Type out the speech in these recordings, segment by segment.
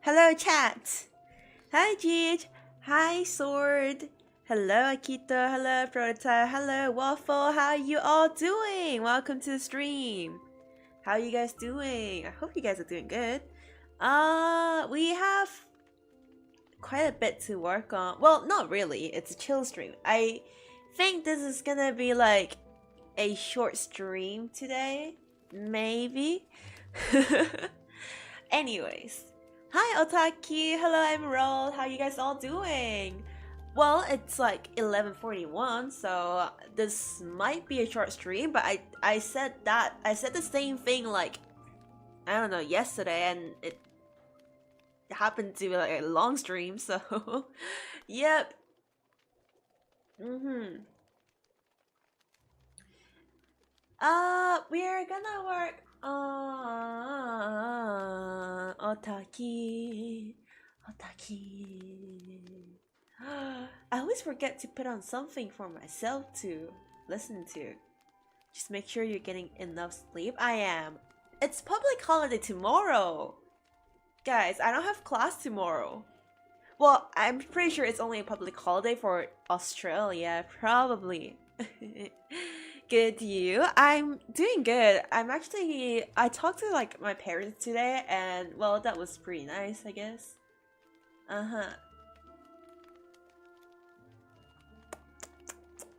Hello chat. Hi Jeet. Hi Sword. Hello Akito. Hello Prototype. Hello Waffle. How are you all doing? Welcome to the stream. How are you guys doing? I hope you guys are doing good. We have quite a bit to work on. Well, not really. It's a chill stream. I think this is gonna be like a short stream today. Maybe. Anyways. Hi Otaki. Hello Emerald. How you guys all doing? Well, it's like 11:41, so this might be a short stream, but I said the same thing like I don't know yesterday, and it happened to be like a long stream, so yep. We're gonna work on Otaki. I always forget to put on something for myself to listen to. Just make sure you're getting enough sleep. I am. It's public holiday tomorrow. Guys, I don't have class tomorrow. Well, I'm pretty sure it's only a public holiday for Australia, probably. Good, you? I'm doing good. I talked to like my parents today, and well, that was pretty nice, I guess.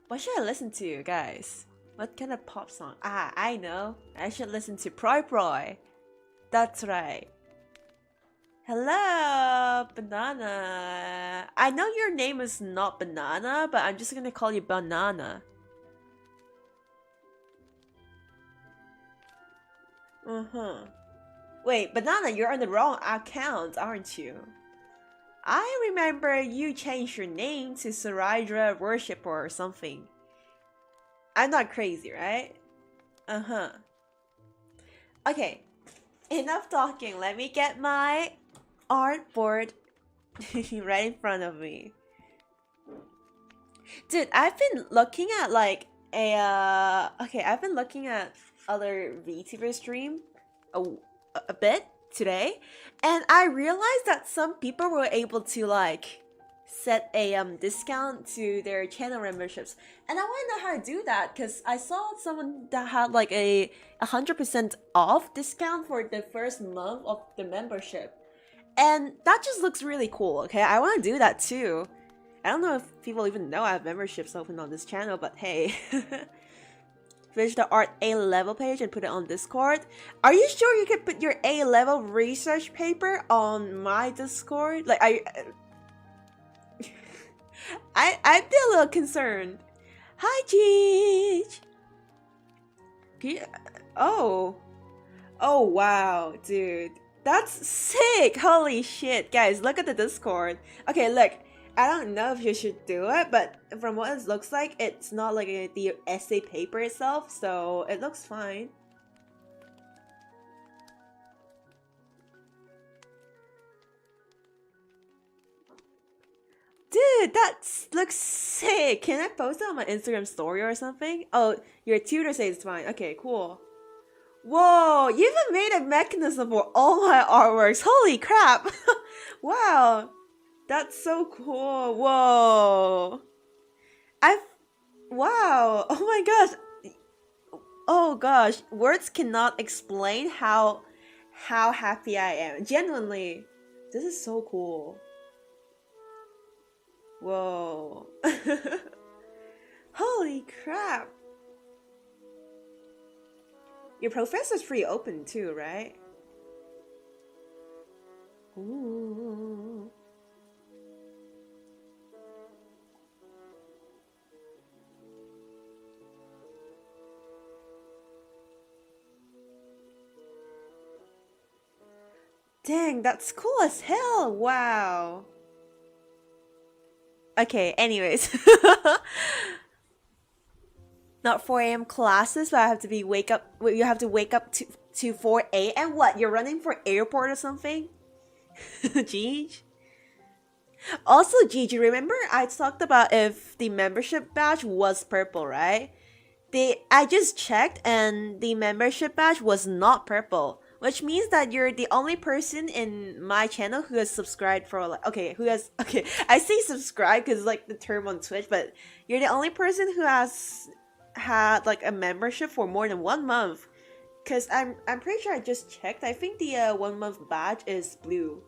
What should I listen to, guys? What kind of pop song? Ah, I know. I should listen to Proy Proy. That's right. Hello, Banana. I know your name is not Banana, but I'm just gonna call you Banana. Wait, Banana, you're on the wrong account, aren't you? I remember you changed your name to Saridra Worshipper or something. I'm not crazy, right? Okay, enough talking. Let me get my artboard right in front of me. Dude, I've been looking at like I've been looking at other VTuber stream a bit today, and I realized that some people were able to like set a discount to their channel memberships, and I want to know how to do that because I saw someone that had like a 100% off discount for the first month of the membership, and that just looks really cool. Okay, I want to do that too. I don't know if people even know I have memberships open on this channel, but hey. Finish the art A-level page and put it on Discord. Are you sure you can put your A-level research paper on my Discord? Like, I'd be a little concerned. Hi, Cheech! Oh, wow, dude. That's sick! Holy shit. Guys, look at the Discord. Okay, look. I don't know if you should do it, but from what it looks like, it's not like the essay paper itself, so it looks fine. Dude, that looks sick! Can I post it on my Instagram story or something? Oh, your tutor says it's fine. Okay, cool. Whoa, you even made a mechanism for all my artworks. Holy crap! Wow. That's so cool. Whoa. Wow. Oh my gosh. Oh gosh. Words cannot explain how happy I am. Genuinely. This is so cool. Whoa. Holy crap. Your professor's pretty open too, right? Ooh. Dang, that's cool as hell. Wow. Okay, anyways. Not 4 a.m. classes, but I have to be wake up. You have to wake up to 4 a.m. What? You're running for airport or something? Jeej. Also, Gigi, remember I talked about if the membership badge was purple, right? I just checked and the membership badge was not purple, which means that you're the only person in my channel who has subscribed for like okay, I say subscribe because like the term on Twitch, but you're the only person who has had like a membership for more than 1 month. Cause I'm pretty sure I just checked. I think the 1 month badge is blue.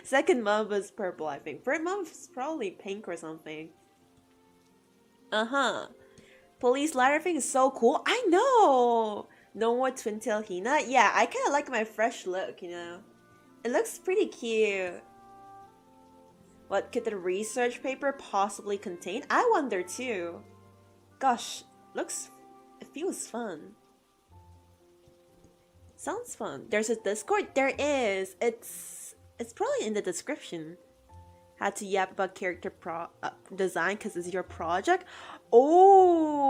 Second month is purple, I think. Third month is probably pink or something. Police ladder thing is so cool. I know. No more twin tail Hina. Yeah, I kind of like my fresh look. You know, it looks pretty cute. What could the research paper possibly contain? I wonder too. Gosh, it feels fun. Sounds fun. There's a Discord? There is. It's probably in the description. Had to yap about character design because it's your project. Oh,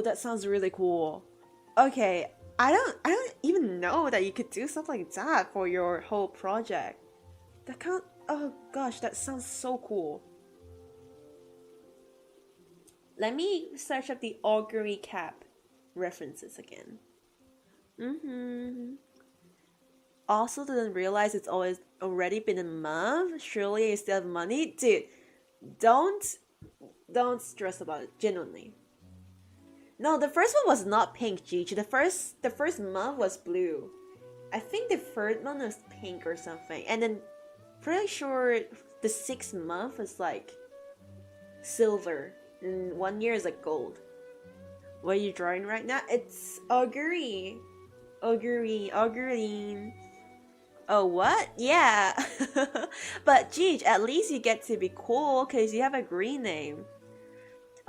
that sounds really cool. Okay, I don't even know that you could do something like that for your whole project. That can't. Oh gosh, that sounds so cool. Let me search up the augury cap references again. Also didn't realize it's already been a month. Surely you still have money, dude. Don't stress about it. Genuinely. No, the first one was not pink, Gigi. The first month was blue. I think the third month was pink or something, and then pretty sure the 6th month is like silver, and 1 year is like gold. What are you drawing right now? It's augury. Augury. Oh, what? Yeah. But Gigi, at least you get to be cool because you have a green name.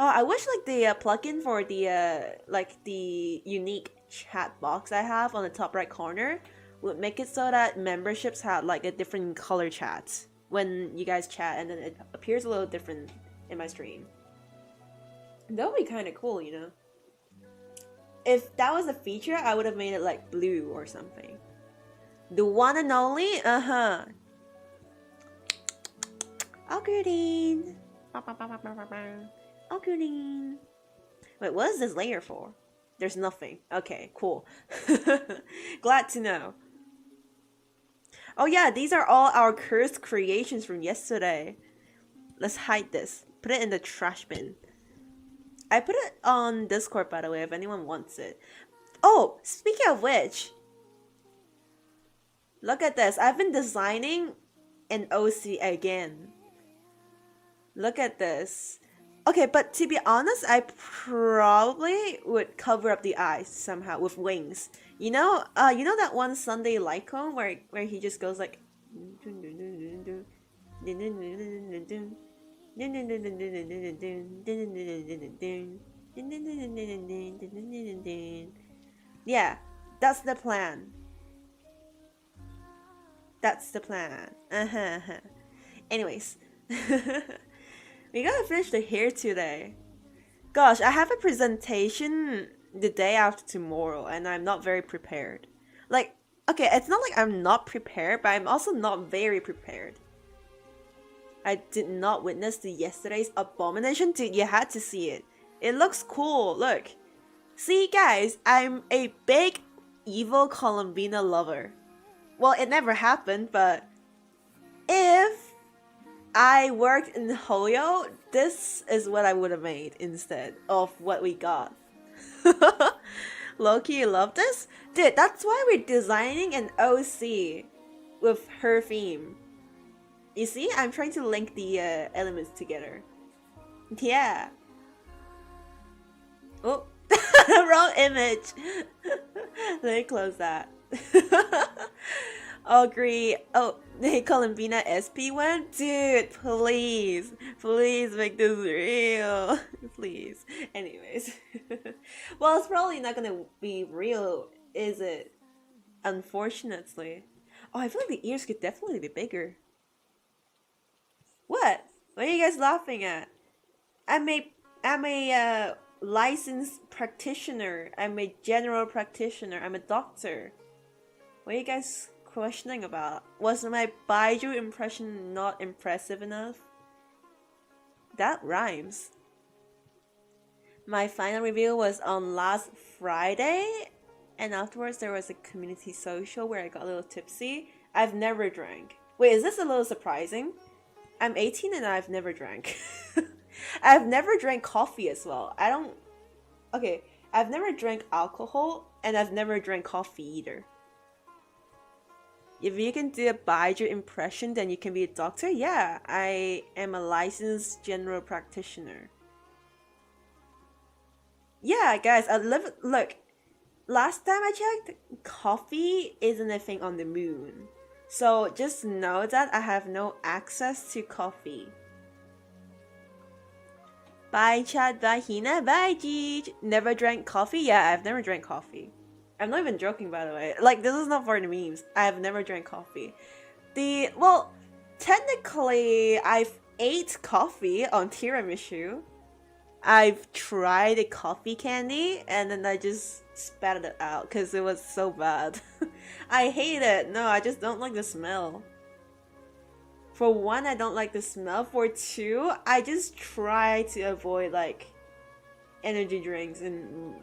Oh, I wish like the plugin for the like the unique chat box I have on the top right corner would make it so that memberships have like a different color chat when you guys chat, and then it appears a little different in my stream. That would be kind of cool, you know. If that was a feature, I would have made it like blue or something. The one and only, Algerdine. Algerdine. Wait, what is this layer for? There's nothing. Okay, cool. Glad to know. Oh yeah, these are all our cursed creations from yesterday. Let's hide this. Put it in the trash bin. I put it on Discord, by the way, if anyone wants it. Oh, speaking of which, look at this. I've been designing an OC again. Look at this. Okay, but to be honest, I probably would cover up the eyes somehow with wings. You know that one Sunday Lycone where he just goes like yeah, that's the plan. That's the plan. Anyways, we gotta finish the hair today. Gosh, I have a presentation the day after tomorrow, and I'm not very prepared. Like, okay, it's not like I'm not prepared, but I'm also not very prepared. I did not witness the yesterday's abomination. Dude, you had to see it. It looks cool. Look. See, guys, I'm a big evil Columbina lover. Well, it never happened, but if I worked in Hoyo, this is what I would have made instead of what we got. Loki, you love this? Dude, that's why we're designing an OC with her theme. You see, I'm trying to link the elements together. Yeah. Oh, wrong image. Let me close that. Agree. Oh, hey, Columbina SP one? Dude, please. Please make this real. Please. Anyways. Well, it's probably not gonna be real, is it? Unfortunately. Oh, I feel like the ears could definitely be bigger. What? What are you guys laughing at? I'm a licensed practitioner. I'm a general practitioner. I'm a doctor. What are you guys questioning about? Was my Baiju impression not impressive enough? That rhymes. My final review was on last Friday, and afterwards there was a community social where I got a little tipsy. I've never drank. Wait, is this a little surprising? I'm 18 and I've never drank. I've never drank coffee as well. I don't. Okay, I've never drank alcohol and I've never drank coffee either. If you can do a Baijiu impression, then you can be a doctor? Yeah, I am a licensed general practitioner. Yeah, guys, I live. Look, last time I checked, coffee isn't a thing on the moon. So just know that I have no access to coffee. Bye, Chad. Bye, Hina. Bye, Jeej. Never drank coffee? Yeah, I've never drank coffee. I'm not even joking, by the way. Like, this is not for the memes. I've never drank coffee. Well, technically, I've ate coffee on tiramisu. I've tried a coffee candy, and then I just spat it out because it was so bad. I hate it. No, I just don't like the smell. For one, I don't like the smell. For two, I just try to avoid, like, energy drinks and,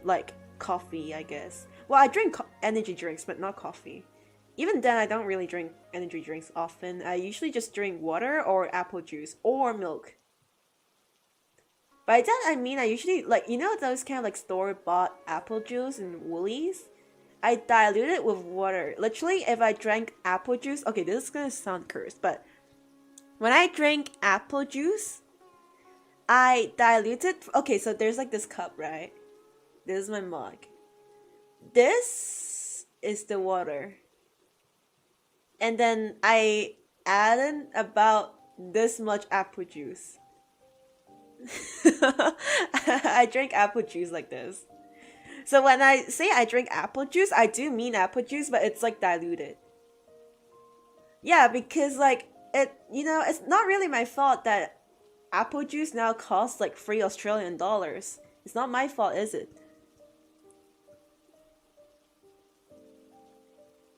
like, coffee, I guess. Well, I drink energy drinks, but not coffee. Even then, I don't really drink energy drinks often. I usually just drink water or apple juice or milk. By that, I mean I usually, like, you know those kind of, like, store-bought apple juice in Woolies? I dilute it with water. Literally, if I drank apple juice... Okay, this is gonna sound cursed, but... When I drink apple juice, I dilute it... Okay, so there's, like, this cup, right? This is my mug. This is the water. And then I add in about this much apple juice. I drink apple juice like this. So when I say I drink apple juice, I do mean apple juice, but it's like diluted. Yeah, because like it's not really my fault that apple juice now costs like $3 Australian. It's not my fault, is it?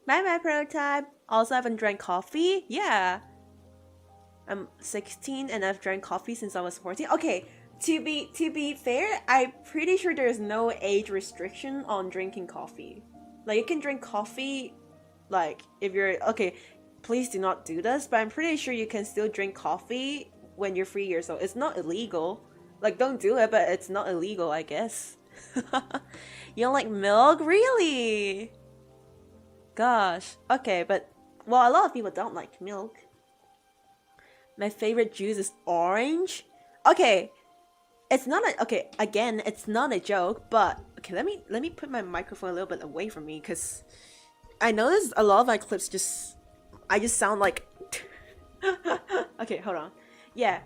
Bye, my prototype. Also, I haven't drank coffee. Yeah. I'm 16 and I've drank coffee since I was 14. Okay, to be fair, I'm pretty sure there's no age restriction on drinking coffee. Like, you can drink coffee, like, if you're... Okay, please do not do this, but I'm pretty sure you can still drink coffee when you're 3 years old. It's not illegal. Like, don't do it, but it's not illegal, I guess. You don't like milk? Really? Gosh. Okay, but... Well, a lot of people don't like milk. My favorite juice is orange. Okay, it's not a... Okay, again, it's not a joke, but... Okay, let me put my microphone a little bit away from me, because... I noticed a lot of my clips just... I just sound like... Okay, hold on. Yeah.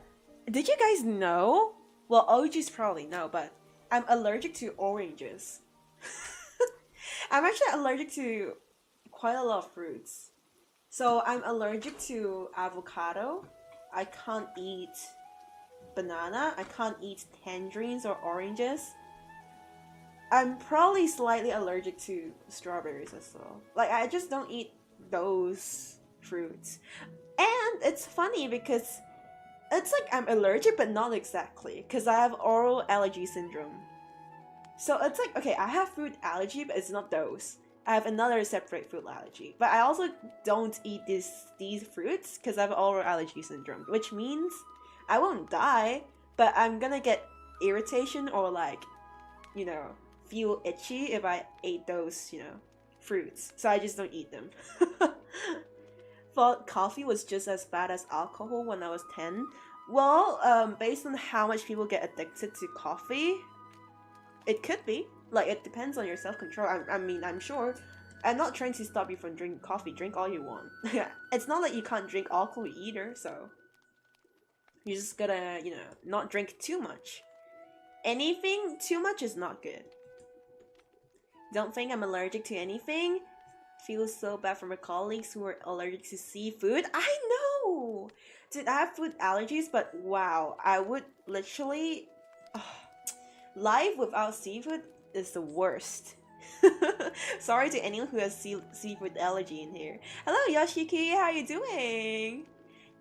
Did you guys know? Well, OGs probably know, but... I'm allergic to oranges. I'm actually allergic to quite a lot of fruits. So, I'm allergic to avocado. I can't eat banana. I can't eat tangerines or oranges. I'm probably slightly allergic to strawberries as well. Like, I just don't eat those fruits. And it's funny because it's like I'm allergic, but not exactly. Because I have oral allergy syndrome. So it's like, okay, I have food allergy, but it's not those. I have another separate food allergy. But I also don't eat these fruits because I have oral allergy syndrome. Which means I won't die, but I'm gonna get irritation or like, you know, feel itchy if I ate those, you know, fruits. So I just don't eat them. Thought coffee was just as bad as alcohol when I was 10. Well, based on how much people get addicted to coffee, it could be. Like, it depends on your self-control. I mean, I'm sure. I'm not trying to stop you from drinking coffee. Drink all you want. It's not like you can't drink alcohol either, so... You just gotta, you know, not drink too much. Anything too much is not good. Don't think I'm allergic to anything. Feels so bad for my colleagues who are allergic to seafood. I know! Dude, I have food allergies, but wow. I would literally... life without seafood is the worst. Sorry to anyone who has seafood allergy in here. Hello Yoshiki, how you doing?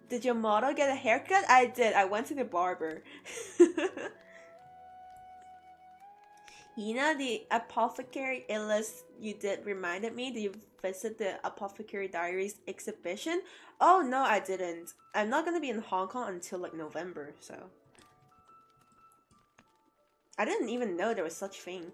Did your model get a haircut? I did. I went to the barber. Hina, the Apothecary Illus you did reminded me. Did you visit the Apothecary Diaries exhibition? Oh no, I didn't. I'm not gonna be in Hong Kong until like November, so I didn't even know there was such thing.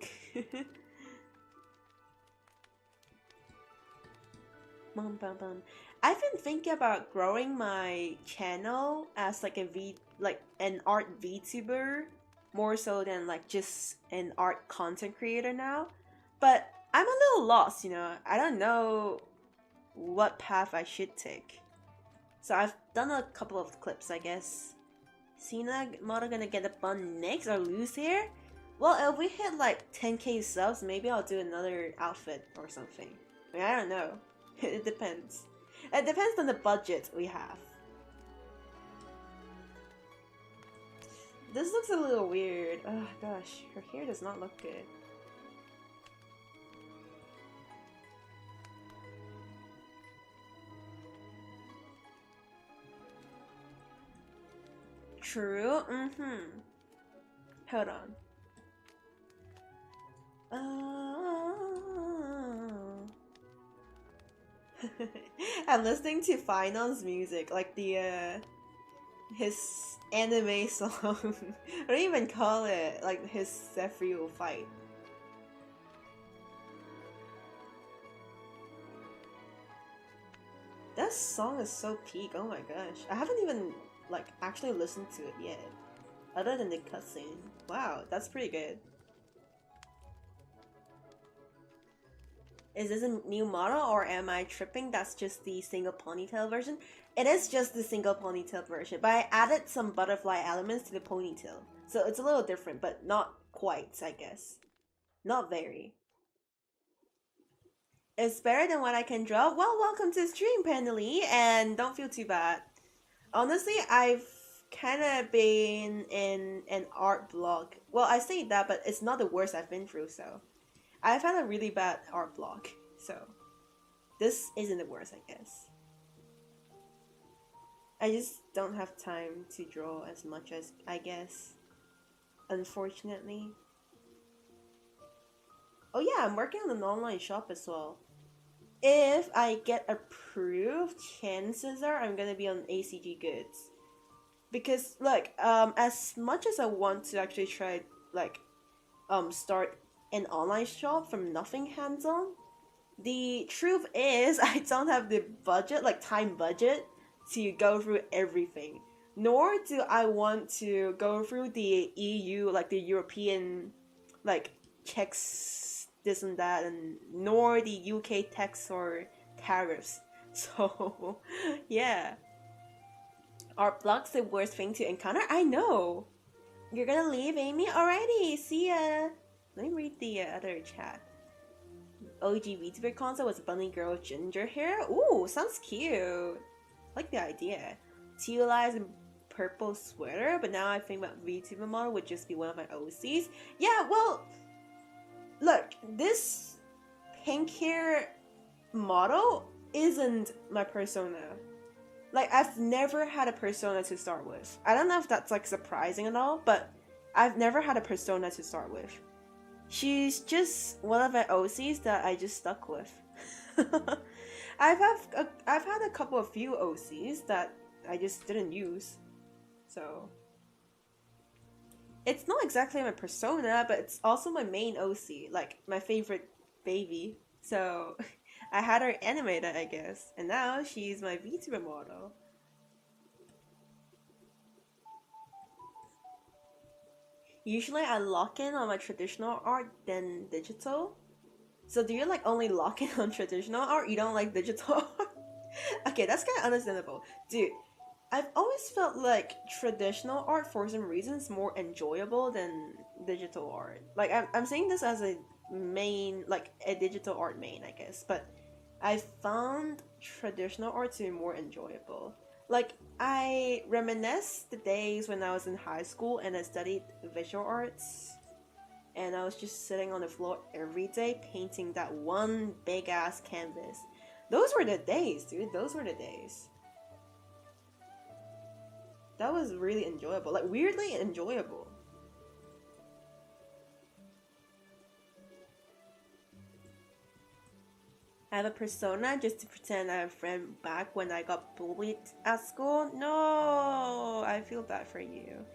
Bum, bum, bum. I've been thinking about growing my channel as like an art VTuber more so than like just an art content creator now. But I'm a little lost, you know. I don't know what path I should take. So I've done a couple of clips, I guess. Cena model gonna get a bun next or lose hair? Well, if we hit like 10k subs, maybe I'll do another outfit or something. I mean, I don't know. It depends. It depends on the budget we have. This looks a little weird. Oh gosh, her hair does not look good. True? Mm-hmm. Hold on. I'm listening to Final's music, like the his anime song. I don't even call it like his Zephyr fight. That song is so peak. Oh my gosh, I haven't even like actually listened to it yet, other than the cutscene. Wow, that's pretty good. Is this a new model or am I tripping? That's just the single ponytail version. It is just the single ponytail version, but I added some butterfly elements to the ponytail. So it's a little different, but not quite, I guess. Not very. It's better than what I can draw. Well, welcome to the stream, Pendeley, and don't feel too bad. Honestly, I've kind of been in an art block. Well, I say that, but it's not the worst I've been through, so. I've had a really bad art block, so this isn't the worst, I guess. I just don't have time to draw as much as I guess, unfortunately. Oh yeah, I'm working on an online shop as well. If I get approved, chances are I'm gonna be on ACG Goods. Because look, as much as I want to actually try like start an online shop from nothing hands-on, the truth is I don't have the budget, like time budget, to go through everything. Nor do I want to go through the EU, like the European, like checks, this and that, and nor the UK tax or tariffs. So, yeah. Art block's the worst thing to encounter? I know! You're gonna leave, Amy? Alrighty, see ya! Let me read the other chat. OG VTuber console was bunny girl ginger hair. Ooh, sounds cute. Like the idea. Teal eyes and purple sweater, but now I think that VTuber model would just be one of my OCs. Yeah, well, look, this pink hair model isn't my persona. Like, I've never had a persona to start with. I don't know if that's like surprising at all, but I've never had a persona to start with. She's just one of my OCs that I just stuck with. I've had a couple of few OCs that I just didn't use. So it's not exactly my persona, but it's also my main OC, like my favorite baby. So I had her animated, I guess, and now she's my VTuber model. Usually I lock in on my traditional art then digital. So do you like only lock in on traditional art? You don't like digital art? Okay, that's kind of understandable. Dude, I've always felt like traditional art for some reason is more enjoyable than digital art. Like I'm saying this as a main, like a digital art main, I guess, but I found traditional art to be more enjoyable. Like I reminisce the days when I was in high school and I studied visual arts, and I was just sitting on the floor every day painting that one big ass canvas. Those were the days, dude. Those were the days. That was really enjoyable. Like weirdly enjoyable. have a persona just to pretend I have a friend back when I got bullied at school? No, I feel bad for you.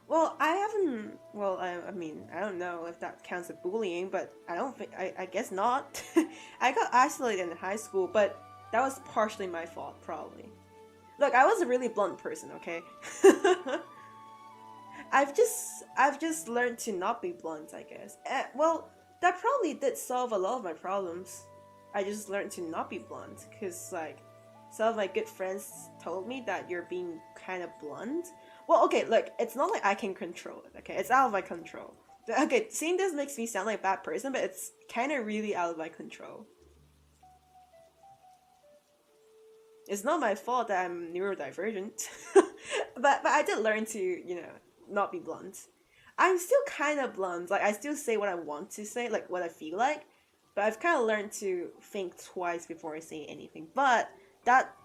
Well, I haven't. Well, I mean, I don't know if that counts as bullying, but I don't think. I guess not. I got isolated in high school, but that was partially my fault, probably. Look, I was a really blunt person, okay? I've just learned to not be blunt, I guess. Well, that probably did solve a lot of my problems. I just learned to not be blunt, cause like some of my good friends told me that you're being kind of blunt. Well, okay, look, it's not like I can control it. Okay, it's out of my control. Okay, seeing this makes me sound like a bad person, but it's kind of really out of my control. It's not my fault that I'm neurodivergent, but I did learn to not be blunt. I'm still kind of blunt. Like I still say what I want to say, like what I feel like, but I've kind of learned to think twice before I say anything. But that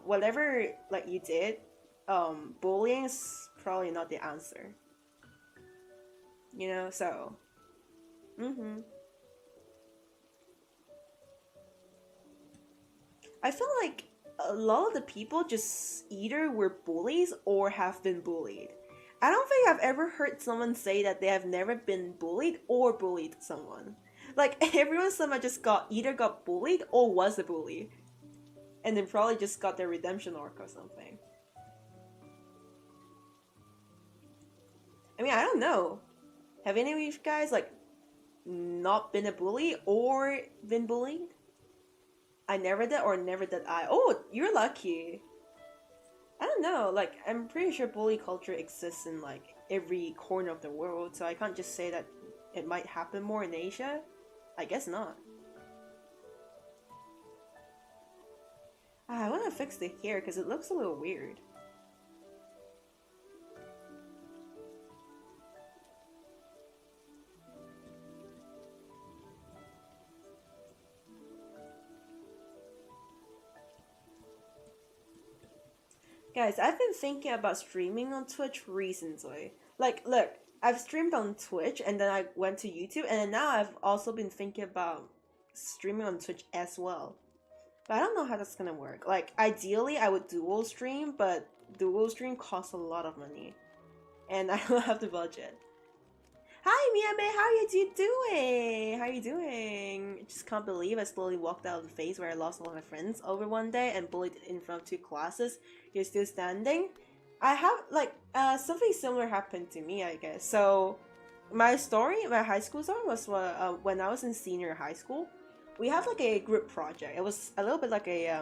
whatever like you did, bullying is probably not the answer. So. Mhm. I feel like a lot of the people just either were bullies or have been bullied. I don't think I've ever heard someone say that they have never been bullied or bullied someone. Like everyone somehow just got bullied or was a bully, and then probably just got their redemption arc or something. I mean, I don't know. Have any of you guys like not been a bully or been bullied? I never did or never did I. Oh, you're lucky. I don't know. Like, I'm pretty sure bully culture exists in like every corner of the world, so I can't just say that it might happen more in Asia. I guess not. I want to fix the hair because it looks a little weird. Guys, I've been thinking about streaming on Twitch recently. Like, look, I've streamed on Twitch and then I went to YouTube, and then now I've also been thinking about streaming on Twitch as well. But I don't know how that's gonna work. Like, ideally, I would dual stream, but dual stream costs a lot of money, and I don't have the budget. Hi, Miyame, how are you doing? How are you doing? Just can't believe I slowly walked out of the phase where I lost all my friends over one day and bullied in front of two classes. You're still standing? I have, like, something similar happened to me, I guess. So, my high school story was when I was in senior high school. We have, like, a group project. It was a little bit like it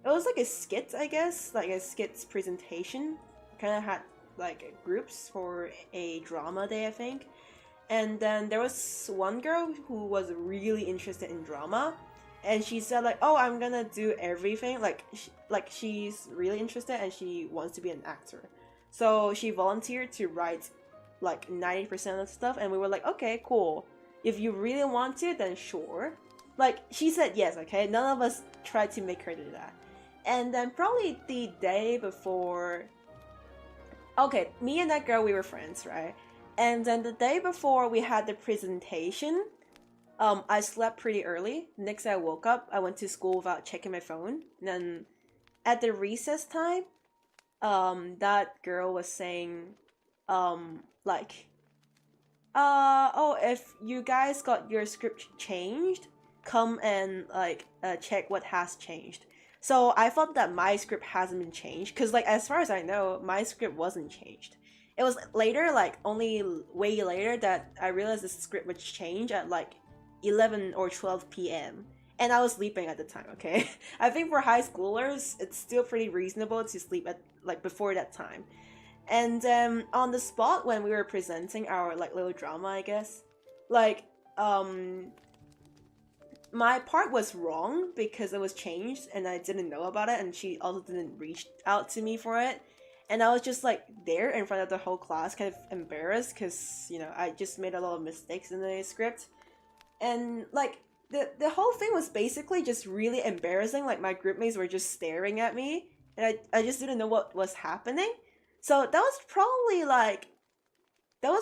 was like a skit, I guess, like a skit presentation. Kind of had like groups for a drama day, I think. And then there was one girl who was really interested in drama, and she said like, "Oh, I'm gonna do everything." Like she's really interested and she wants to be an actor. So she volunteered to write like 90% of the stuff, and we were like, "Okay, cool. If you really want to, then sure." Like she said yes, okay? None of us tried to make her do that. And then probably the day before, okay, me and that girl, we were friends, right? And then the day before we had the presentation, I slept pretty early. Next I woke up, I went to school without checking my phone. And then at the recess time, that girl was saying, like, oh, if you guys got your script changed, come and like check what has changed. So I thought that my script hasn't been changed, because like as far as I know, my script wasn't changed. It was later, like only way later, that I realized the script was changed at like 11 or 12 p.m. And I was sleeping at the time, okay? I think for high schoolers, it's still pretty reasonable to sleep at like before that time. And on the spot when we were presenting our like little drama, I guess, like my part was wrong because it was changed and I didn't know about it, and she also didn't reach out to me for it. And I was just like there in front of the whole class, kind of embarrassed because, you know, I just made a lot of mistakes in the script. And like the whole thing was basically just really embarrassing. Like my groupmates were just staring at me and I just didn't know what was happening. So that was probably like kind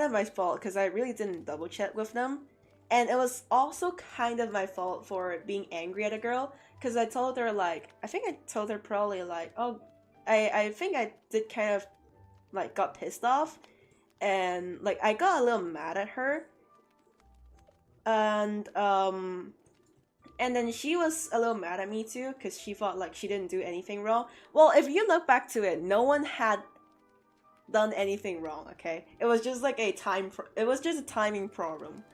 of my fault because I really didn't double check with them. And it was also kind of my fault for being angry at a girl, because I told her, like, I think I told her probably, like, oh, I think I did kind of, like, got pissed off, and, like, I got a little mad at her, and, and then she was a little mad at me too, because she thought, like, she didn't do anything wrong. Well, if you look back to it, no one had done anything wrong, okay? It was just, like, it was just a timing problem.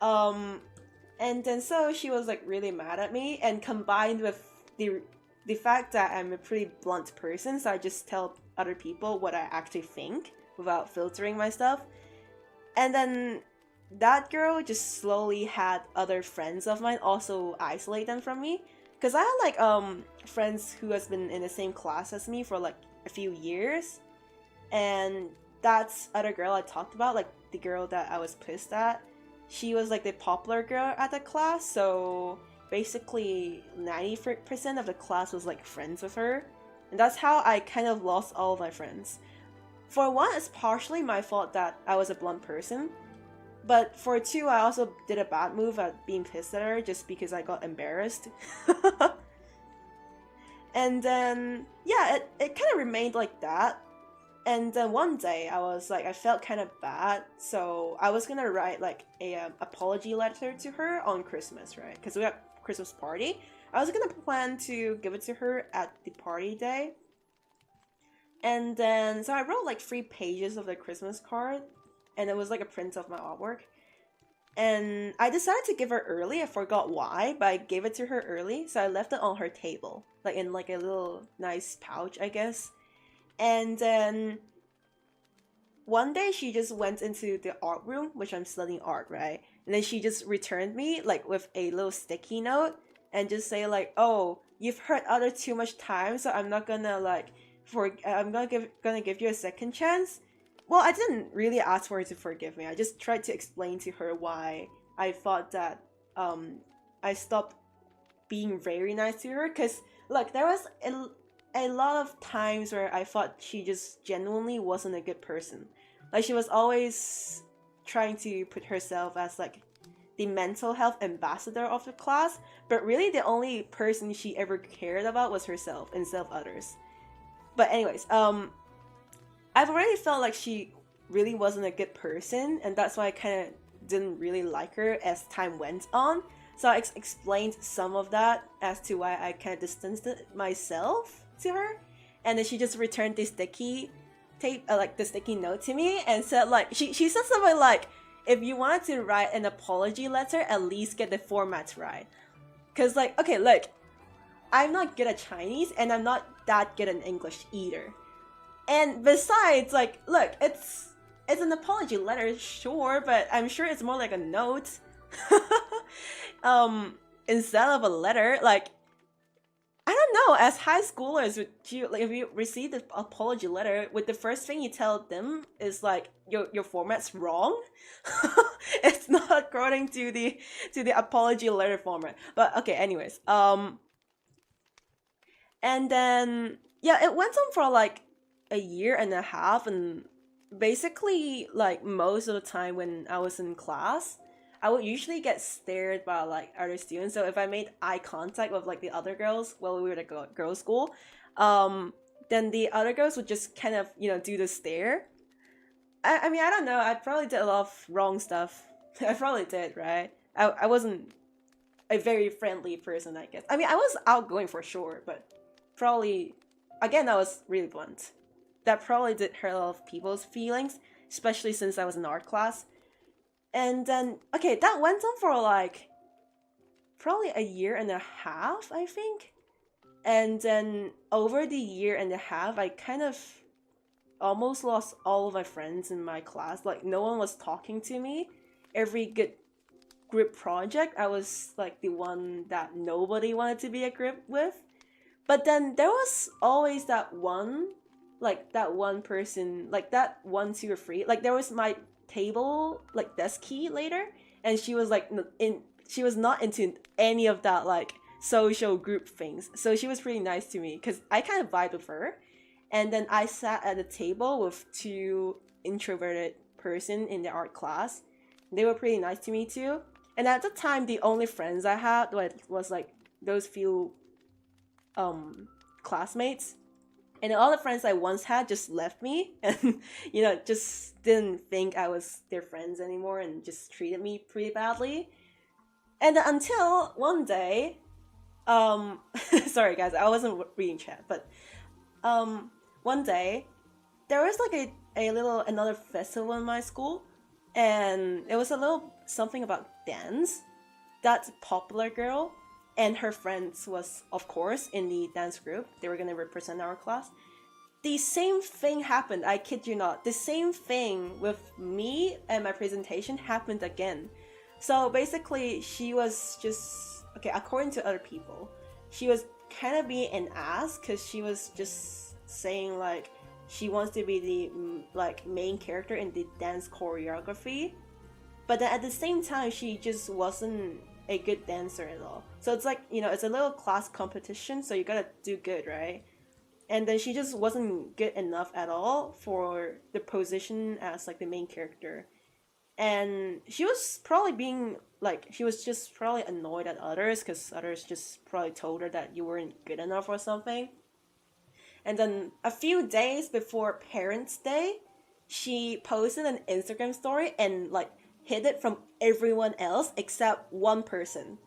And then so she was, like, really mad at me, and combined with the fact that I'm a pretty blunt person, so I just tell other people what I actually think without filtering my stuff. And then that girl just slowly had other friends of mine also isolate them from me, because I had, like, friends who has been in the same class as me for, like, a few years, and that's other girl I talked about, like, the girl that I was pissed at. She was, like, the popular girl at the class, so basically 90% of the class was, like, friends with her, and that's how I kind of lost all of my friends. For one, it's partially my fault that I was a blunt person, but for two, I also did a bad move at being pissed at her just because I got embarrassed. And then, yeah, it kind of remained like that. And then one day, I was like, I felt kind of bad, so I was gonna write, like, a apology letter to her on Christmas, right? Because we had Christmas party. I was gonna plan to give it to her at the party day. And then, so I wrote, like, 3 pages of the Christmas card, and it was, like, a print of my artwork. And I decided to give her early. I forgot why, but I gave it to her early, so I left it on her table, like, in, like, a little nice pouch, I guess. And then one day she just went into the art room, which I'm studying art, right? And then she just returned me, like, with a little sticky note, and just say, like, oh, you've hurt other too much time, so I'm not gonna, like, I'm gonna give you a second chance. Well, I didn't really ask for her to forgive me. I just tried to explain to her why I thought that I stopped being very nice to her. Because, look, there was a lot of times where I thought she just genuinely wasn't a good person. Like, she was always trying to put herself as, like, the mental health ambassador of the class, but really the only person she ever cared about was herself instead of others. But anyways, I've already felt like she really wasn't a good person, and that's why I kind of didn't really like her as time went on. So I explained some of that as to why I kind of distanced myself to her, and then she just returned the sticky tape, like the sticky note to me, and said, like, she said something like, if you wanted to write an apology letter, at least get the format right. Cause, like, okay, look, I'm not good at Chinese, and I'm not that good at English either. And besides, like, look, it's an apology letter, sure, but I'm sure it's more like a note. Instead of a letter. Like, I don't know, as high schoolers, if you receive the apology letter, with the first thing you tell them is, like, your format's wrong. It's not according to the apology letter format. But okay, anyways, and then, yeah, it went on for, like, a year and a half, and basically, like, most of the time when I was in class, I would usually get stared by, like, other students. So if I made eye contact with, like, the other girls while we were at a girls' school, then the other girls would just kind of, do the stare. I mean, I don't know. I probably did a lot of wrong stuff. I probably did, right? I wasn't a very friendly person, I guess. I mean, I was outgoing for sure, but probably, again, I was really blunt. That probably did hurt a lot of people's feelings, especially since I was in art class. And then, okay, that went on for, like, probably a year and a half, I think. And then over the year and a half, I kind of almost lost all of my friends in my class. Like, no one was talking to me. Every good group project, I was, like, the one that nobody wanted to be a group with. But then there was always that one, like, that one person, like, that 1, 2, or 3. Like, there was my table, like, desk key later, and she was, like, she was not into any of that, like, social group things. So she was pretty nice to me, because I kind of vibed with her. And then I sat at a table with 2 introverted person in the art class, they were pretty nice to me too. And at the time, the only friends I had was like those few classmates, and all the friends I once had just left me, and just didn't think I was their friends anymore, and just treated me pretty badly. And until one day, sorry guys, I wasn't reading chat, but one day there was like another festival in my school, and it was a little something about dance. That popular girl and her friends was, of course, in the dance group. They were gonna represent our class. The same thing happened, I kid you not. The same thing with me and my presentation happened again. So basically, she was just, okay, according to other people, she was kind of being an ass because she was just saying like she wants to be the like main character in the dance choreography. But then at the same time, she just wasn't a good dancer at all. So it's like, it's a little class competition, so you gotta do good, right? And then she just wasn't good enough at all for the position as like the main character. And she was probably being like, she was just probably annoyed at others because others just probably told her that you weren't good enough or something. And then a few days before Parents' Day, she posted an Instagram story and like hid it from everyone else except one person.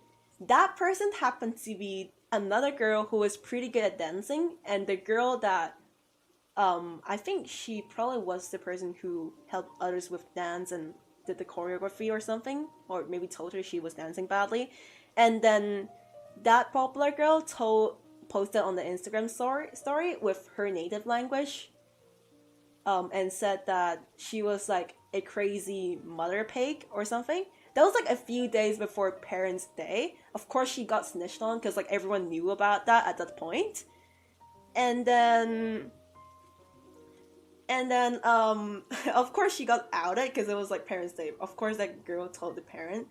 That person happened to be another girl who was pretty good at dancing, and the girl that I think she probably was the person who helped others with dance and did the choreography or something, or maybe told her she was dancing badly. And then that popular girl posted on the Instagram story with her native language, and said that she was like a crazy mother pig or something. That was like a few days before Parents' Day. Of course, she got snitched on because like everyone knew about that at that point. And then of course she got outed because it was like Parents' Day. Of course, that girl told the parent.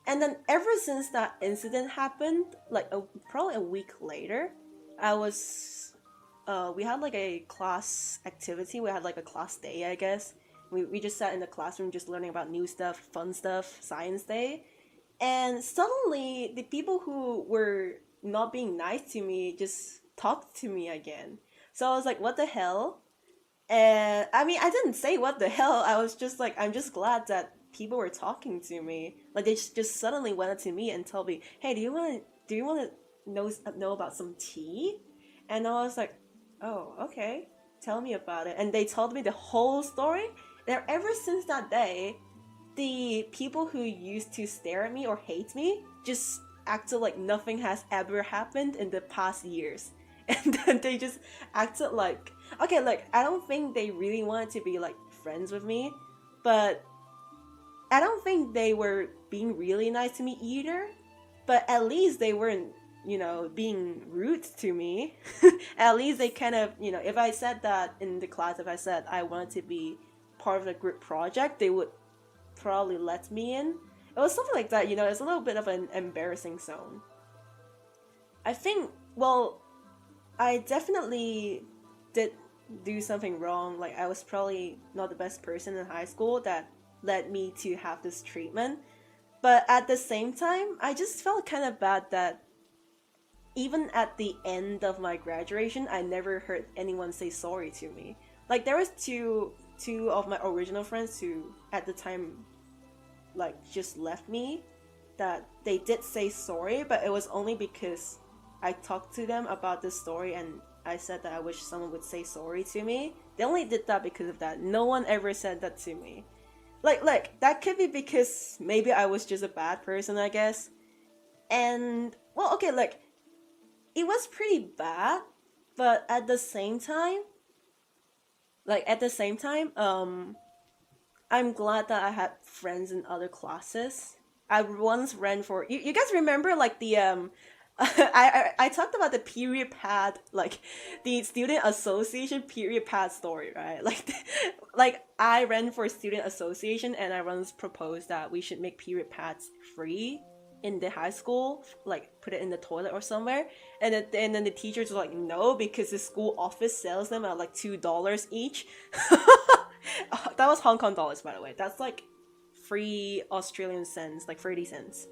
And then ever since that incident happened, like probably a week later, we had like a class activity. We had like a class day, I guess. We just sat in the classroom just learning about new stuff, fun stuff, science day. And suddenly, the people who were not being nice to me just talked to me again. So I was like, what the hell? And I mean, I didn't say what the hell. I was just like, I'm just glad that people were talking to me. Like they just suddenly went up to me and told me, "Hey, do you want to know about some tea?" And I was like, "Oh, okay. Tell me about it." And they told me the whole story. And ever since that day, the people who used to stare at me or hate me just acted like nothing has ever happened in the past years. And then they just acted like, okay, like, I don't think they really wanted to be like friends with me, but I don't think they were being really nice to me either. But at least they weren't, being rude to me. At least they kind of, if I said that in the class, if I said I wanted to be part of the group project, they would probably let me in. It was something like that, it's a little bit of an embarrassing zone. I think, well, I definitely did do something wrong. Like, I was probably not the best person in high school that led me to have this treatment. But at the same time, I just felt kind of bad that even at the end of my graduation, I never heard anyone say sorry to me. Like, there was two of my original friends who, at the time, like, just left me, that they did say sorry, but it was only because I talked to them about this story and I said that I wish someone would say sorry to me. They only did that because of that. No one ever said that to me. Like, that could be because maybe I was just a bad person, I guess. And, well, okay, like, it was pretty bad, but at the same time, I'm glad that I had friends in other classes. I once ran for, you guys remember, like, the, I talked about the period pad, like the student association period pad story, right? Like I ran for student association and I once proposed that we should make period pads free in the high school, like put it in the toilet or somewhere. And then the teachers were like, no, because the school office sells them at like $2 each. That was Hong Kong dollars, by the way. That's like free Australian cents, like 30 cents.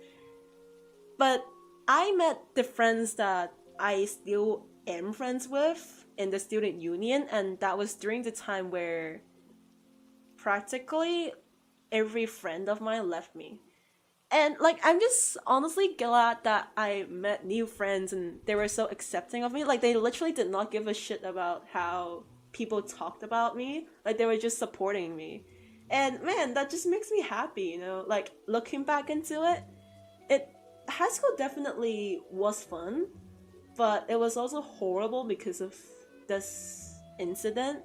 But I met the friends that I still am friends with in the student union, and that was during the time where practically every friend of mine left me. And like I'm just honestly glad that I met new friends and they were so accepting of me. Like they literally did not give a shit about how people talked about me. Like they were just supporting me. And man, that just makes me happy, you know? Like looking back into it, it high school definitely was fun, but it was also horrible because of this incident.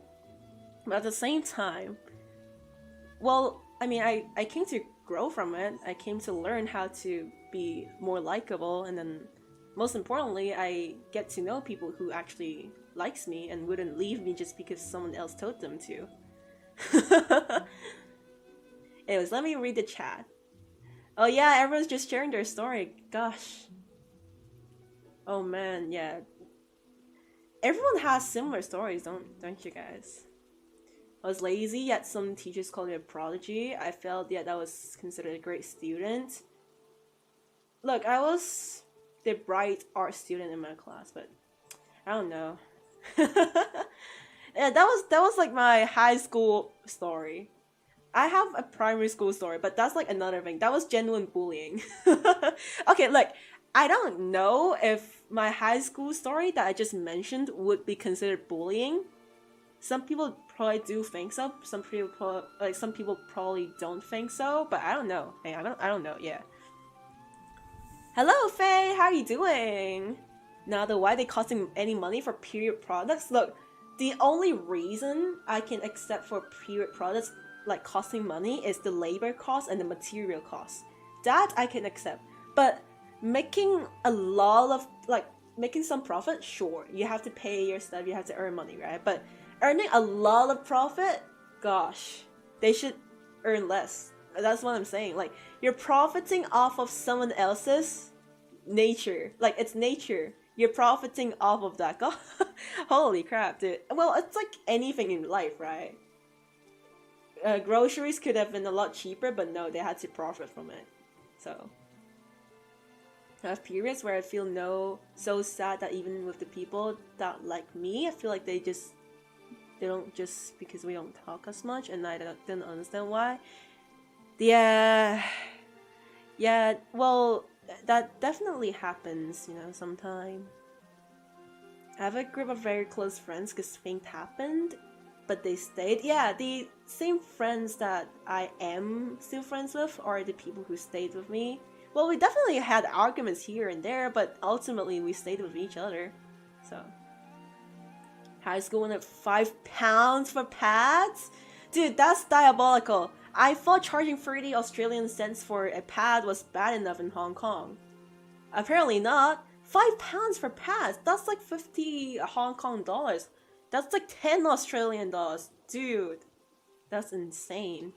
But at the same time, well, I mean, I came to grow from it. I came to learn how to be more likable, and then most importantly, I get to know people who actually likes me and wouldn't leave me just because someone else told them to. Anyways, let me read the chat. Oh yeah, everyone's just sharing their story. Gosh. Oh man, yeah. Everyone has similar stories, don't you guys? I was lazy, yet some teachers called me a prodigy. I felt yet I was considered a great student. Look, I was the bright art student in my class, but I don't know. Yeah, that was like my high school story. I have a primary school story, but that's like another thing. That was genuine bullying. Okay, look, I don't know if my high school story that I just mentioned would be considered bullying. Some people probably do think so. Some people probably don't think so, but I don't know. Hey, I don't know. Yeah. Hello, Faye. How are you doing? Now, why they costing any money for period products? Look, the only reason I can accept for period products like costing money is the labor cost and the material cost. That I can accept. But making a lot of like making some profit, sure. You have to pay your stuff, you have to earn money, right? But earning a lot of profit, gosh, they should earn less. That's what I'm saying. Like you're profiting off of someone else's nature. Like it's nature. You're profiting off of that. God, holy crap, dude. Well, it's like anything in life, right? Groceries could have been a lot cheaper, but no, they had to profit from it. So I have periods where I feel so sad that even with the people that like me, I feel like they don't just because we don't talk as much, and I didn't understand why. Yeah, well, that definitely happens, you know, sometime. I have a group of very close friends because things happened, but they stayed. Yeah, the same friends that I am still friends with are the people who stayed with me. Well, we definitely had arguments here and there, but ultimately we stayed with each other. So, high school went at £5 for pads? Dude, that's diabolical. I thought charging 30 Australian cents for a pad was bad enough in Hong Kong. Apparently not. £5 for pads? That's like 50 Hong Kong dollars. That's like 10 Australian dollars. Dude, that's insane.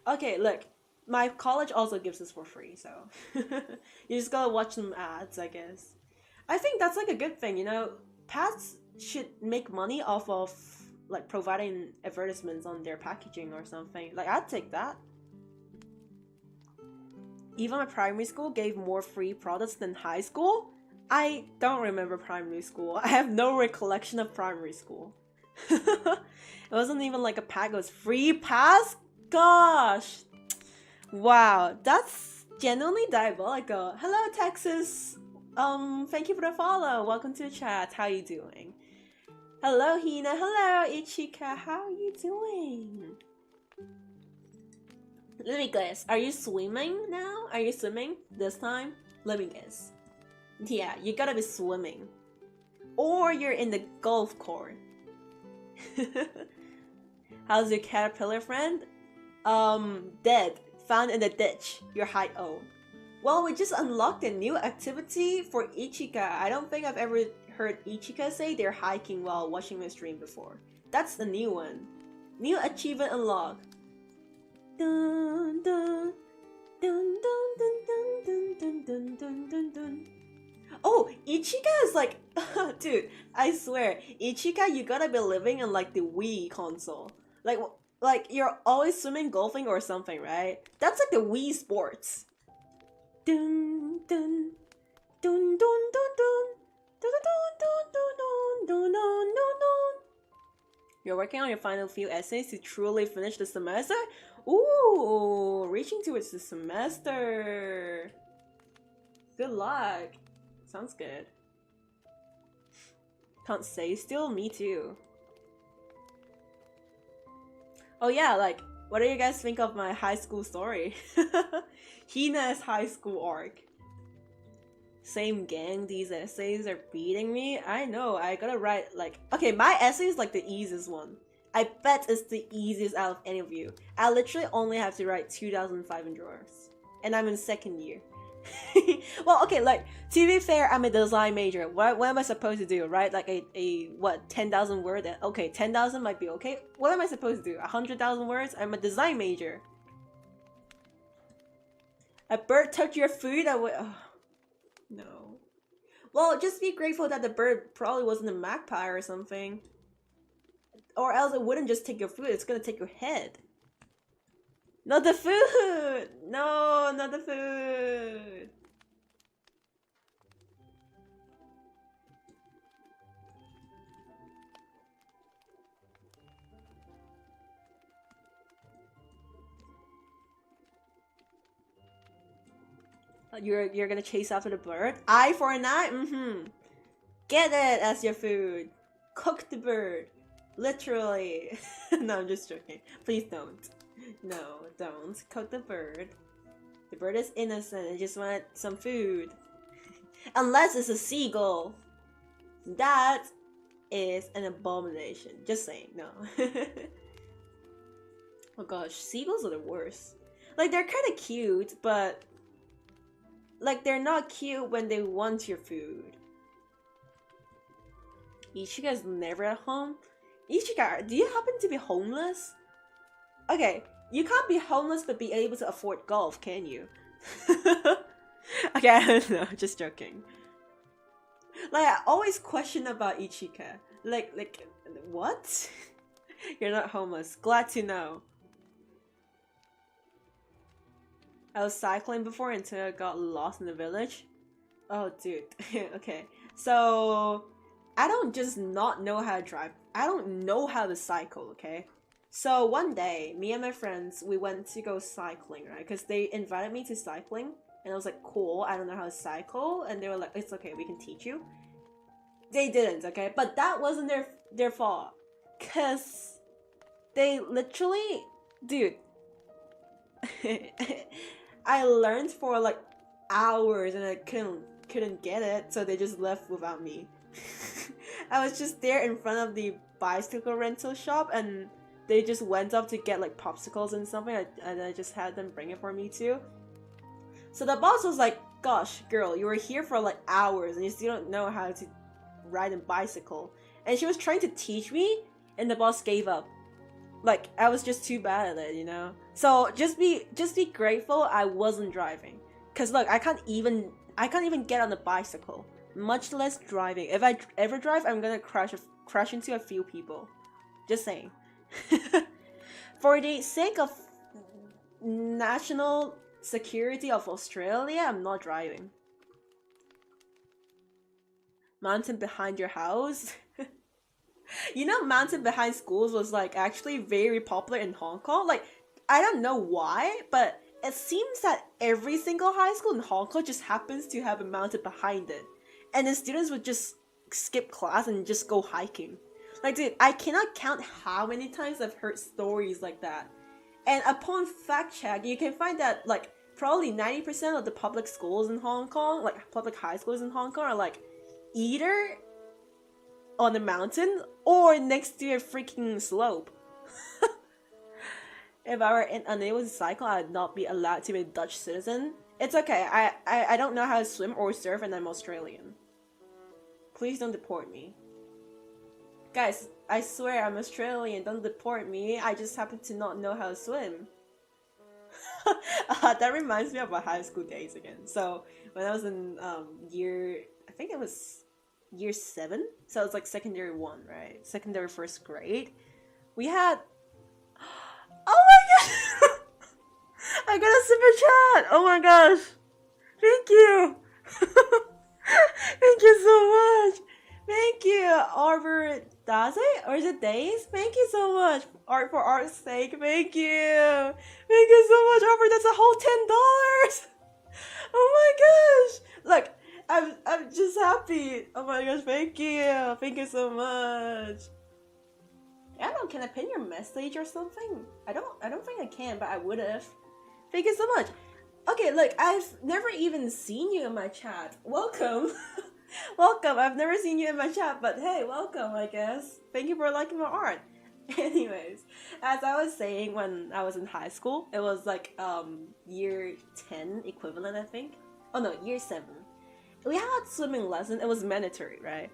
Okay, look. My college also gives this for free, so you just gotta watch some ads, I guess. I think that's like a good thing, you know? Pads should make money off of like providing advertisements on their packaging or something. Like I'd take that. Even my primary school gave more free products than high school. I don't remember primary school. I have no recollection of primary school. It wasn't even like a pack, it was free pass? Gosh. Wow, that's genuinely diabolical. Hello, Texas. Thank you for the follow. Welcome to the chat. How you doing? Hello, Hina. Hello, Ichika. How are you doing? Let me guess. Are you swimming now? Are you swimming this time? Let me guess. Yeah, you gotta be swimming. Or you're in the golf course. How's your caterpillar friend? Dead. Found in the ditch. Your height O. Well, we just unlocked a new activity for Ichika. I don't think I've ever heard Ichika say they're hiking while watching my stream before. That's the new one. New achievement unlocked. Dun dun dun dun dun dun dun dun dun dun dun. Oh, Ichika is like, dude, I swear, Ichika, you gotta be living in like the Wii console. Like, like you're always swimming, golfing, or something, right? That's like the Wii Sports. Dun dun dun dun dun dun dun dun dun dun dun dun dun dun. You're working on your final few essays to truly finish the semester? Ooh, reaching towards the semester. Good luck. Sounds good. Can't say still? Me too. Oh yeah, like, what do you guys think of my high school story? Hina's high school arc. Same gang, these essays are beating me. I know, I gotta write like... Okay, my essay is like the easiest one. I bet it's the easiest out of any of you. I literally only have to write 2,500 words. And I'm in second year. Well, okay, like, to be fair, I'm a design major. What am I supposed to do, right? Like what, 10,000 word? Okay, 10,000 might be okay. What am I supposed to do? 100,000 words? I'm a design major. A bird took your food? Oh, no. Well, just be grateful that the bird probably wasn't a magpie or something. Or else it wouldn't just take your food, it's gonna take your head. Not the food! No, not the food! You're gonna chase after the bird? Eye for an eye? Mm-hmm. Get it as your food. Cook the bird. Literally. No, I'm just joking. Please don't. No, don't. Cook the bird. The bird is innocent and just wanted some food. Unless it's a seagull. That is an abomination. Just saying, no. Oh gosh, seagulls are the worst. Like, they're kind of cute, but... like, they're not cute when they want your food. Ichiga's never at home? Ichiga, do you happen to be homeless? Okay, you can't be homeless but be able to afford golf, can you? Okay, I don't know, just joking. Like, I always question about Ichika. Like, what? You're not homeless. Glad to know. I was cycling before until I got lost in the village. Oh, dude. Okay, so... I don't just not know how to drive. I don't know how to cycle, okay? So one day, me and my friends, we went to go cycling, right? Because they invited me to cycling. And I was like, cool, I don't know how to cycle. And they were like, it's okay, we can teach you. They didn't, okay? But that wasn't their fault. Because they literally... Dude. I learned for like hours and I couldn't get it. So they just left without me. I was just there in front of the bicycle rental shop and they just went up to get like popsicles and something and I just had them bring it for me too. So the boss was like, gosh girl, you were here for like hours and you still don't know how to ride a bicycle. And she was trying to teach me and the boss gave up. Like, I was just too bad at it, you know? So just be grateful I wasn't driving. Cause look, I can't even get on the bicycle. Much less driving. If I ever drive, I'm gonna crash into a few people. Just saying. For the sake of national security of Australia, I'm not driving. Mountain behind your house? You know, mountain behind schools was like actually very popular in Hong Kong. Like, I don't know why, but it seems that every single high school in Hong Kong just happens to have a mountain behind it. And the students would just skip class and just go hiking. Like, dude, I cannot count how many times I've heard stories like that. And upon fact check, you can find that, like, probably 90% of the public schools in Hong Kong, like, public high schools in Hong Kong are, like, either on a mountain or next to a freaking slope. If I were unable to cycle, I would not be allowed to be a Dutch citizen. It's okay, I don't know how to swim or surf and I'm Australian. Please don't deport me. Guys, I swear I'm Australian, don't deport me. I just happen to not know how to swim. That reminds me of my high school days again. So, when I was in I think it was year 7? So it's like secondary 1, right? Secondary 1st grade. We had... super chat. Oh my gosh. Thank you. Thank you so much. Thank you, Arbor Daze? Or is it Days? Thank you so much. Art for art's sake. Thank you. Thank you so much, Arbor. That's a whole $10. Oh my gosh. Look, I'm just happy. Oh my gosh, thank you. Thank you so much. I don't know, can I pin your message or something? I don't think I can, but I would have. Thank you so much. Okay, look, I've never even seen you in my chat. Welcome. Welcome. I've never seen you in my chat, but hey, welcome, I guess. Thank you for liking my art. Anyways, as I was saying, when I was in high school, it was like year 10 equivalent, I think. Oh no, year 7. We had swimming lesson. It was mandatory, right?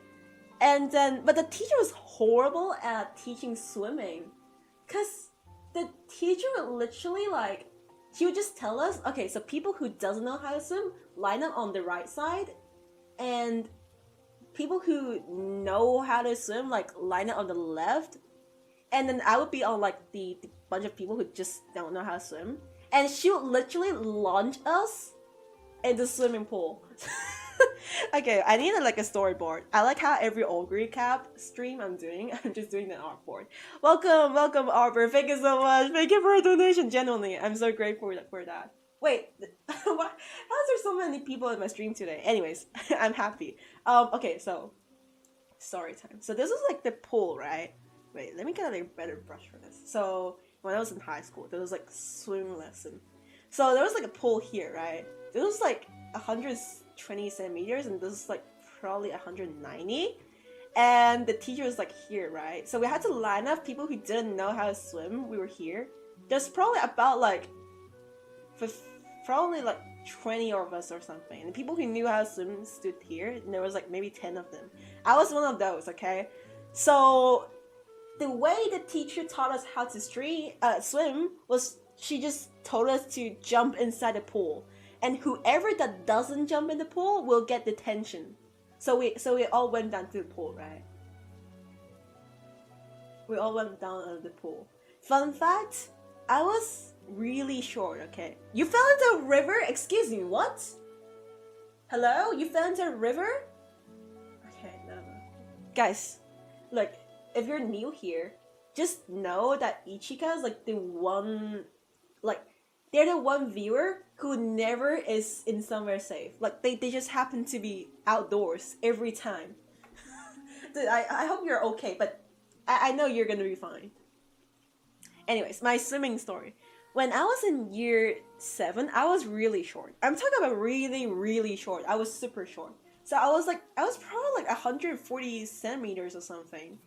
And then, but the teacher was horrible at teaching swimming, cause the teacher would literally like, she would just tell us, okay, so people who doesn't know how to swim, line up on the right side, and people who know how to swim, like, line up on the left, and then I would be on like the bunch of people who just don't know how to swim, and she would literally launch us in the swimming pool. Okay, I needed like a storyboard. I like how every old recap stream I'm doing, I'm just doing the artboard. Welcome, Arbor. Thank you so much. Thank you for a donation. Genuinely, I'm so grateful for that. Wait, how is there so many people in my stream today? Anyways, I'm happy. Okay, so story time. So this was like the pool, right? Wait, let me get a better brush for this. So when I was in high school, there was like swimming lesson. So there was like a pool here, right? There was like 120 centimeters, and this is like probably 190. And the teacher was like here, right? So we had to line up people who didn't know how to swim. We were here. There's probably about like probably like 20 of us or something. And the people who knew how to swim stood here, and there was like maybe 10 of them. I was one of those, okay? So the way the teacher taught us how to swim was she just told us to jump inside the pool. And whoever that doesn't jump in the pool will get detention. So we all went down to the pool, right? We all went down into the pool. Fun fact, I was really short, okay? You fell into a river? Excuse me, what? Hello? You fell into a river? Okay, no. Guys, look, if you're new here, just know that Ichika is like the one, like, they're the one viewer who never is in somewhere safe. Like, they just happen to be outdoors every time. I hope you're okay, but I know you're gonna be fine. Anyways, my swimming story. When I was in year 7, I was really short. I'm talking about really, really short. I was super short. So I was probably like 140 centimeters or something.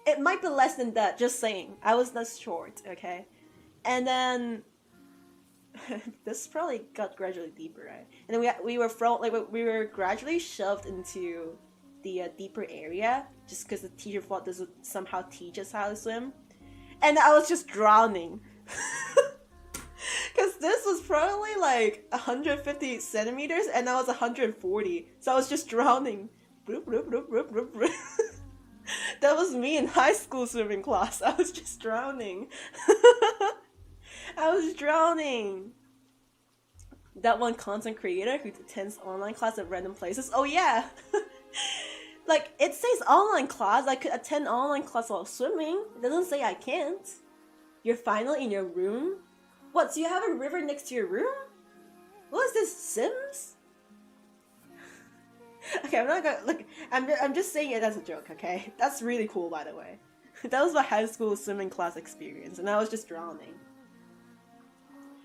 It might be less than that, just saying. I was that short, okay? And then this probably got gradually deeper, right? And then we were gradually shoved into the deeper area just because the teacher thought this would somehow teach us how to swim. And I was just drowning. Because this was probably like 150 centimeters and I was 140. So I was just drowning. Bloop, bloop, bloop, bloop, bloop, bloop. That was me in high school swimming class. I was just drowning. I was drowning. That one content creator who attends online class at random places. Oh yeah. Like, it says online class. I could attend online class while swimming. It doesn't say I can't. You're finally in your room? What, so you have a river next to your room? What is this, Sims? Okay, I'm not gonna, look, I'm just saying it as a joke, okay? That's really cool, by the way. That was my high school swimming class experience, and I was just drowning.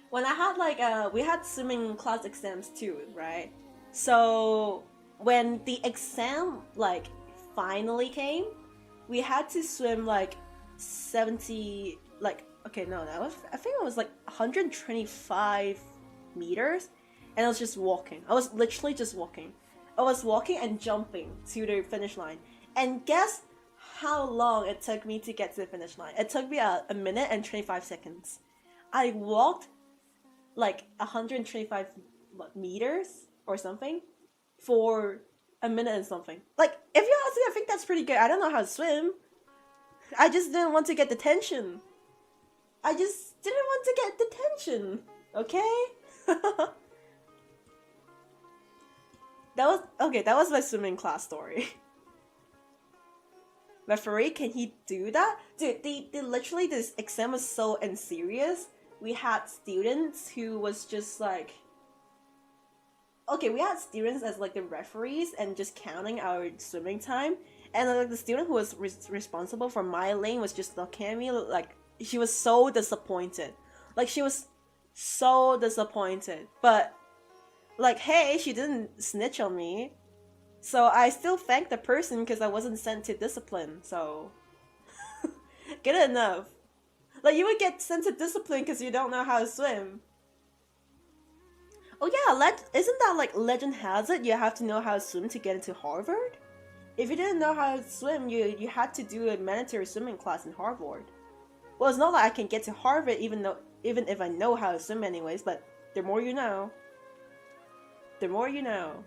When I had, like, we had swimming class exams too, right? So, when the exam, like, finally came, we had to swim, like, 70, like, okay, no, I think it was, like, 125 meters, and I was just walking. I was literally just walking. I was walking and jumping to the finish line. And guess how long it took me to get to the finish line? It took me a minute and 25 seconds. I walked like 125 meters or something for a minute and something. Like, if you ask me, I think that's pretty good. I don't know how to swim. I just didn't want to get detention. I just didn't want to get detention. Okay? That was my swimming class story. Referee, can he do that? Dude, they literally, this exam was so unserious. We had students who was just like, okay, we had students as like the referees and just counting our swimming time. And like the student who was responsible for my lane was just looking at me like she was so disappointed. Like she was so disappointed. But like, hey, she didn't snitch on me. So I still thank the person because I wasn't sent to discipline. So good enough. Like you would get sent to discipline because you don't know how to swim. Oh yeah, isn't that like legend has it? You have to know how to swim to get into Harvard. If you didn't know how to swim, you had to do a mandatory swimming class in Harvard. Well, it's not like I can get to Harvard even if I know how to swim anyways. But the more you know, the more you know.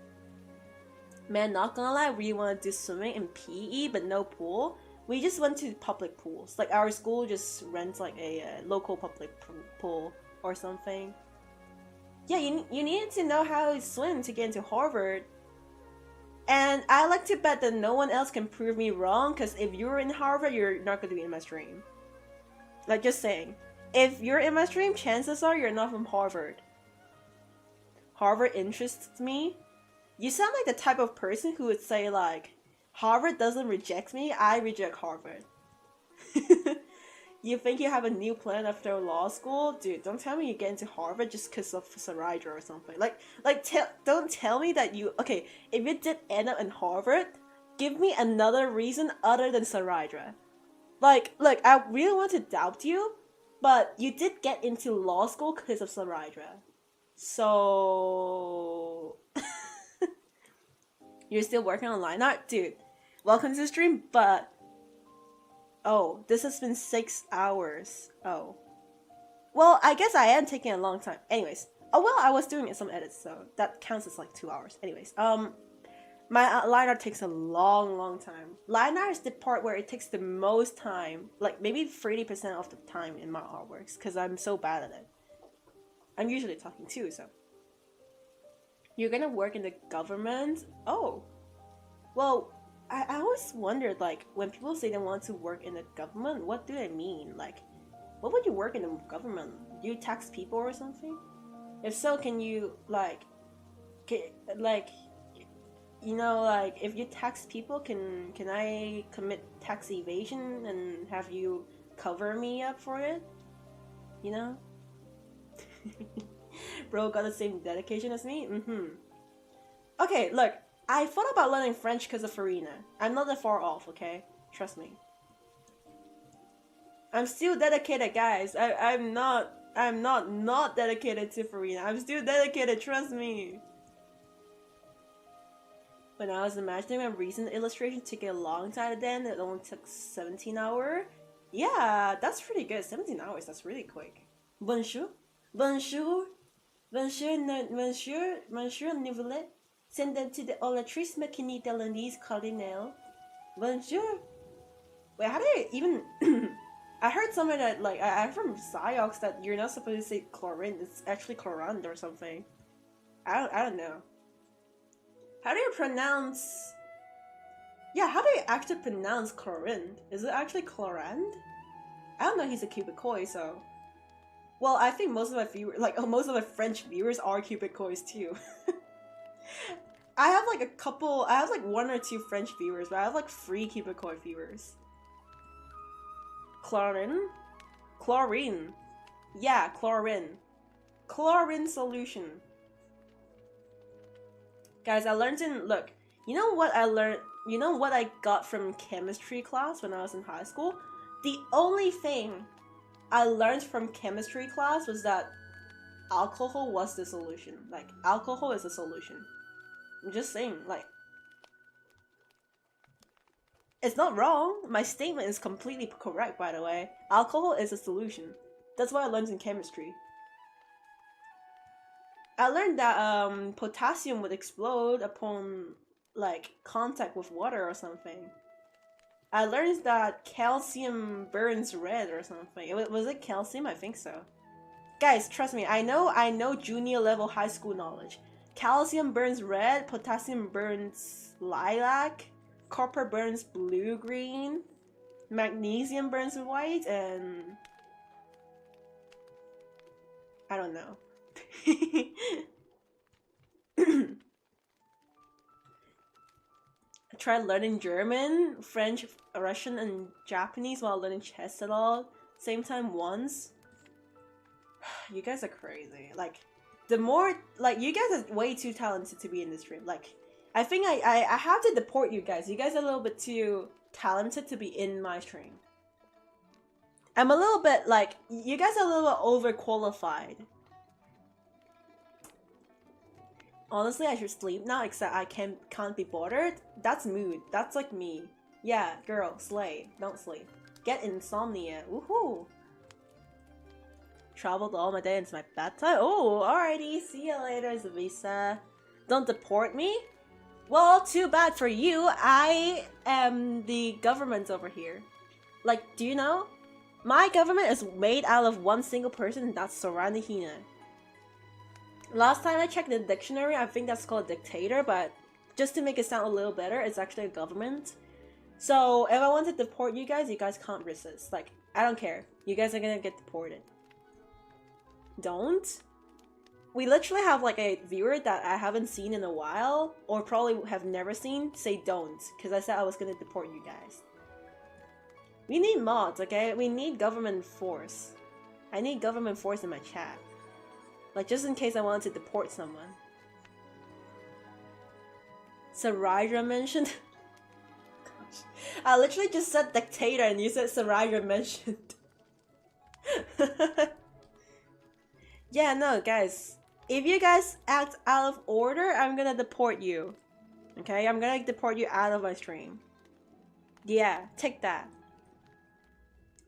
Man, not gonna lie, we want to do swimming in PE, but no pool. We just went to public pools. Like our school just rents like a local public pool or something. Yeah, you need to know how to swim to get into Harvard. And I like to bet that no one else can prove me wrong, because if you're in Harvard, you're not going to be in my stream. Like, just saying. If you're in my stream, chances are you're not from Harvard. Harvard interests me. You sound like the type of person who would say, like, Harvard doesn't reject me, I reject Harvard. You think you have a new plan after law school? Dude, don't tell me you get into Harvard just because of Sarydra or something. Don't tell me that you... Okay, if you did end up in Harvard, give me another reason other than Sarydra. Like, look, I really want to doubt you, but you did get into law school because of Sarydra. So... You're still working on line art? Dude, welcome to the stream, but... Oh, this has been 6 hours. Oh. Well, I guess I am taking a long time. Anyways. Oh, well, I was doing some edits, so that counts as like 2 hours. Anyways, my line art takes a long time. Line art is the part where it takes the most time. Like, maybe 30% of the time in my artworks, because I'm so bad at it. I'm usually talking too, so. You're gonna work in the government? Oh. Well... I always wondered, like, when people say they want to work in the government, what do they mean? Like, what would you work in the government? Do you tax people or something? If so, can you, like, you know, like, if you tax people, can I commit tax evasion and have you cover me up for it? You know? Bro got the same dedication as me? Okay, look. I thought about learning French because of Farina. I'm not that far off, okay? Trust me. I'm still dedicated, guys. I'm not dedicated to Farina. I'm still dedicated, trust me. When I was imagining my recent illustration took a long time then, it only took 17 hours. Yeah, that's pretty good. 17 hours, that's really quick. Bonjour. Bonjour. Bonjour, monsieur, ne voulez? Send them to the Olatrice McKinney Delaney's Cardinal. Bonjour. Wait, how do I even... I heard somewhere that, like, I heard from Psyox that you're not supposed to say chlorine. It's actually chlorand or something. I don't know. How do you pronounce... Yeah, how do you actually pronounce chlorine? Is it actually chlorand? I don't know, he's a Quebecois, so... Well, I think most of my viewers, like, most of my French viewers are Quebecois too. I have like 1 or 2 French viewers, but I have like 3 Quebecois viewers. Chlorine? Chlorine. Yeah, chlorine. Chlorine solution. Guys, I learned look, you know what I got from chemistry class when I was in high school? The only thing I learned from chemistry class was that alcohol was the solution. Like, alcohol is a solution. I'm just saying, like... It's not wrong. My statement is completely correct, by the way. Alcohol is a solution. That's what I learned in chemistry. I learned that potassium would explode upon, like, contact with water or something. I learned that calcium burns red or something. Was it calcium? I think so. guys, trust me. I know junior level high school knowledge. Calcium burns red, potassium burns lilac, copper burns blue-green, magnesium burns white, and I don't know. Try learning German, French, Russian, and Japanese while learning chess at all same time once. You guys are crazy. Like, the more, like, you guys are way too talented to be in this stream. Like, I think I have to deport you guys. You guys are a little bit too talented to be in my stream. I'm a little bit, like, you guys are a little bit overqualified. Honestly, I should sleep now, except I can't be bothered. That's mood. That's like me. Yeah, girl, slay. Don't sleep. Get insomnia. Woohoo! Traveled all my day into my bedtime. Oh, alrighty. See you later, Zavisa. Don't deport me? Well, too bad for you. I am the government over here. Like, do you know? My government is made out of one single person, and that's Sorani Hina. Last time I checked the dictionary, I think that's called dictator, but just to make it sound a little better, it's actually a government. So if I want to deport you guys can't resist. Like, I don't care. You guys are gonna get deported. Don't? We literally have like a viewer that I haven't seen in a while, or probably have never seen, say don't, because I said I was gonna deport you guys. We need mods, okay? We need government force. I need government force in my chat. Like, just in case I wanted to deport someone. Sarajra mentioned... Gosh. I literally just said dictator and you said Sarajra mentioned. Yeah, no, guys. If you guys act out of order, I'm gonna deport you. Okay? I'm gonna deport you out of my stream. Yeah, take that.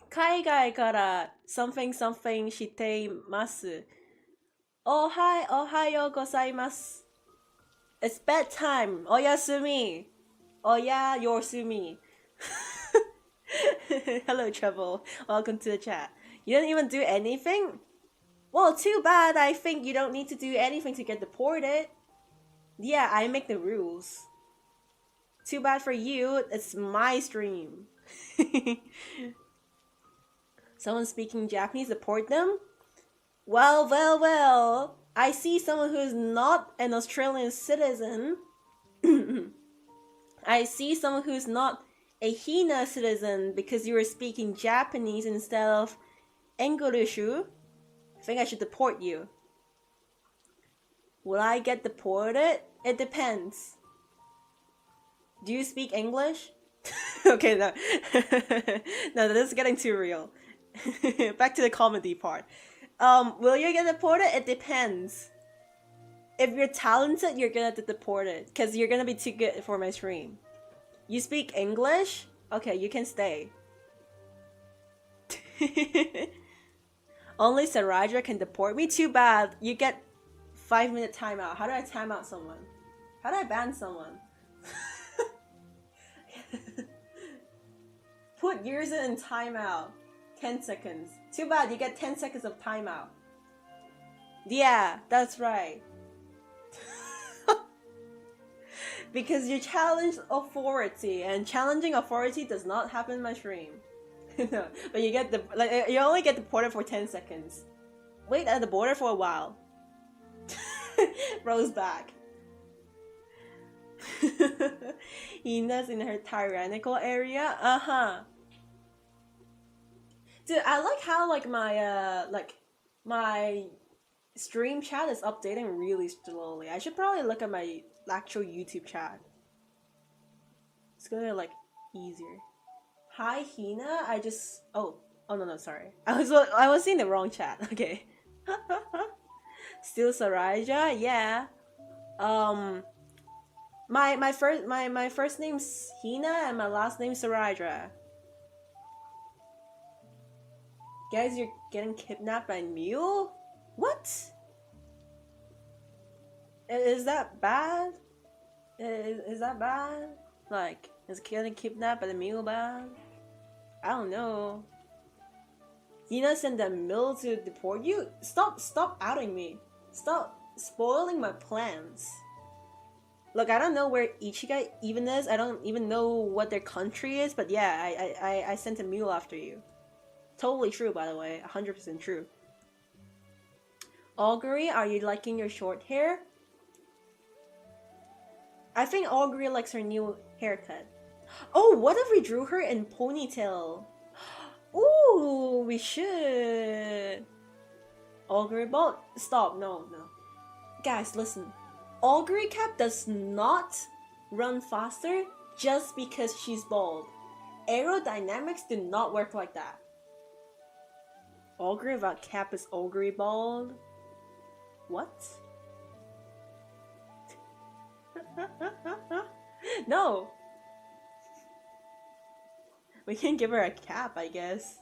Kaigai kara something something shitemasu. Ohayo gozaimasu. It's bedtime. Oyasumi. Oya yorsumi. Hello, Trouble. Welcome to the chat. You didn't even do anything? Well, too bad. I think you don't need to do anything to get deported. Yeah, I make the rules. Too bad for you. It's my stream. Someone speaking Japanese, deport them? Well. I see someone who is not an Australian citizen. I see someone who's not a Hina citizen because you were speaking Japanese instead of English. I think I should deport you. Will I get deported? It depends. Do you speak English? Okay, no. No, this is getting too real. Back to the comedy part. Will you get deported? It depends. If you're talented, you're gonna get deported because you're gonna be too good for my stream. You speak English? Okay, you can stay. Only Sarajra can deport me? Too bad. You get 5-minute timeout. How do I time out someone? How do I ban someone? Put user in timeout. 10 seconds. Too bad, you get 10 seconds of timeout. Yeah, that's right. Because you challenge authority, and challenging authority does not happen in my stream. No, but you get you only get deported for 10 seconds. Wait at the border for a while. Rose back. Ina's in her tyrannical area. Dude, I like how my stream chat is updating really slowly. I should probably look at my actual YouTube chat. It's gonna like easier. Hi Hina, oh no, sorry. I was seeing the wrong chat. Okay. Still Sarajah, yeah. My first name's Hina and my last name's Sarajah. Guys, you're getting kidnapped by a mule? What? Is that bad? Is that bad? Like, is getting kidnapped by the mule bad? I don't know. Hina sent a mule to deport you? Stop outing me. Stop spoiling my plans. Look, I don't know where Ichiga even is. I don't even know what their country is, but yeah, I sent a mule after you. Totally true, by the way. 100% true. Augury, are you liking your short hair? I think Augury likes her new haircut. Oh, what if we drew her in ponytail? Ooh, we should. Augury bald? Stop, no. Guys, listen. Augury Cap does not run faster just because she's bald. Aerodynamics do not work like that. Augury without cap is Augury bald? What? No! We can give her a cap, I guess.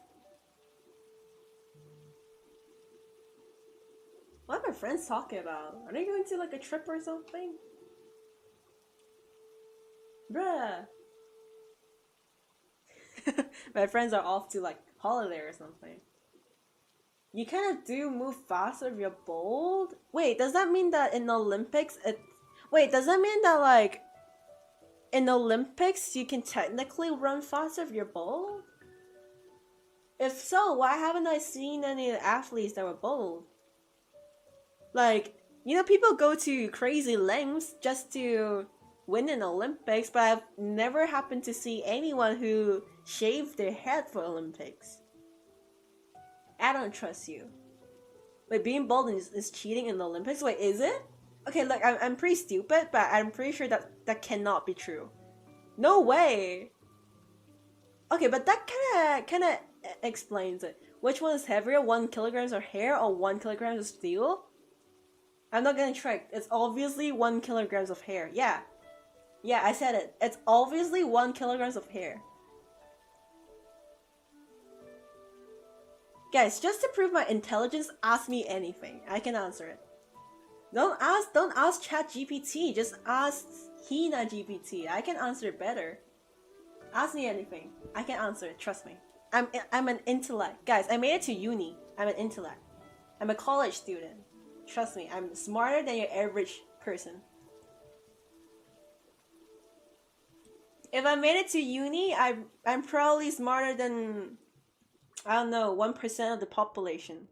What are my friends talking about? Are they going to like a trip or something? Bruh! My friends are off to like holiday or something. You kind of do move faster if you're bold? Wait, does that mean that in the Olympics Wait, does that mean that like in the Olympics you can technically run faster if you're bold? If so, why haven't I seen any athletes that were bold? Like, you know, people go to crazy lengths just to win in Olympics, but I've never happened to see anyone who shaved their head for Olympics. I don't trust you. Wait, being bald is cheating in the Olympics? Wait, is it? Okay, look, I'm pretty stupid, but I'm pretty sure that cannot be true. No way! Okay, but that kinda explains it. Which one is heavier, 1 kilogram of hair or 1 kilogram of steel? I'm not getting tricked. It's obviously 1 kilogram of hair. Yeah, I said it. It's obviously 1 kilogram of hair. Guys, just to prove my intelligence, ask me anything. I can answer it. Don't ask ChatGPT. Just ask Hina GPT. I can answer it better. Ask me anything. I can answer it. Trust me. I'm an intellect. Guys, I made it to uni. I'm an intellect. I'm a college student. Trust me. I'm smarter than your average person. If I made it to uni, I'm probably smarter than, I don't know, 1% of the population.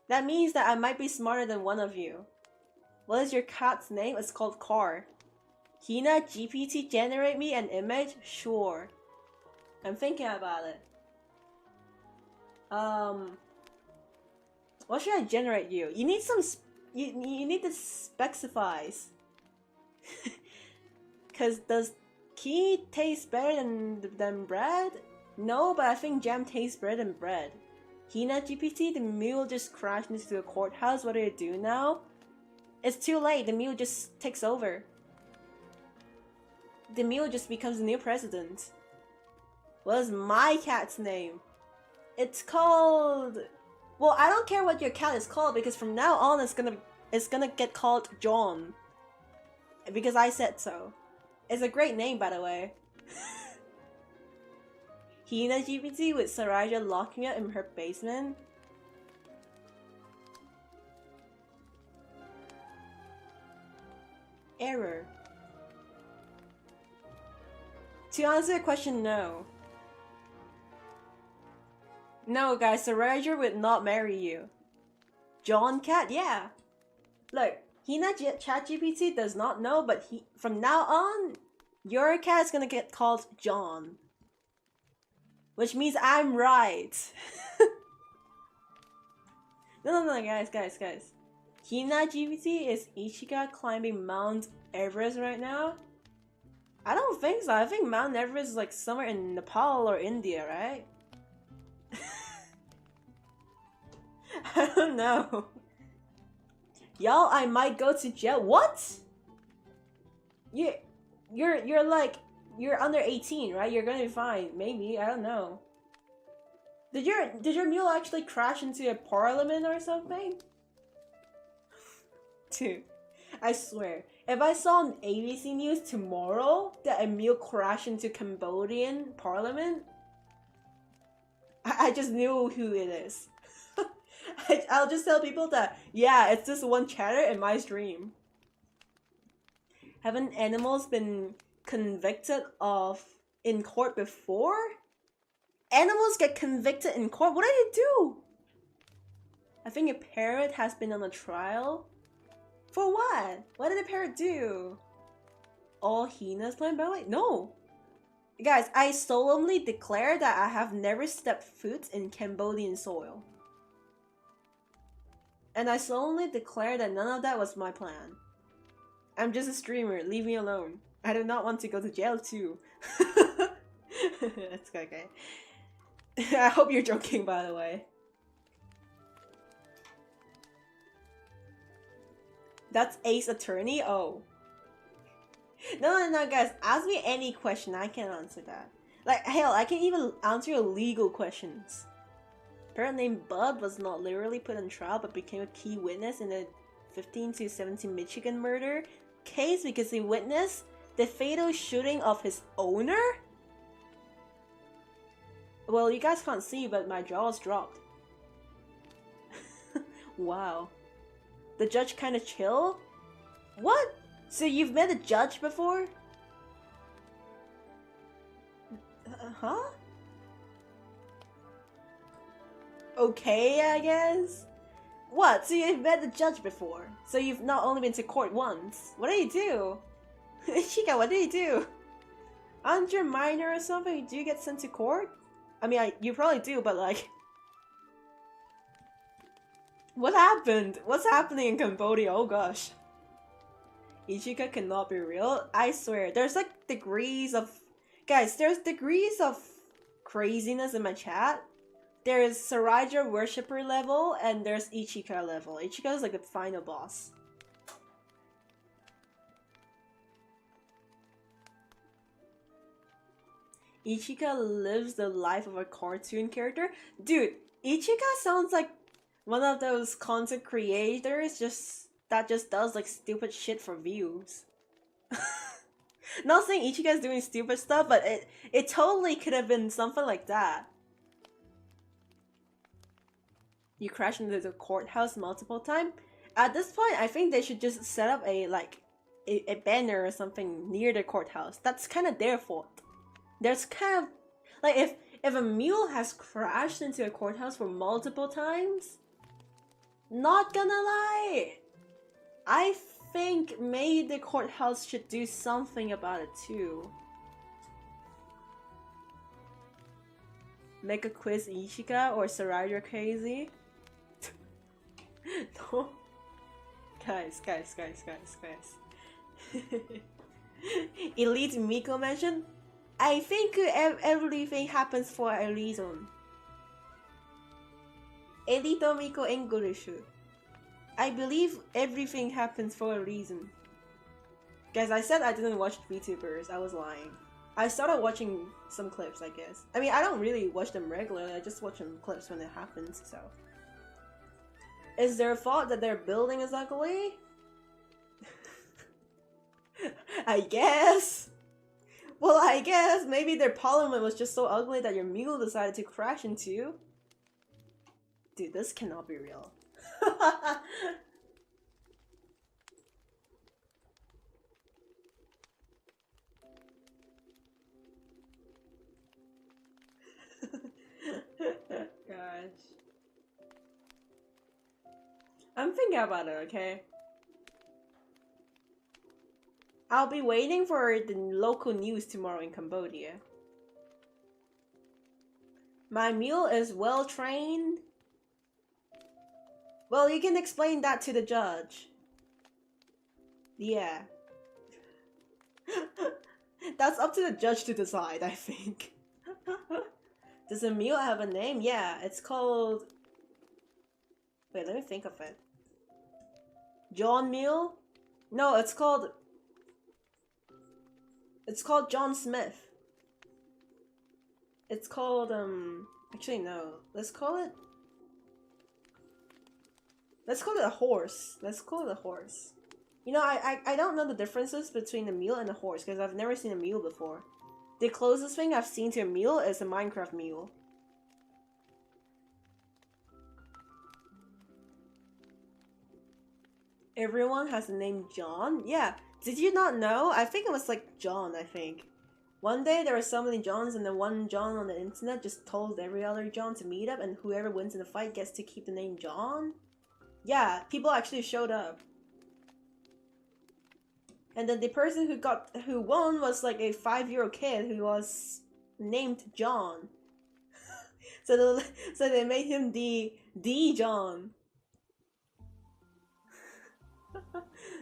That means that I might be smarter than one of you. What is your cat's name? It's called Car. Hina GPT generate me an image? Sure. I'm thinking about it. What should I generate you? You need some you need to specify. Cause does key taste better than bread? No, but I think jam tastes better than bread. Hina GPT, the mule just crashed into the courthouse. What do you do now? It's too late. The mule just takes over. The mule just becomes the new president. What is my cat's name? It's called... Well, I don't care what your cat is called because from now on it's gonna get called John. Because I said so. It's a great name, by the way. Hina GPT with Saraja locking up in her basement. Error. To answer your question, no. No, guys, Saraja would not marry you. John Cat, yeah. Look, Hina ChatGPT does not know, but from now on, your cat is gonna get called John. Which means I'm right. No, guys. Hina GPT is Ichiga climbing Mount Everest right now? I don't think so. I think Mount Everest is like somewhere in Nepal or India, right? I don't know. Y'all, I might go to jail. What? You're like, you're under 18, right? You're gonna be fine. Maybe, I don't know. Did your mule actually crash into a parliament or something? Dude, I swear, if I saw on ABC News tomorrow that a mule crashed into Cambodian parliament, I just knew who it is. I'll just tell people that, yeah, it's this one chatter in my stream. Haven't animals been convicted of in court before? Animals get convicted in court? What did it do? I think a parrot has been on a trial. For what? What did the parrot do? All hyenas playing ballet? No! Guys, I solemnly declare that I have never stepped foot in Cambodian soil. And I solemnly declare that none of that was my plan. I'm just a streamer, leave me alone. I do not want to go to jail too. That's okay. I hope you're joking, by the way. That's Ace Attorney? Oh. No, guys. Ask me any question. I can answer that. Like, hell, I can even answer your legal questions. Parrot named Bud was not literally put on trial, but became a key witness in the 15 to 17 Michigan murder case because he witnessed the fatal shooting of his owner? Well, you guys can't see, but my jaw's dropped. Wow. The judge kinda chill? What? So you've met a judge before? Huh? Okay, I guess? What? So you've met the judge before? So you've not only been to court once? What did you do? Chica, what did you do? Aren't you a minor or something? Do you get sent to court? I mean, you probably do, but like... What happened? What's happening in Cambodia? Oh gosh. Ichika cannot be real? I swear, there's like degrees of... Guys, there's degrees of craziness in my chat. There's Saraja worshipper level, and there's Ichika level. Ichika is like the final boss. Ichika lives the life of a cartoon character? Dude, Ichika sounds like one of those content creators that just does like stupid shit for views. Not saying Ichika is doing stupid stuff, but it totally could have been something like that. You crash into the courthouse multiple times. At this point, I think they should just set up a banner or something near the courthouse. That's kind of their fault. There's kind of like if a mule has crashed into a courthouse for multiple times, not gonna lie, I think maybe the courthouse should do something about it too. Make a quiz Ishika or Saraja crazy. No. Guys. Elite Miko mentioned, I think everything happens for a reason. Elite Miko English. I believe everything happens for a reason. Guys, I said I didn't watch VTubers, I was lying. I started watching some clips, I guess. I mean, I don't really watch them regularly, I just watch them clips when it happens, so. Is their fault that their building is ugly? I guess. Well, I guess maybe their parliament was just so ugly that your mule decided to crash into. Dude, this cannot be real. Gosh. I'm thinking about it, okay? I'll be waiting for the local news tomorrow in Cambodia. My mule is well trained. Well, you can explain that to the judge. Yeah. That's up to the judge to decide, I think. Does the mule have a name? Yeah, it's called... Wait, let me think of it. John Mule? No, it's called John Smith. It's called, actually no. Let's call it a horse. Let's call it a horse. You know, I don't know the differences between a mule and a horse because I've never seen a mule before. The closest thing I've seen to a mule is a Minecraft mule. Everyone has the name John? Yeah. Did you not know? I think it was like John, I think. One day there were so many Johns, and then one John on the internet just told every other John to meet up, and whoever wins in the fight gets to keep the name John? Yeah, people actually showed up. And then the person who won was like a 5-year-old kid who was named John. so they made him the John.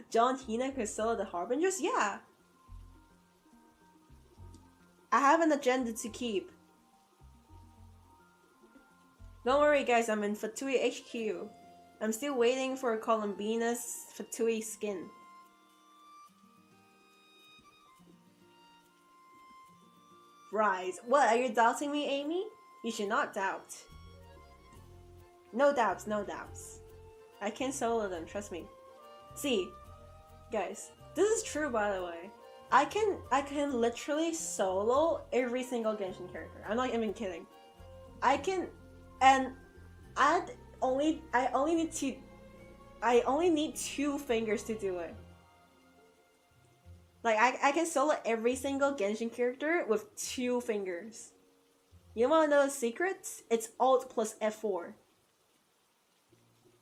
John, Hina, Priscilla, the Harbingers? Yeah. I have an agenda to keep. Don't worry guys, I'm in Fatui HQ. I'm still waiting for Columbina's Fatui skin. Rise. What, are you doubting me, Amy? You should not doubt. No doubts, no doubts. I can solo them, trust me. See, guys, this is true by the way. I can literally solo every single Genshin character. I'm not even kidding. I can, and I only need 2 fingers to do it. Like I can solo every single Genshin character with 2 fingers. You wanna know the secret? It's Alt plus F4.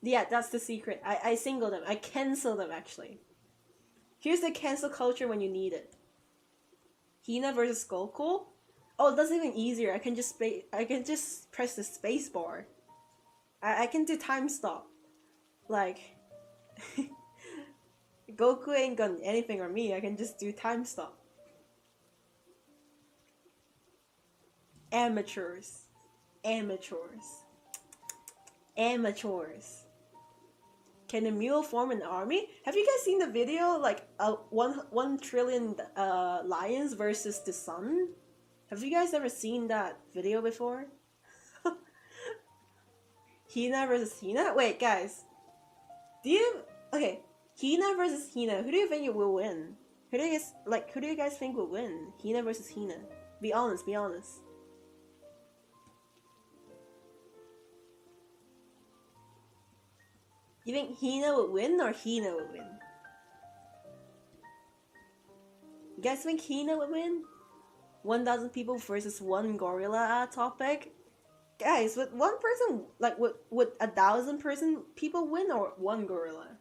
Yeah, that's the secret. I single them. I cancel them actually. Here's the cancel culture when you need it. Hina versus Skullcool? Oh, that's even easier. I can just press the space bar. I can do time stop. Like Goku ain't got anything on me. I can just do time stop. Amateurs. Amateurs. Amateurs. Can a mule form an army? Have you guys seen the video, like, 1 trillion lions versus the sun? Have you guys ever seen that video before? Hina versus Hina? Wait, guys. Okay, Hina versus Hina. Who do you think will win? Who do you guys think will win? Hina versus Hina. Be honest, be honest. You think Hina would win or Hina would win? You guys think Hina would win? 1,000 people versus 1 gorilla topic? Guys, would 1 person, like, would 1,000 people win or 1 gorilla?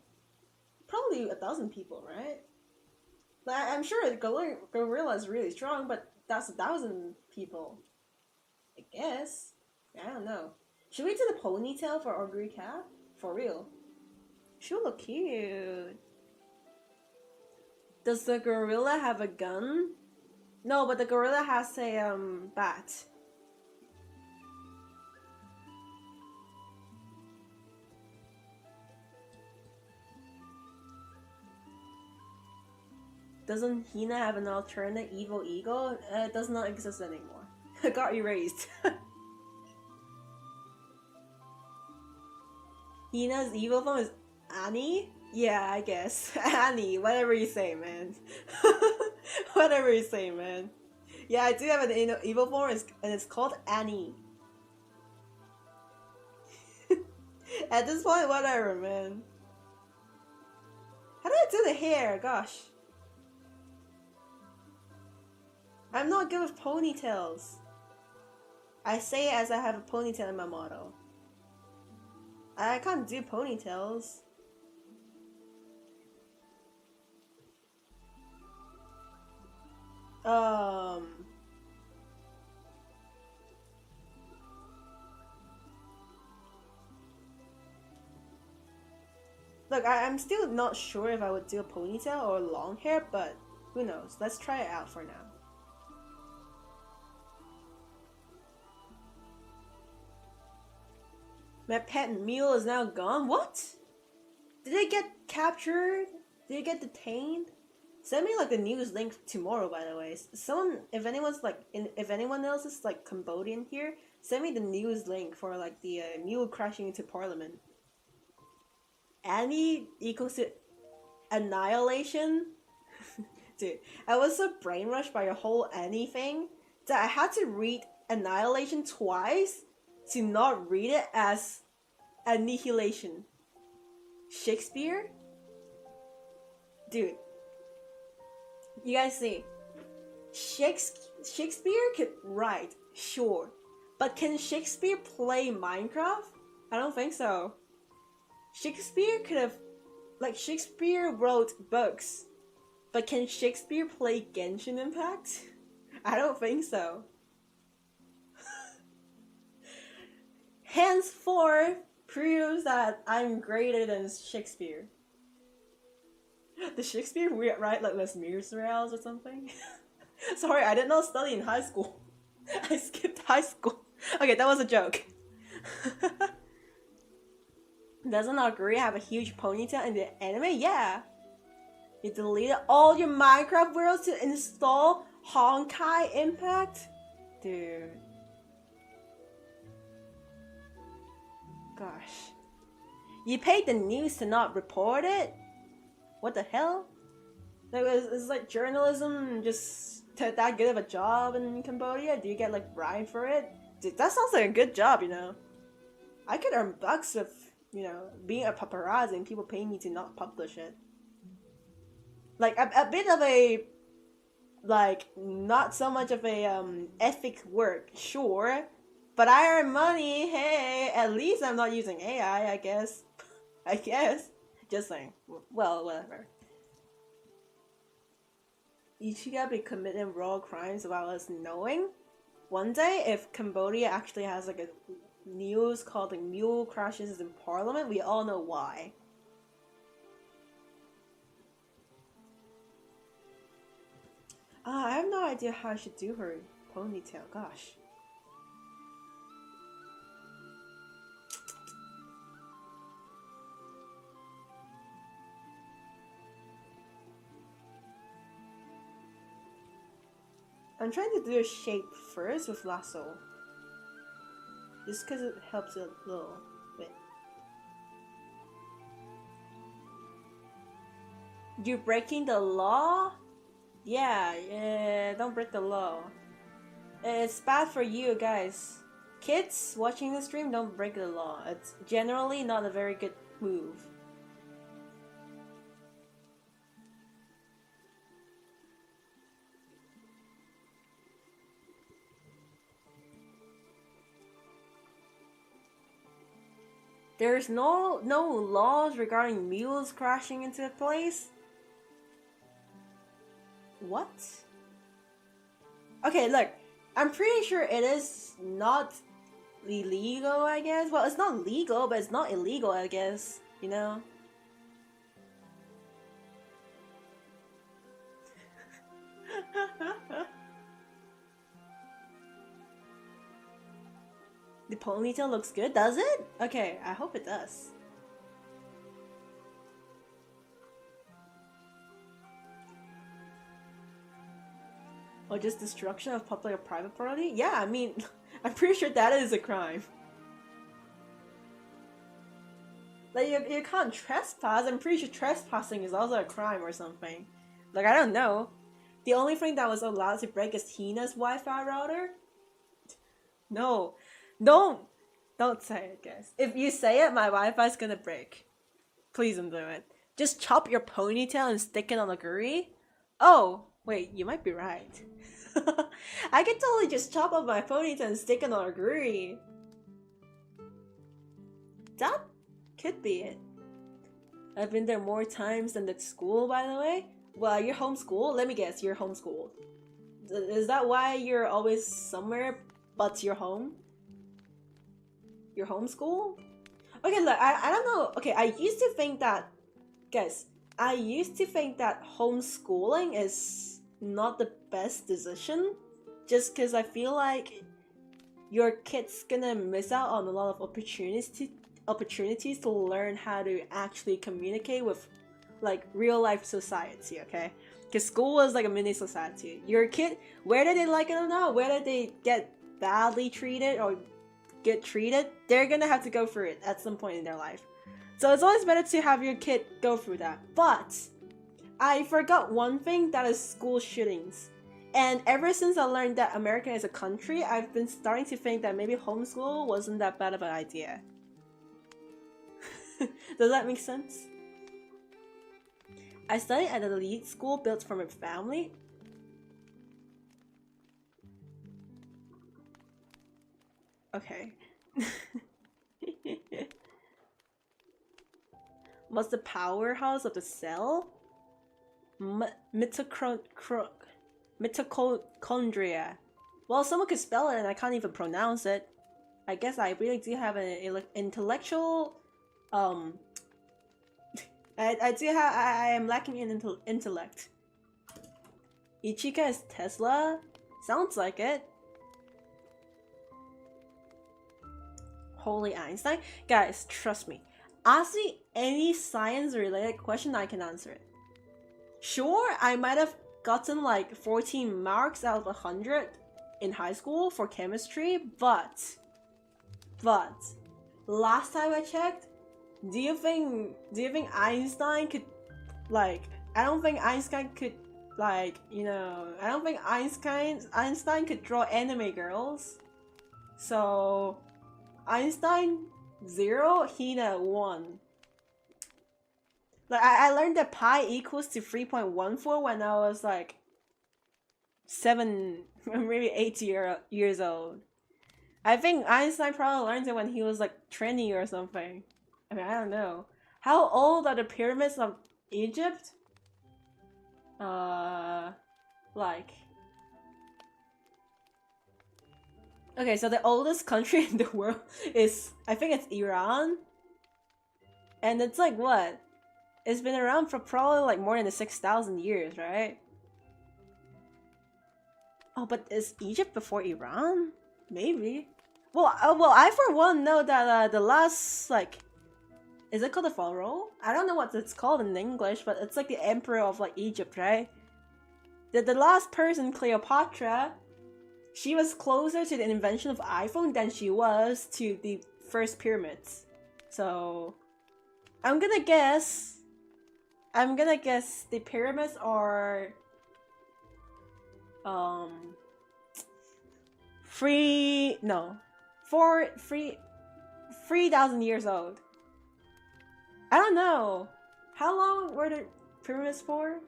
Probably 1,000 people, right? Like, I'm sure the gorilla is really strong, but that's 1,000 people. I guess. I don't know. Should we do the ponytail for our Greek cat? For real. She'll look cute. Does the gorilla have a gun? No, but the gorilla has a bat. Doesn't Hina have an alternate evil ego? It does not exist anymore. It got erased. Hina's evil form is Annie? Yeah, I guess. Annie, whatever you say, man. Whatever you say, man. Yeah, I do have an evil form, and it's called Annie. At this point, whatever, man. How do I do the hair? Gosh. I'm not good with ponytails. I say it as I have a ponytail in my motto. I can't do ponytails. Look, I'm still not sure if I would do a ponytail or long hair, but who knows? Let's try it out for now. My pet mule is now gone? What? Did it get captured? Did it get detained? Send me like the news link tomorrow, by the way. Someone, if anyone else is like Cambodian here, send me the news link for like the mule crashing into parliament. Annie equals to annihilation? Dude, I was so brainwashed by your whole Annie thing that I had to read annihilation twice to not read it as annihilation. Shakespeare? Dude, you guys see, Shakespeare could write, sure, but can Shakespeare play Minecraft? I don't think so. Shakespeare could have, like, Shakespeare wrote books, but can Shakespeare play Genshin Impact? I don't think so. Henceforth proves that I'm greater than Shakespeare. Did Shakespeare write like Les Miserables or something? Sorry, I did not study in high school. I skipped high school. Okay, that was a joke. Doesn't Aguri have a huge ponytail in the anime? Yeah. You deleted all your Minecraft worlds to install Honkai Impact? Dude. Gosh. You paid the news to not report it? What the hell? Like, is like journalism just that good of a job in Cambodia? Do you get like bribed for it? Dude, that sounds like a good job, you know. I could earn bucks with, you know, being a paparazzi and people paying me to not publish it. Like a bit of a, like, not so much of a ethic work, sure, but I earn money. Hey, at least I'm not using AI, I guess. I guess. Just saying. Well, whatever. Ichigo be committing raw crimes without us knowing. One day, if Cambodia actually has like a news called like mule crashes in parliament, we all know why. I have no idea how I should do her ponytail, gosh. I'm trying to do a shape first with lasso. Just because it helps a little bit. You're breaking the law? Yeah, don't break the law. It's bad for you guys. Kids watching the stream, don't break the law. It's generally not a very good move. There's no laws regarding mules crashing into a place? What? Okay, look, I'm pretty sure it is not illegal, I guess. Well, it's not legal, but it's not illegal, I guess, you know? The ponytail looks good, does it? Okay, I hope it does. Or just destruction of public or private property? Yeah, I mean, I'm pretty sure that is a crime. Like, you can't trespass. I'm pretty sure trespassing is also a crime or something. Like, I don't know. The only thing that was allowed to break is Tina's Wi-Fi router? No. Don't say it, guys. If you say it, my Wi-Fi's gonna break. Please don't do it. Just chop your ponytail and stick it on a guri? Oh, wait, you might be right. I could totally just chop off my ponytail and stick it on a guri. That could be it. I've been there more times than the school, by the way. Well, you're homeschooled? Let me guess, you're homeschooled. Is that why you're always somewhere but you're home? You're homeschooled? Okay, look, I don't know. Okay, I used to think that, guys, I used to think that homeschooling is not the best decision. Just because I feel like your kid's gonna miss out on a lot of opportunities to learn how to actually communicate with like real life society, okay? Because school is like a mini society. Your kid, whether they like it or not, whether they get badly treated or get treated, they're gonna have to go through it at some point in their life. So it's always better to have your kid go through that. But I forgot one thing, that is school shootings. And ever since I learned that America is a country, I've been starting to think that maybe homeschool wasn't that bad of an idea. Does that make sense? I studied at an elite school built from a family. Okay. Was the powerhouse of the cell? Mitochondria. Well, someone could spell it and I can't even pronounce it. I guess I really do have an intellectual... I am lacking in intellect. Ichika is Tesla? Sounds like it. Holy Einstein? Guys, trust me. Ask me any science-related question, I can answer it. Sure, I might have gotten like 14 marks out of 100 in high school for chemistry, but last time I checked, do you think Einstein could, like, I don't think Einstein could, like, you know, I don't think Einstein could draw anime girls. So Einstein 0, Hina 1. Like I learned that pi equals to 3.14 when I was like 7, maybe 8 years old. I think Einstein probably learned it when he was like 20 or something. I mean, I don't know. How old are the pyramids of Egypt? Like... Okay, so the oldest country in the world is, I think it's Iran. And it's like what? It's been around for probably like more than 6,000 years, right? Oh, but is Egypt before Iran? Maybe. Well, I for one know that the last, like, is it called a pharaoh? I don't know what it's called in English, but it's like the emperor of like Egypt, right? The last person, Cleopatra, she was closer to the invention of iPhone than she was to the first pyramids. So I'm gonna guess the pyramids are 3,000 years old. I don't know. How long were the pyramids for?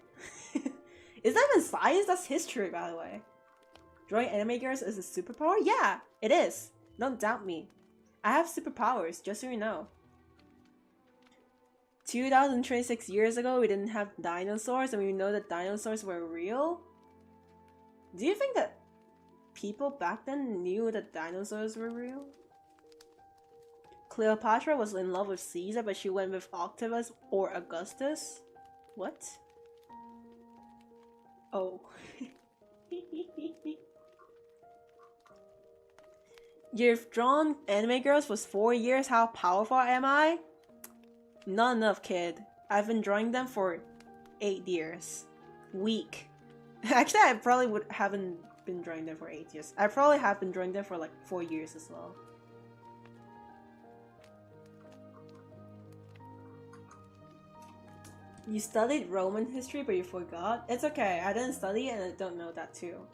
Is that even science? That's history, by the way. Drawing anime girls is a superpower? Yeah, it is. Don't doubt me. I have superpowers, just so you know. 2026 years ago, we didn't have dinosaurs, and we know that dinosaurs were real? Do you think that people back then knew that dinosaurs were real? Cleopatra was in love with Caesar, but she went with Octavius or Augustus? What? Oh. You've drawn anime girls for 4 years, how powerful am I? Not enough, kid. I've been drawing them for 8 years. Weak. Actually, I probably haven't been drawing them for 8 years. I probably have been drawing them for like 4 years as well. You studied Roman history, but you forgot? It's okay, I didn't study and I don't know that too.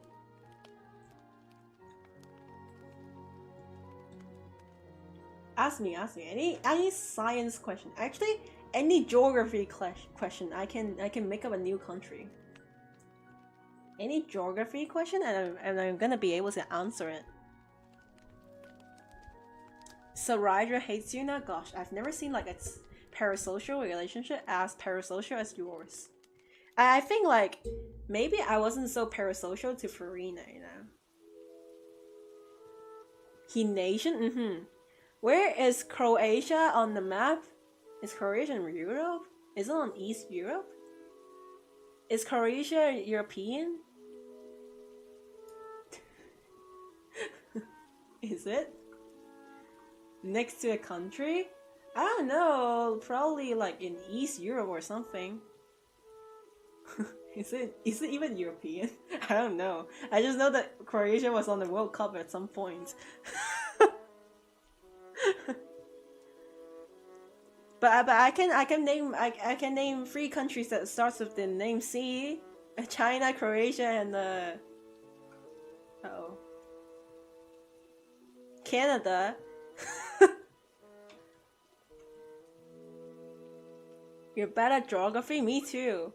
Ask me, any science question. Actually, any geography question. I can make up a new country. Any geography question and I'm gonna be able to answer it. So Rydra hates you now? Gosh, I've never seen like a parasocial relationship as parasocial as yours. I think like maybe I wasn't so parasocial to Farina, you know. He nation? Where is Croatia on the map? Is Croatia in Europe? Is it on East Europe? Is Croatia European? Is it? Next to a country? I don't know, probably like in East Europe or something. Is it even European? I don't know. I just know that Croatia was on the World Cup at some point. But I can name 3 countries that starts with the name C: China, Croatia, and Canada. You're bad at geography? Me too.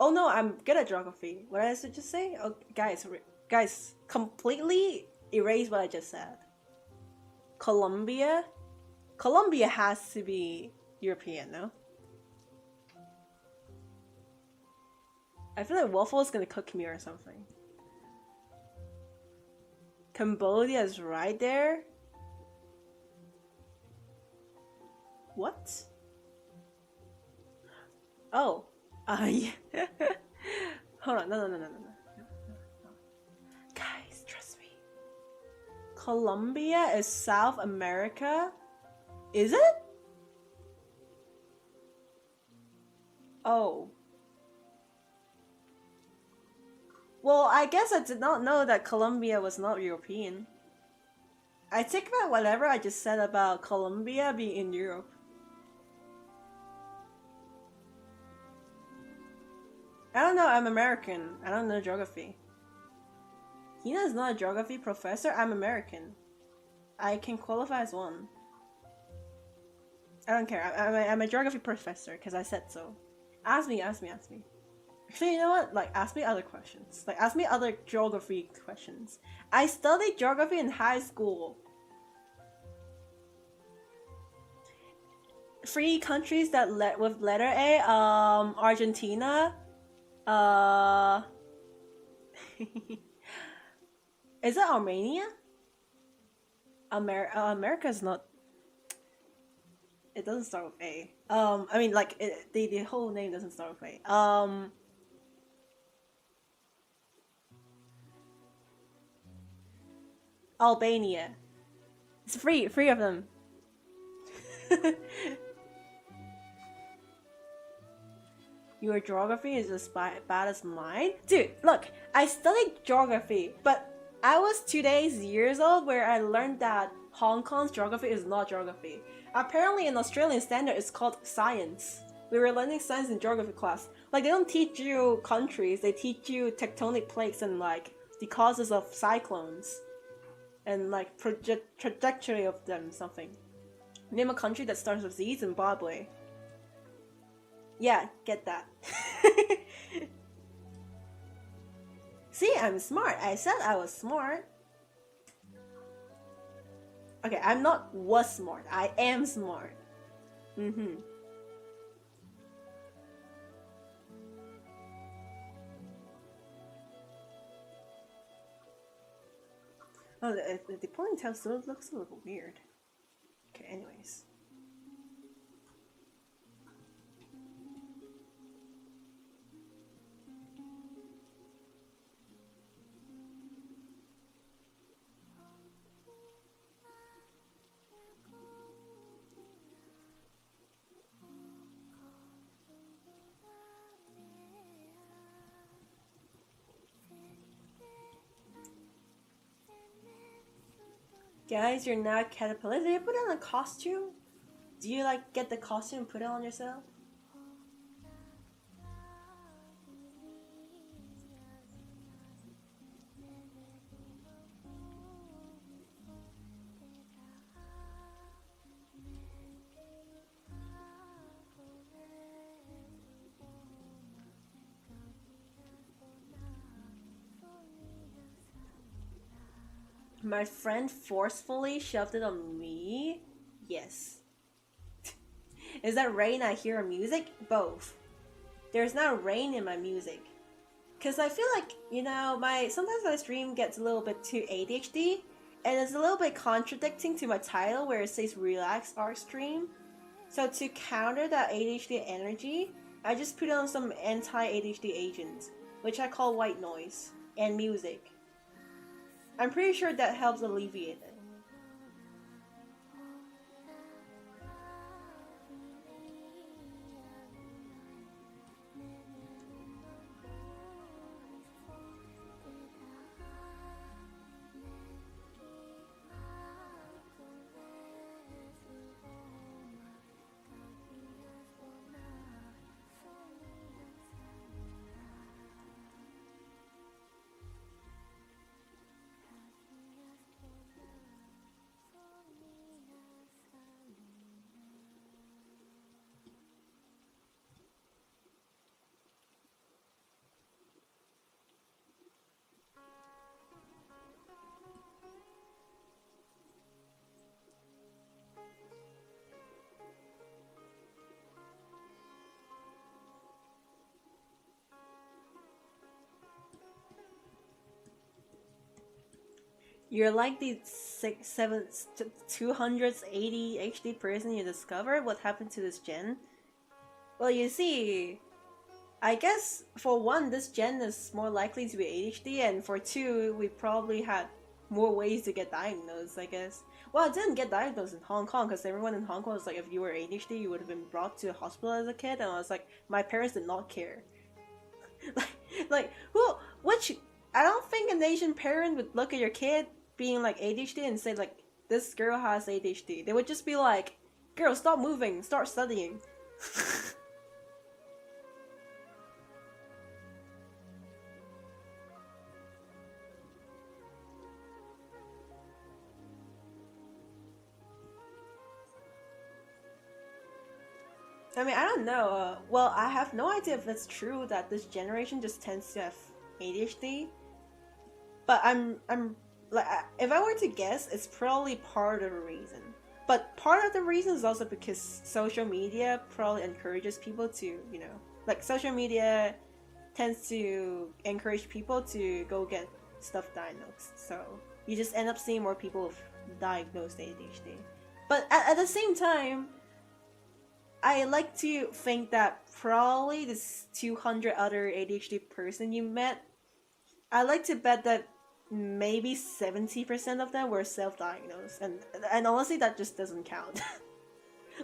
Oh no, I'm good at geography. What did I just say? Oh, guys, completely erase what I just said. Colombia? Colombia has to be European, no? I feel like Waffle's gonna cook me or something. Cambodia is right there? What? Oh. Yeah. Hold on, no. Guys, trust me. Colombia is South America? Is it? Oh. Well, I guess I did not know that Colombia was not European. I take back whatever I just said about Colombia being in Europe. I don't know, I'm American. I don't know geography. Hina is not a geography professor, I'm American. I can qualify as one. I don't care, I'm a geography professor, because I said so. Ask me. Actually, you know what? Like, ask me other questions. Like, ask me other geography questions. I studied geography in high school. 3 countries that with letter A, Argentina, is it Armenia? America's not. It doesn't start with A. I mean, like, the whole name doesn't start with A. Albania. It's 3 of them. Your geography is as bad as mine? Dude, look, I studied geography, but I was 2 years old where I learned that Hong Kong's geography is not geography. Apparently in Australian standard it's called science. We were learning science in geography class. Like, they don't teach you countries, they teach you tectonic plates and like the causes of cyclones. And like trajectory of them, something. Name a country that starts with Z, Zimbabwe. Yeah, get that. See, I'm smart. I said I was smart. Okay, I'm not was smart. I am smart. Oh, the ponytail still looks a little weird. Okay, anyways. Guys, you're now caterpillar. Did you put on a costume? Do you like get the costume and put it on yourself? My friend forcefully shoved it on me? Yes. Is that rain I hear in music? Both. There's not rain in my music. Cause I feel like, you know, sometimes my stream gets a little bit too ADHD, and it's a little bit contradicting to my title where it says relax art stream. So to counter that ADHD energy, I just put on some anti-ADHD agent, which I call white noise, and music. I'm pretty sure that helps alleviate it. You're like the 280 HD person you discovered. What happened to this gen? Well, you see, I guess for one, this gen is more likely to be ADHD, and for two, we probably had more ways to get diagnosed, I guess. Well, I didn't get diagnosed in Hong Kong because everyone in Hong Kong was like, if you were ADHD, you would have been brought to a hospital as a kid, and I was like, my parents did not care. like, who? Which? I don't think an Asian parent would look at your kid being like ADHD and say like, this girl has ADHD. They would just be like, girl, stop moving, start studying. I mean, I don't know. Well, I have no idea if it's true that this generation just tends to have ADHD. But I'm like, if I were to guess, it's probably part of the reason. But part of the reason is also because social media probably encourages people to, you know, like social media tends to encourage people to go get stuff diagnosed. So you just end up seeing more people with diagnosed ADHD. But at the same time, I like to think that probably this 200 other ADHD person you met, I like to bet that maybe 70% of them were self-diagnosed, and honestly that just doesn't count.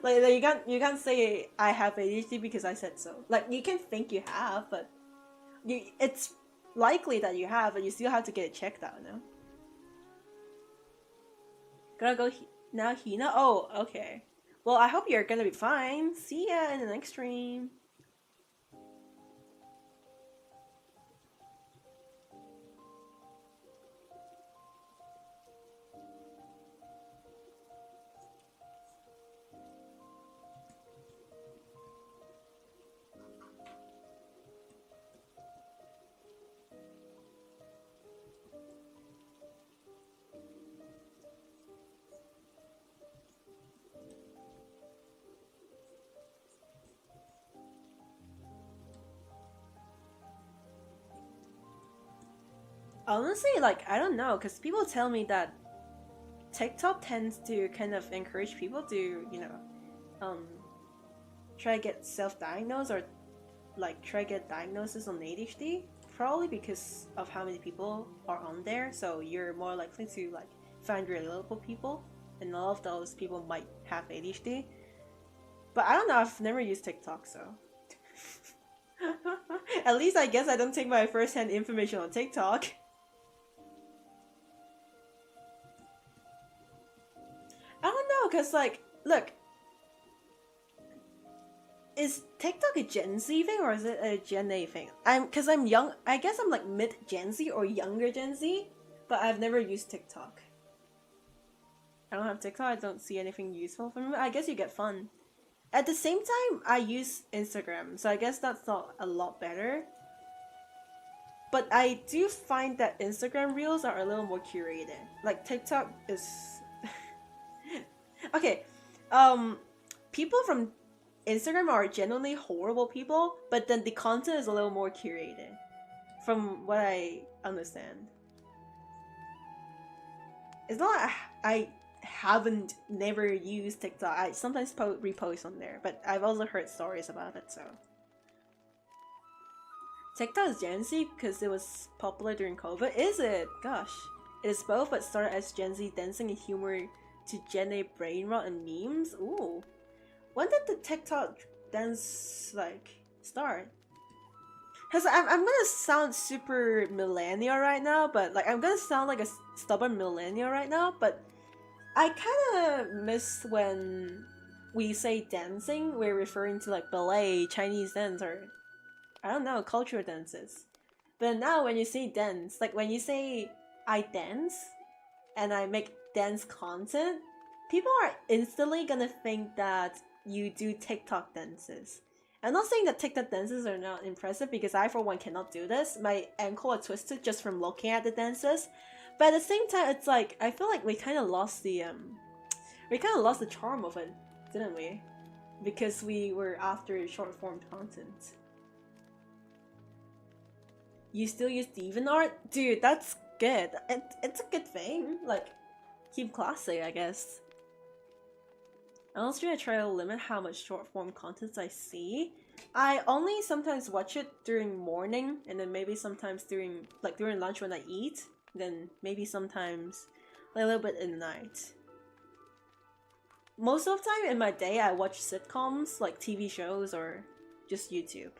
like you can't say I have ADHD because I said so. Like you can think you have, but it's likely that you have, but you still have to get it checked out, no? Gonna go now, Hina? Oh, okay. Well, I hope you're gonna be fine. See ya in the next stream. Honestly, like, I don't know, because people tell me that TikTok tends to kind of encourage people to, you know, try to get self-diagnosed or, like, try to get diagnosis on ADHD. Probably because of how many people are on there, so you're more likely to, like, find relatable people, and all of those people might have ADHD. But I don't know, I've never used TikTok, so... At least I guess I don't take my first-hand information on TikTok. I don't know, cause like, look, is TikTok a Gen Z thing or is it a Gen A thing? Cause I'm young. I guess I'm like mid Gen Z or younger Gen Z, but I've never used TikTok. I don't have TikTok. I don't see anything useful from it. I guess you get fun. At the same time, I use Instagram, so I guess that's not a lot better. But I do find that Instagram Reels are a little more curated. Like TikTok is okay, people from Instagram are genuinely horrible people, but then the content is a little more curated, from what I understand. It's not I haven't never used TikTok. I sometimes repost on there, but I've also heard stories about it, so. TikTok is Gen Z because it was popular during COVID. Is it? Gosh. It is both, but started as Gen Z dancing and humor to Gen A brain rot and memes. Ooh. When did the TikTok dance, like, start? Cause I'm gonna sound super millennial right now, but like I'm gonna sound like a stubborn millennial right now, but I kinda miss when we say dancing, we're referring to like ballet, Chinese dance, or I don't know, cultural dances. But now when you say dance, like when you say I dance and I make dance content, people are instantly gonna think that you do TikTok dances. I'm not saying that TikTok dances are not impressive because I for one cannot do this. My ankle are twisted just from looking at the dances. But at the same time, it's like I feel like we kind of lost the charm of it, didn't we? Because we were after short form content. You still use DeviantArt? Dude, that's good. It's a good thing. Like, keep classy, I guess. Honestly, I try to limit how much short form content I see. I only sometimes watch it during morning, and then maybe sometimes during lunch when I eat. Then maybe sometimes a little bit in the night. Most of the time in my day, I watch sitcoms, like TV shows, or just YouTube.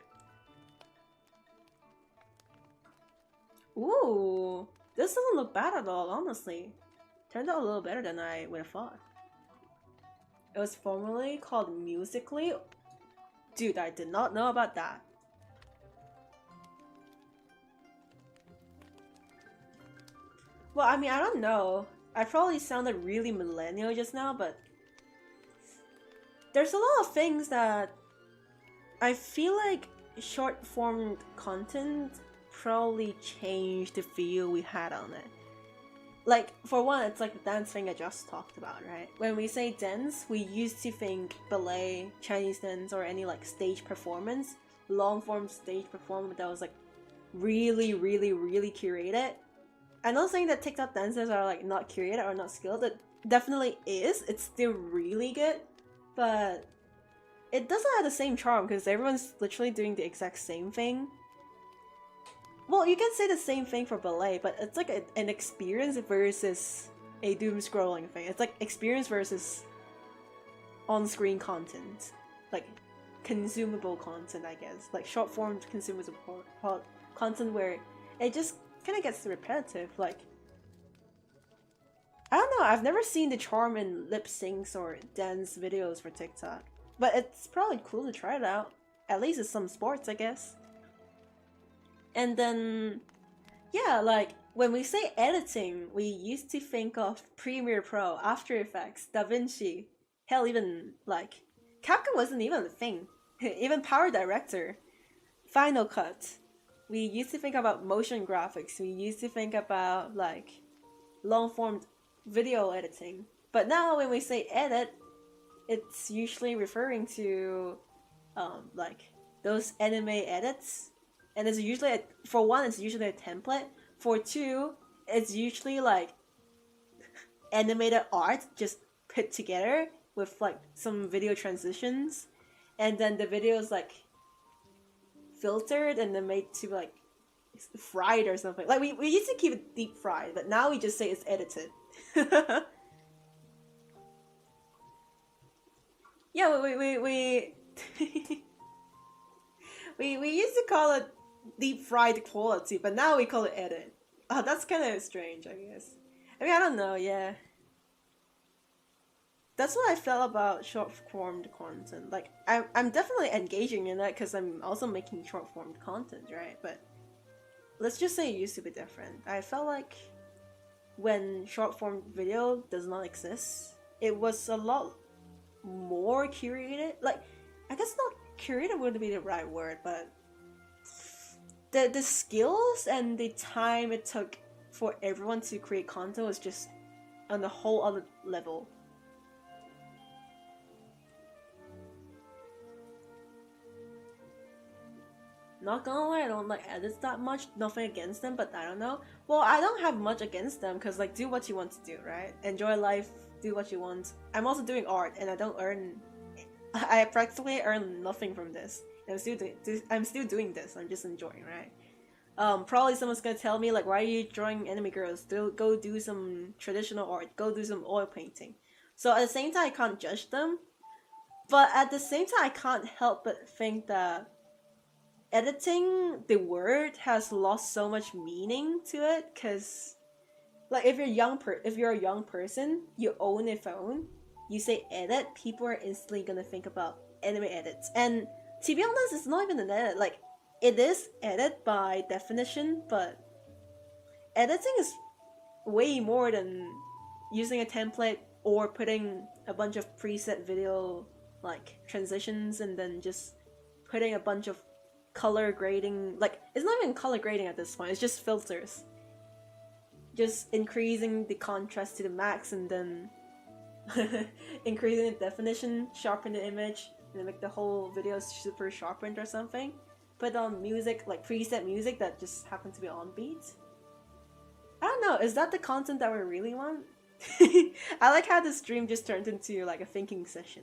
Ooh, this doesn't look bad at all, honestly. Turned out a little better than I would have thought. It was formerly called Musically. Dude, I did not know about that. Well, I mean, I don't know. I probably sounded really millennial just now, but there's a lot of things that I feel like short form content probably changed the feel we had on it. Like, for one, it's like the dance thing I just talked about, right? When we say dance, we used to think ballet, Chinese dance, or any like stage performance, long form stage performance that was like really, really, really curated. I'm not saying that TikTok dancers are like not curated or not skilled. It definitely is. It's still really good, but it doesn't have the same charm because everyone's literally doing the exact same thing. Well, you can say the same thing for ballet, but it's like an experience versus a doom scrolling thing. It's like experience versus on-screen content, like consumable content, I guess, like short-form consumable content where it just kind of gets repetitive. Like, I don't know, I've never seen the charm in lip syncs or dance videos for TikTok, but it's probably cool to try it out. At least it's some sports, I guess. And then, yeah, like, when we say editing, we used to think of Premiere Pro, After Effects, DaVinci. Hell, even, like, Capcom wasn't even a thing. Even Power Director, Final Cut. We used to think about motion graphics. We used to think about, like, long-form video editing. But now when we say edit, it's usually referring to, like, those anime edits. And it's usually, for one, it's usually a template. For two, it's usually like animated art just put together with like some video transitions. And then the video is like filtered and then made to like fried or something. Like we used to keep it deep fried, but now we just say it's edited. Yeah, we we used to call it deep fried quality, but now we call it edit. Oh, that's kind of strange, I guess. I mean, I don't know, yeah. That's what I felt about short-formed content. Like, I'm definitely engaging in that because I'm also making short-formed content, right? But let's just say it used to be different. I felt like when short-form video does not exist, it was a lot more curated. Like, I guess not curated would be the right word, but the skills and the time it took for everyone to create content was just on a whole other level. Not gonna lie, I don't like edits that much. Nothing against them, but I don't know. Well, I don't have much against them because like do what you want to do, right? Enjoy life, do what you want. I'm also doing art and I don't earn. I practically earn nothing from this. I'm still doing this. I'm just enjoying, right? Probably someone's gonna tell me like, why are you drawing anime girls? Go do some traditional art. Go do some oil painting. So at the same time, I can't judge them, but at the same time, I can't help but think that editing the word has lost so much meaning to it. Cause like if you're a young person, you own a phone, you say edit, people are instantly gonna think about anime edits. And to be honest, it's not even an edit. Like, it is edit by definition, but editing is way more than using a template or putting a bunch of preset video like transitions and then just putting a bunch of color grading. Like, it's not even color grading at this point, it's just filters. Just increasing the contrast to the max and then increasing the definition, sharpen the image, and then make the whole video super sharpened or something. Put on music, like preset music that just happens to be on beat. I don't know, is that the content that we really want? I like how the stream just turned into like a thinking session.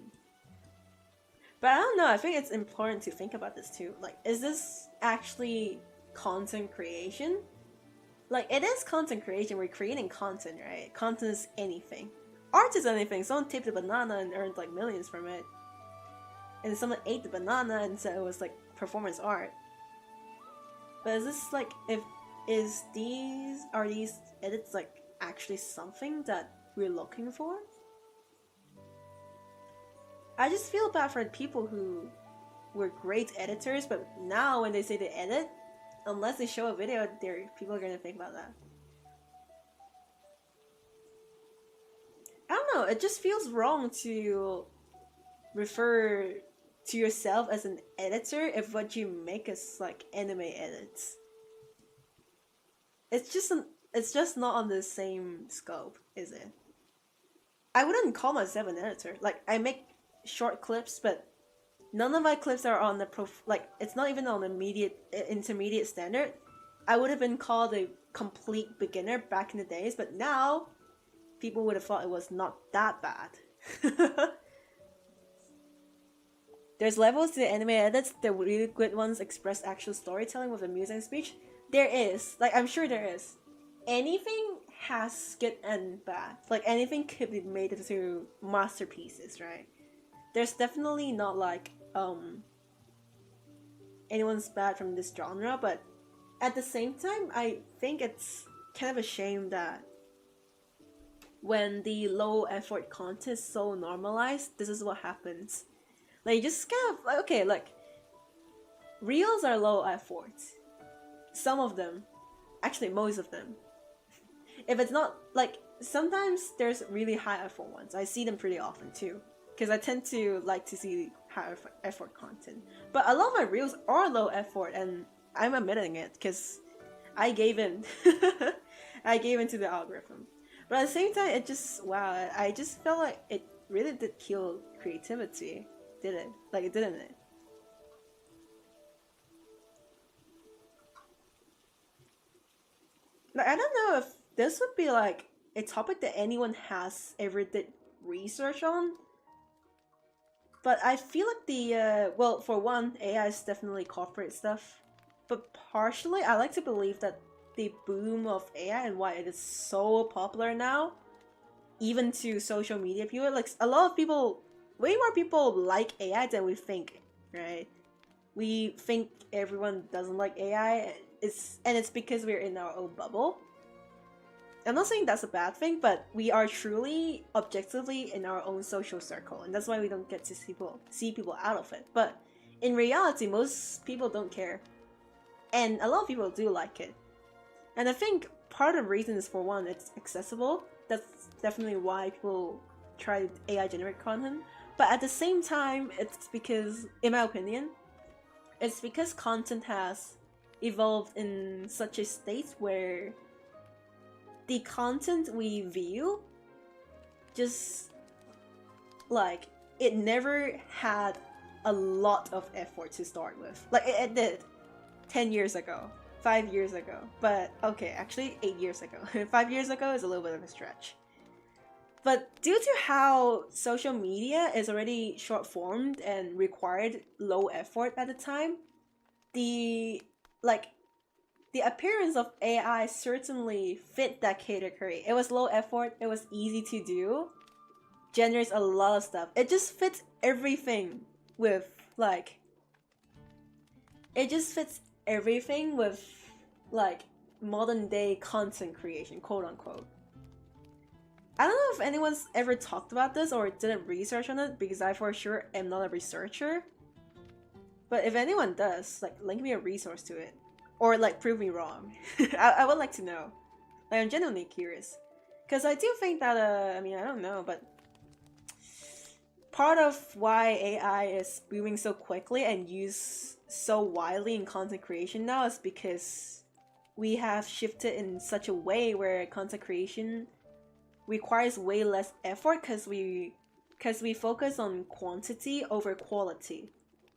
But I don't know, I think it's important to think about this too. Like, is this actually content creation? Like, it is content creation, we're creating content, right? Content is anything. Art is anything. Someone taped a banana and earned like millions from it. And someone ate the banana and said it was like performance art. But is this like, are these edits like actually something that we're looking for? I just feel bad for people who were great editors, but now when they say they edit, unless they show a video, people are gonna think about that. I don't know, it just feels wrong to refer to yourself as an editor if what you make is like anime edits. It's just not on the same scope, is it? I wouldn't call myself an editor. Like, I make short clips, but none of my clips are on the it's not even on the intermediate standard. I would have been called a complete beginner back in the days, but now people would have thought it was not that bad. There's levels to the anime edits. The really good ones express actual storytelling with amusing speech. There is. Like, I'm sure there is. Anything has good and bad. Like, anything could be made into masterpieces, right? There's definitely not like, anyone's bad from this genre, but at the same time, I think it's kind of a shame that when the low effort content is so normalized, this is what happens. Like, just kind of, like, okay, like, reels are low effort. Some of them. Actually, most of them. If it's not, like, sometimes there's really high effort ones. I see them pretty often, too. Because I tend to like to see high effort content. But a lot of my reels are low effort, and I'm admitting it, because I gave in. I gave into the algorithm. But at the same time, it just, wow, I just felt like it really did kill creativity. Did it? Like, it didn't it? Like, I don't know if this would be like a topic that anyone has ever did research on. But I feel like the, well, for one, AI is definitely corporate stuff. But partially, I like to believe that the boom of AI and why it is so popular now, even to social media people, like, a lot of people, way more people like AI than we think, right? We think everyone doesn't like AI, and it's because we're in our own bubble. I'm not saying that's a bad thing, but we are truly, objectively in our own social circle, and that's why we don't get to see people out of it. But in reality, most people don't care, and a lot of people do like it. And I think part of the reason is, for one, it's accessible. That's definitely why people try AI generic content. But at the same time, it's because, in my opinion, it's because content has evolved in such a state where the content we view just, like, it never had a lot of effort to start with. Like, it did 10 years ago, 5 years ago, but okay, actually 8 years ago. 5 years ago is a little bit of a stretch. But due to how social media is already short-formed and required low effort at the time, the appearance of AI certainly fit that category. It was low effort, it was easy to do, generates a lot of stuff. It just fits everything with, like, modern day content creation, quote unquote. I don't know if anyone's ever talked about this or did research on it, because I for sure am not a researcher. But if anyone does, like, link me a resource to it. Or, like, prove me wrong. I would like to know. Like, I'm genuinely curious. Because I do think that, I mean, I don't know, but part of why AI is booming so quickly and used so widely in content creation now is because we have shifted in such a way where content creation requires way less effort because we focus on quantity over quality.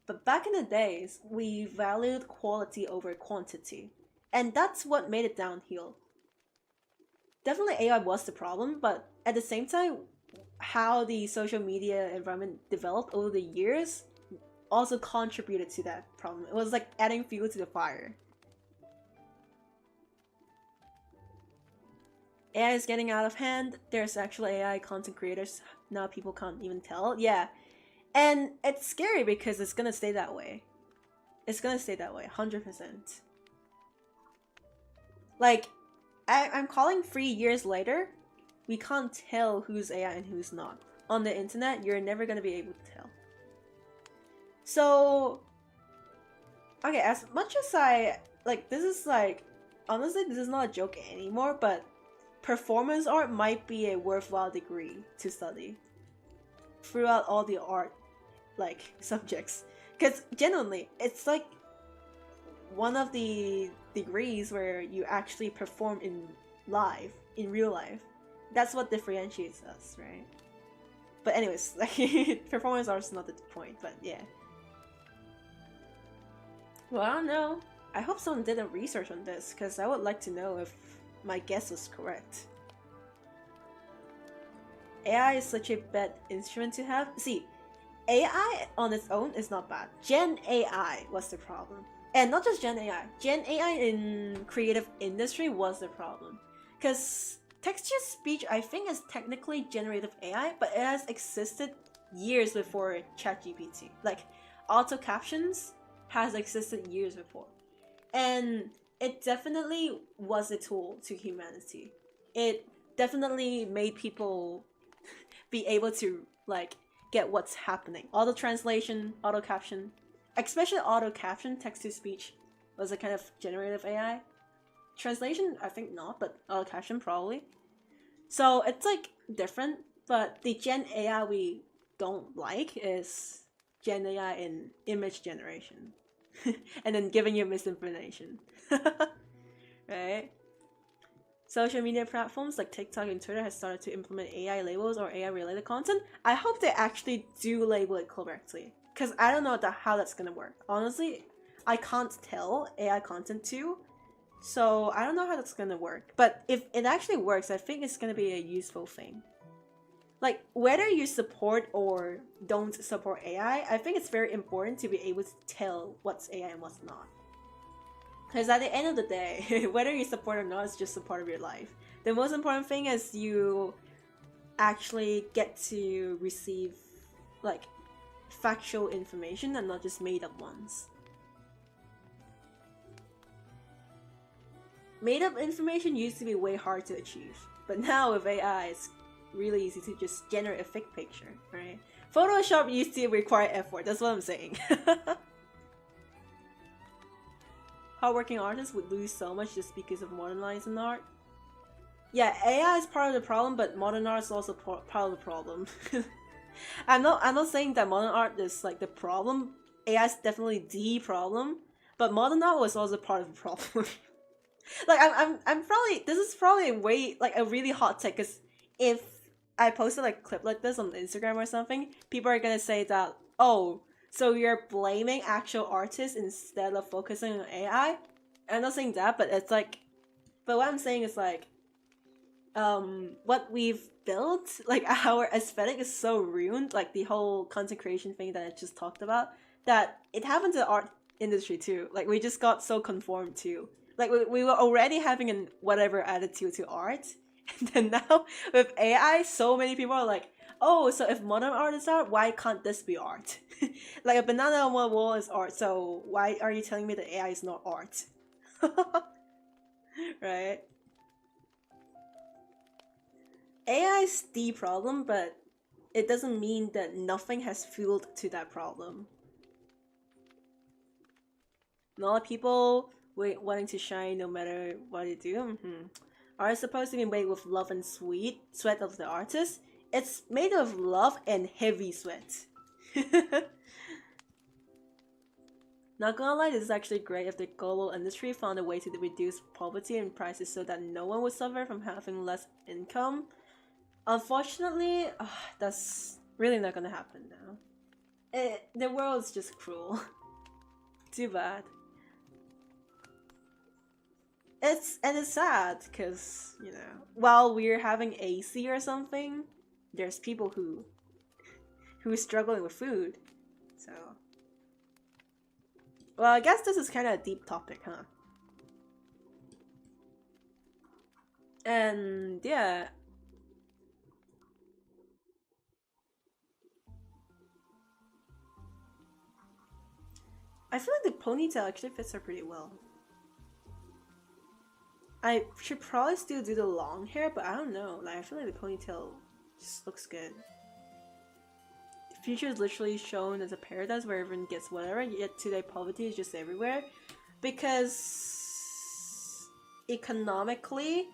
But back in the days, we valued quality over quantity, and that's what made it downhill. definitely AI was the problem, but at the same time, how the social media environment developed over the years also contributed to that problem. It was like adding fuel to the fire. AI is getting out of hand. There's actually AI content creators now. People can't even tell. Yeah, and it's scary because it's gonna stay that way. It's gonna stay that way, 100%. Like, I'm calling 3 years later, we can't tell who's AI and who's not. On the internet, you're never gonna be able to tell. So, okay, as much as I, like, this is like, honestly, this is not a joke anymore, but performance art might be a worthwhile degree to study throughout all the art, like, subjects. Because genuinely, it's like one of the degrees where you actually perform in real life. That's what differentiates us, right? But anyways, like, performance art is not the point, but yeah. Well, I don't know. I hope someone did a research on this, because I would like to know if my guess was correct. AI is such a bad instrument to have. See, AI on its own is not bad. Gen AI was the problem. And not just Gen AI. Gen AI in creative industry was the problem. Because text-to-speech, I think, is technically generative AI, but it has existed years before ChatGPT. Like, auto captions has existed years before. And it definitely was a tool to humanity. It definitely made people be able to, like, get what's happening. Auto translation, auto caption, especially auto caption, text to speech was a kind of generative AI. Translation, I think not, but auto caption probably. So it's like different, but the Gen AI we don't like is Gen AI in image generation. And then giving you misinformation. Right? Social media platforms like TikTok and Twitter has started to implement AI labels or AI related content. I hope they actually do label it correctly, because I don't know how that's gonna work. Honestly, I can't tell AI content too, so I don't know how that's gonna work. But if it actually works, I think it's gonna be a useful thing. Like, whether you support or don't support AI, I think it's very important to be able to tell what's AI and what's not. Because at the end of the day, whether you support or not is just a part of your life. The most important thing is you actually get to receive, like, factual information and not just made up ones. Made up information used to be way hard to achieve, but now with AI, it's really easy to just generate a fake picture, right? Photoshop used to require effort, that's what I'm saying. Hardworking artists would lose so much just because of modernizing art. Yeah, AI is part of the problem, but modern art is also part of the problem. I'm not saying that modern art is like the problem. AI is definitely the problem, but modern art was also part of the problem. Like, I'm probably, this is probably a really hot take, because if I posted like a clip like this on Instagram or something, people are gonna say that, oh, so you're blaming actual artists instead of focusing on AI? I'm not saying that, but it's like, but what I'm saying is like, what we've built, like, our aesthetic is so ruined, like the whole content creation thing that I just talked about, that it happened to the art industry too. Like, we just got so conformed to, like, we were already having an whatever attitude to art, and then now with AI, so many people are like, oh, so if modern art is art, why can't this be art? Like, a banana on one wall is art, so why are you telling me that AI is not art? Right? AI is the problem, but it doesn't mean that nothing has fueled to that problem. A lot of people wanting to shine no matter what they do. Are supposed to be made with love and sweat of the artist. It's made of love and heavy sweat. Not gonna lie, this is actually great if the global industry found a way to reduce poverty and prices so that no one would suffer from having less income. Unfortunately, that's really not gonna happen now. The world is just cruel. Too bad. it's sad because, you know, while we're having AC or something, there's people who is struggling with food. So, well, I guess this is kind of a deep topic, huh? And yeah, I feel like the ponytail actually fits her pretty well. I should probably still do the long hair, but I don't know. Like, I feel like the ponytail just looks good. The future is literally shown as a paradise where everyone gets whatever, yet today poverty is just everywhere. Because economically,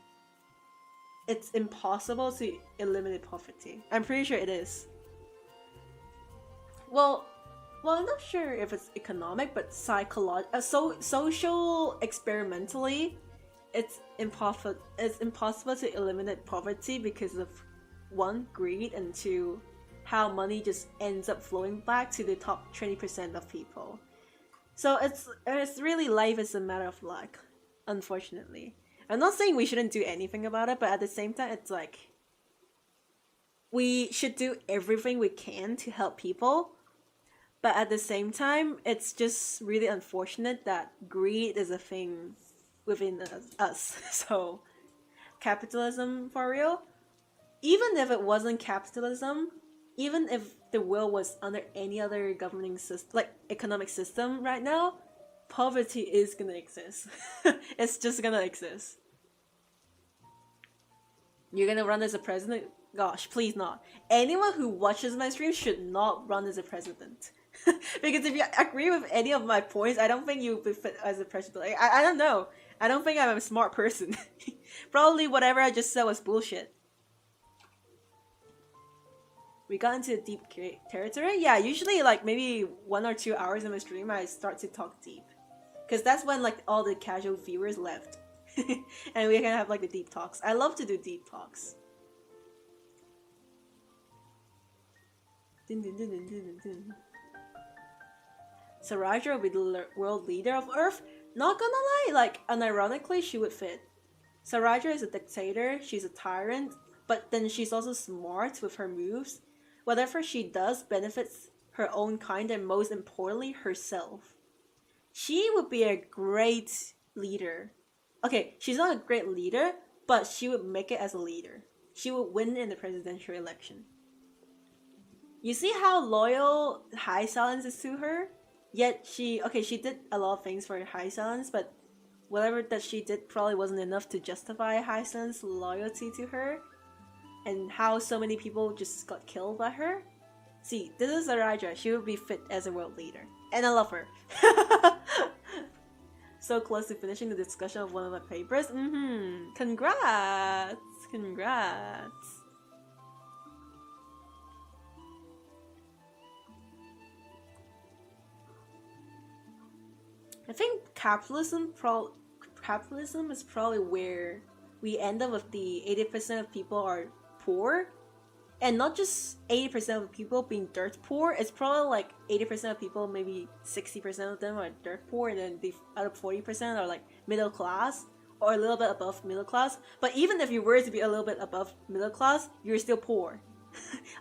it's impossible to eliminate poverty. I'm pretty sure it is. Well, I'm not sure if it's economic, but social experimentally, it's impossible. It's impossible to eliminate poverty because of one, greed, and two, how money just ends up flowing back to the top 20% of people. So it's really life is a matter of luck, unfortunately. I'm not saying we shouldn't do anything about it, but at the same time, it's like we should do everything we can to help people. But at the same time, it's just really unfortunate that greed is a thing within us. So, capitalism for real? Even if it wasn't capitalism, even if the world was under any other governing system, like economic system right now, poverty is gonna exist. It's just gonna exist. You're gonna run as a president? Gosh, please not. Anyone who watches my stream should not run as a president. Because if you agree with any of my points, I don't think you would be fit as a president. Like, I don't know. I don't think I'm a smart person. Probably whatever I just said was bullshit. We got into deep territory? Yeah, usually like maybe 1 or 2 hours in my stream I start to talk deep. Because that's when like all the casual viewers left. And we can have like the deep talks. I love to do deep talks. Dun, dun, dun, dun, dun, dun. Saraja will be the world leader of Earth? Not gonna lie, like, unironically, she would fit. Saraja is a dictator, she's a tyrant, but then she's also smart with her moves. Whatever she does benefits her own kind and most importantly, herself. She would be a great leader. Okay, she's not a great leader, but she would make it as a leader. She would win in the presidential election. You see how loyal High Silence is to her? Yet she did a lot of things for High Silence, but whatever that she did probably wasn't enough to justify High Silence's loyalty to her. And how so many people just got killed by her. See, this is Araja. She would be fit as a world leader. And I love her. So close to finishing the discussion of one of my papers. Congrats! Congrats! I think capitalism is probably where we end up with the 80% of people are poor. And not just 80% of people being dirt poor, it's probably like 80% of people, maybe 60% of them are dirt poor, and then the other 40% are like middle class or a little bit above middle class. But even if you were to be a little bit above middle class, you're still poor.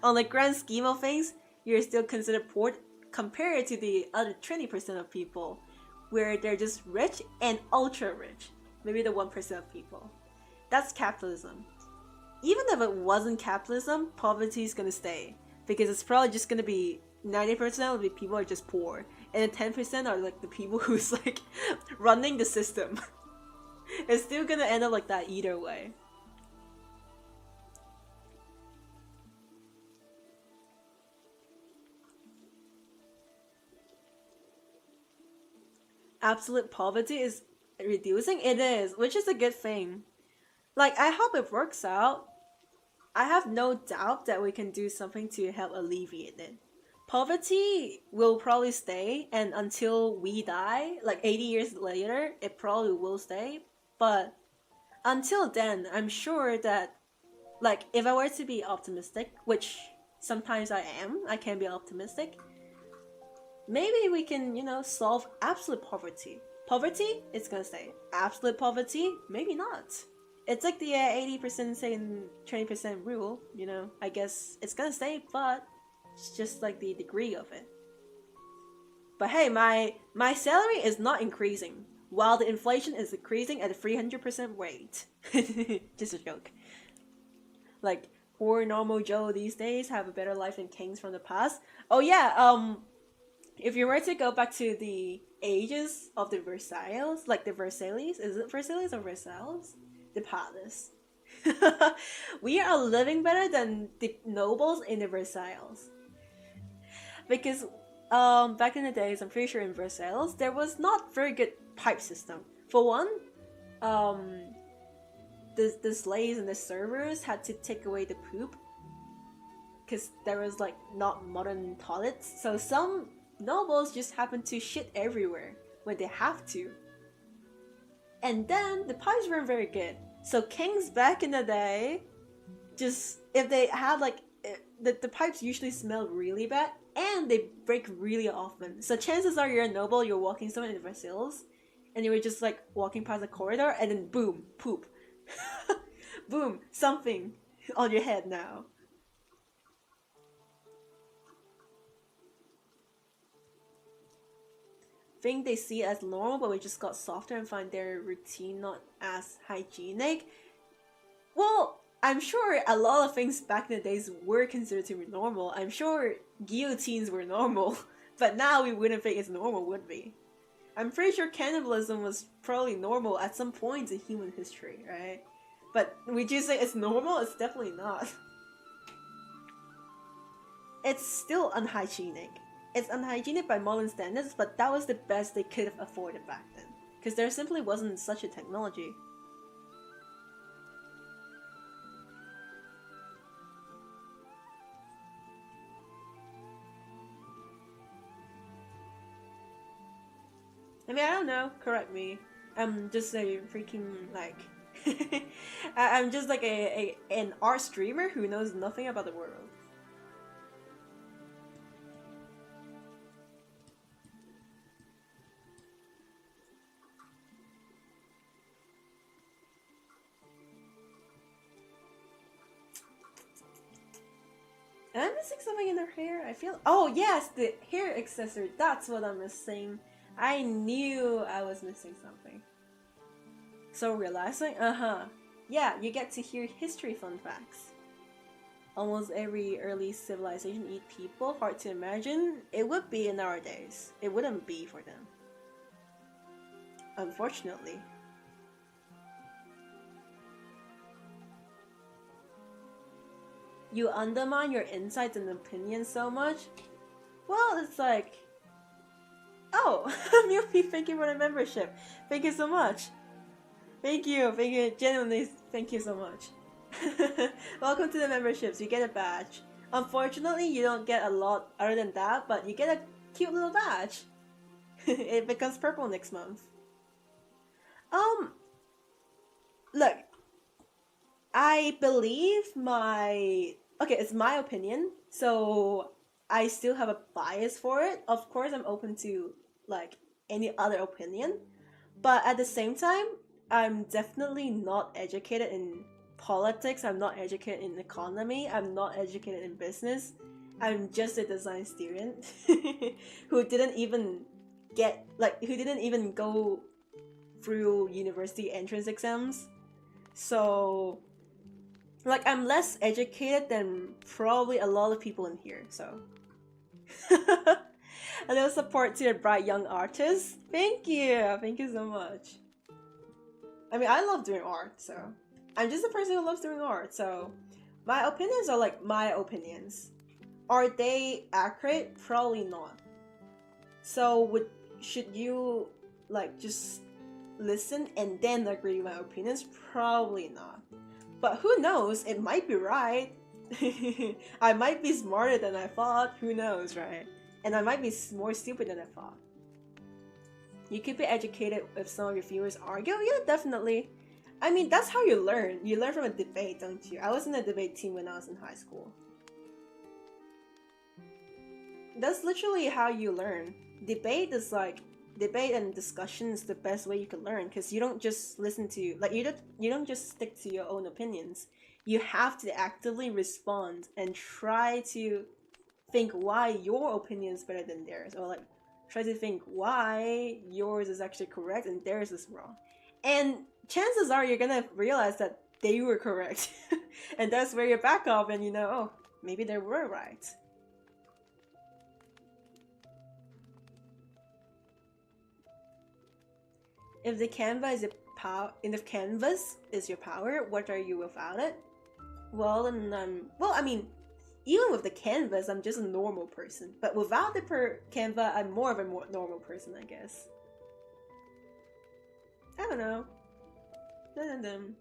On the grand scheme of things, you're still considered poor compared to the other 20% of people where they're just rich and ultra rich. Maybe the 1% of people. That's capitalism. Even if it wasn't capitalism, poverty is gonna stay. Because it's probably just gonna be 90% of the people are just poor. And then 10% are like the people who's like running the system. It's still gonna end up like that either way. Absolute poverty is reducing? It is, which is a good thing. Like, I hope it works out. I have no doubt that we can do something to help alleviate it. Poverty will probably stay, and until we die, like 80 years later, it probably will stay. But until then, I'm sure that, like, if I were to be optimistic, which sometimes I am, I can be optimistic, maybe we can, solve absolute poverty. Poverty, it's gonna stay. Absolute poverty, maybe not. It's like the 80% saying 20% rule, you know. I guess it's gonna stay, but it's just like the degree of it. But hey, my salary is not increasing, while the inflation is increasing at a 300% rate. Just a joke. Like, poor normal Joe these days have a better life than kings from the past. Oh yeah, if you were to go back to the ages of the Versailles, like the Versailles, is it Versailles or Versailles? The palace. We are living better than the nobles in the Versailles. Because back in the days, I'm pretty sure in Versailles, there was not very good pipe system. For one, the slaves and the servers had to take away the poop because there was like not modern toilets. So some nobles just happen to shit everywhere when they have to. And then the pipes weren't very good. So kings back in the day, just if they had like the pipes usually smell really bad and they break really often. So chances are you're a noble, you're walking somewhere in Versailles, and you were just like walking past a corridor and then boom, poop. Boom, something on your head now. Think they see it as normal, but we just got softer and find their routine not as hygienic. Well, I'm sure a lot of things back in the days were considered to be normal. I'm sure guillotines were normal, but now we wouldn't think it's normal, would we? I'm pretty sure cannibalism was probably normal at some point in human history, right? But would you say it's normal? It's definitely not. It's still unhygienic. It's unhygienic by modern standards, but that was the best they could have afforded back then. Because there simply wasn't such a technology. I mean, I don't know, correct me. I'm just a freaking, like... I'm just like an art streamer who knows nothing about the world. Am I missing something in her hair? I feel... Oh yes, the hair accessory. That's what I'm missing. I knew I was missing something. So relaxing? Yeah, you get to hear history fun facts. Almost every early civilization eat people. Hard to imagine. It would be in our days. It wouldn't be for them. Unfortunately. You undermine your insights and opinions so much? Well, it's like... Oh, Mufi, thank you for the membership. Thank you so much. Thank you, genuinely, thank you so much. Welcome to the memberships, you get a badge. Unfortunately, you don't get a lot other than that, but you get a cute little badge. It becomes purple next month. Look, I believe okay, it's my opinion, so I still have a bias for it. Of course, I'm open to, like, any other opinion, but at the same time, I'm definitely not educated in politics, I'm not educated in economy, I'm not educated in business. I'm just a design student who didn't even go through university entrance exams. So, like, I'm less educated than probably a lot of people in here, so. A little support to a bright young artist. Thank you so much. I mean, I love doing art, so I'm just a person who loves doing art, so my opinions are like my opinions. Are they accurate? Probably not. So should you like just listen and then agree with my opinions? Probably not. But who knows? It might be right. I might be smarter than I thought. Who knows, right? And I might be more stupid than I thought. You could be educated if some of your viewers argue. Yeah, definitely. I mean, that's how you learn. You learn from a debate, don't you? I was in a debate team when I was in high school. That's literally how you learn. Debate is like debate and discussion is the best way you can learn, because you don't just listen to, like, you don't just stick to your own opinions. You have to actively respond and try to think why your opinion is better than theirs, or like try to think why yours is actually correct and theirs is wrong. And chances are you're gonna realize that they were correct. And that's where you back off and you know, oh, maybe they were right. If the canvas is your power, what are you without it? Well, then well, I mean, even with the canvas, I'm just a normal person. But without the canvas, I'm more of a normal person, I guess. I don't know. Dun, dun, dun.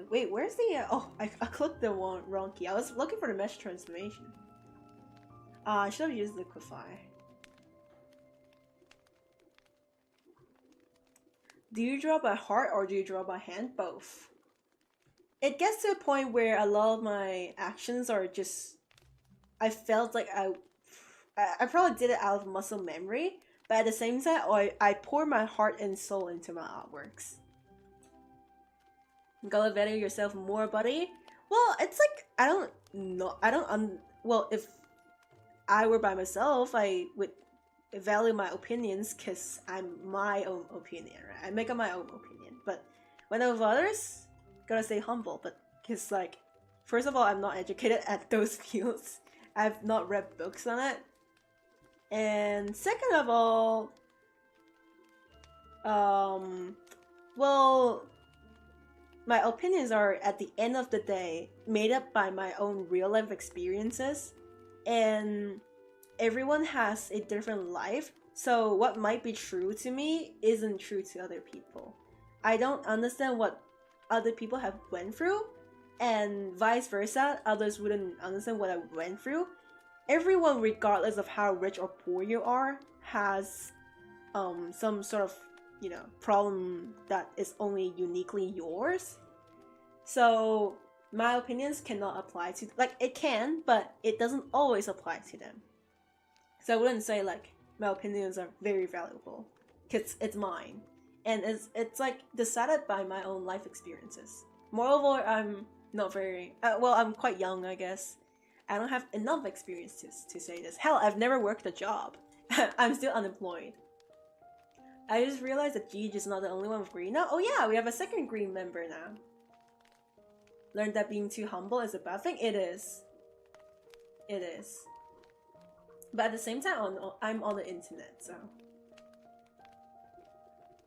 Wait, where's the... oh, I clicked the wrong key. I was looking for the mesh transformation. I should have used liquefy. Do you draw by heart or do you draw by hand? Both. It gets to a point where a lot of my actions are just... I felt like I probably did it out of muscle memory, but at the same time, I pour my heart and soul into my artworks. Gotta value yourself more, buddy. Well, it's like, I don't know. Well, if I were by myself, I would value my opinions because I'm my own opinion, right? I make up my own opinion. But when I'm with others, gotta stay humble. But because, like, first of all, I'm not educated at those fields. I've not read books on it. And second of all, well, my opinions are, at the end of the day, made up by my own real life experiences, and everyone has a different life, so what might be true to me isn't true to other people. I don't understand what other people have went through, and vice versa, others wouldn't understand what I went through. Everyone, regardless of how rich or poor you are, has some sort of, you know, problem that is only uniquely yours. So my opinions cannot apply to, like, it can, but it doesn't always apply to them. So I wouldn't say like my opinions are very valuable, because it's mine, and it's like decided by my own life experiences. Moreover, I'm not very well, I'm quite young, I guess. I don't have enough experience to say this. Hell, I've never worked a job. I'm still unemployed. I just realized that Gigi is not the only one with green now. Oh yeah, we have a second green member now. Learned that being too humble is a bad thing? It is. It is. But at the same time, I'm on the internet, so...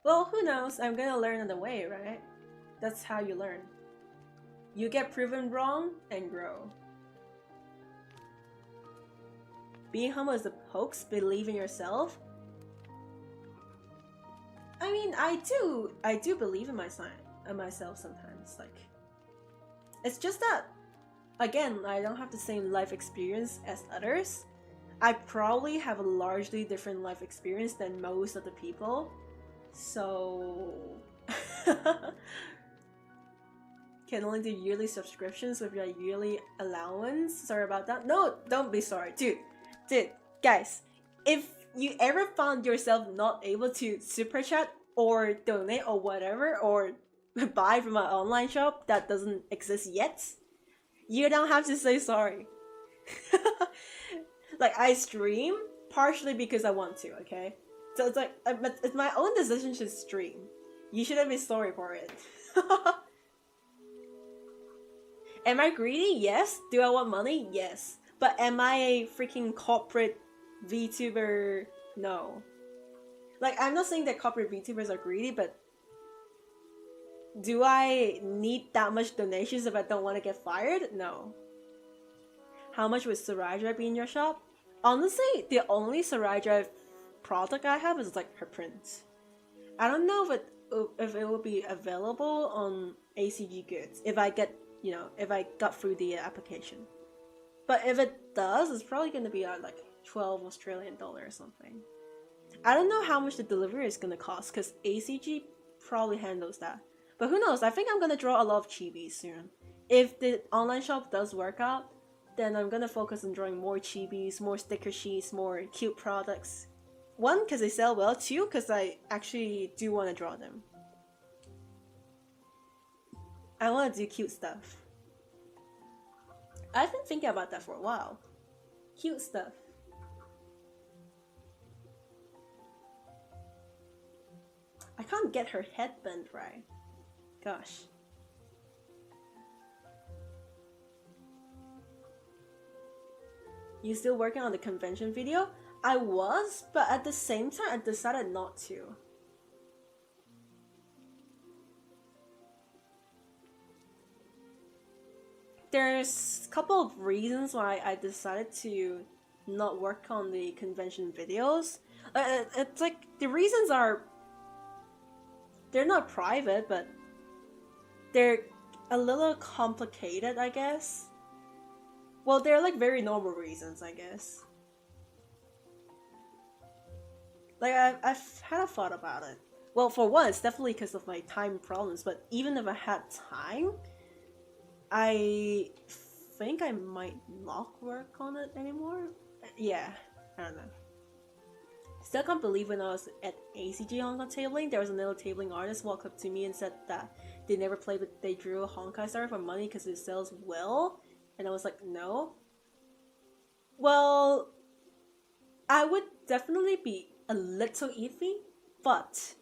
Well, who knows? I'm gonna learn on the way, right? That's how you learn. You get proven wrong and grow. Being humble is a hoax. Believe in yourself. I mean, I do believe in myself sometimes. Like, it's just that, again, I don't have the same life experience as others. I probably have a largely different life experience than most of the people, so can only do yearly subscriptions with your yearly allowance. Sorry about that. No, don't be sorry, dude, guys. If you ever found yourself not able to super chat or donate or whatever, or buy from an online shop that doesn't exist yet, you don't have to say sorry. Like, I stream partially because I want to, okay? So it's like, it's my own decision to stream. You shouldn't be sorry for it. Am I greedy? Yes. Do I want money? Yes. But am I a freaking corporate VTuber? No. Like, I'm not saying that corporate VTubers are greedy, but do I need that much donations if I don't want to get fired? No. How much would Sarai Drive be in your shop? Honestly, the only Sarai Drive product I have is like her prints. I don't know if it will be available on ACG Goods if I get, you know, if I got through the application. But if it does, it's probably going to be like 12 Australian dollars or something. I don't know how much the delivery is going to cost because ACG probably handles that. But who knows? I think I'm gonna draw a lot of chibis soon. If the online shop does work out, then I'm gonna focus on drawing more chibis, more sticker sheets, more cute products. One, because they sell well. Two, because I actually do want to draw them. I want to do cute stuff. I've been thinking about that for a while. Cute stuff. I can't get her headband right. Gosh. You still working on the convention video? I was, but at the same time I decided not to. There's a couple of reasons why I decided to not work on the convention videos. It's like, the reasons are, they're not private, but they're a little complicated, I guess. Well, they're like very normal reasons, I guess. Like, I've had a thought about it. Well, for one, it's definitely because of my time problems, but even if I had time, I think I might not work on it anymore. Yeah, I don't know. Still can't believe when I was at ACG Hong Kong tabling, there was another tabling artist walk up to me and said that they never played, but they drew a Honkai Star for money because it sells well. And I was like, no. Well, I would definitely be a little iffy, but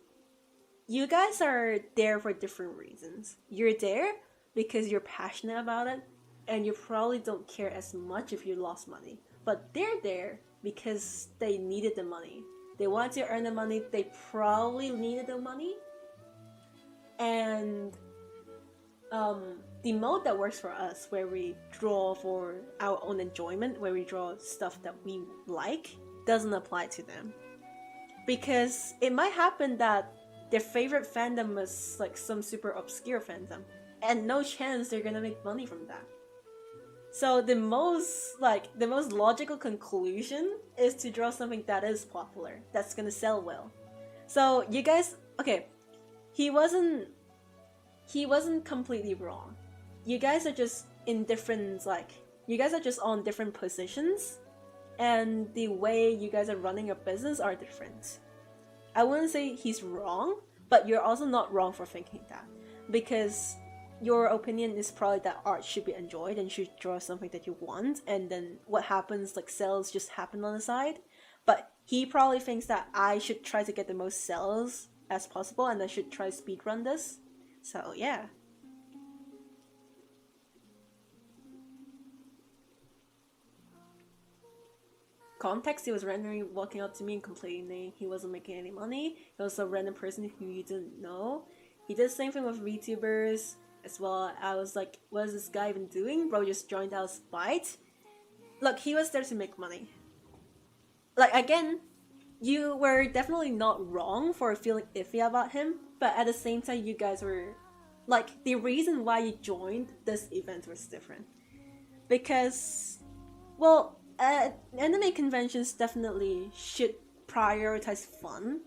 you guys are there for different reasons. You're there because you're passionate about it, and you probably don't care as much if you lost money. But they're there because they needed the money. They wanted to earn the money, they probably needed the money. And the mode that works for us, where we draw for our own enjoyment, where we draw stuff that we like, doesn't apply to them. Because it might happen that their favorite fandom is like some super obscure fandom, and no chance they're gonna make money from that. So the most logical conclusion is to draw something that is popular, that's gonna sell well. So you guys, okay, he wasn't completely wrong. You guys are just in different, you guys are just on different positions, and the way you guys are running your business are different. I wouldn't say he's wrong, but you're also not wrong for thinking that, because your opinion is probably that art should be enjoyed and you should draw something that you want, and then what happens, like sales just happen on the side. But he probably thinks that I should try to get the most sales as possible and I should try to speedrun this. So yeah. Context, he was randomly walking up to me and complaining he wasn't making any money. He was a random person who you didn't know. He did the same thing with VTubers as well. I was like, what is this guy even doing? Bro just joined out of spite. Look, he was there to make money. Like, again, you were definitely not wrong for feeling iffy about him, but at the same time, you guys were, like, the reason why you joined this event was different. Because, well, anime conventions definitely should prioritize fun,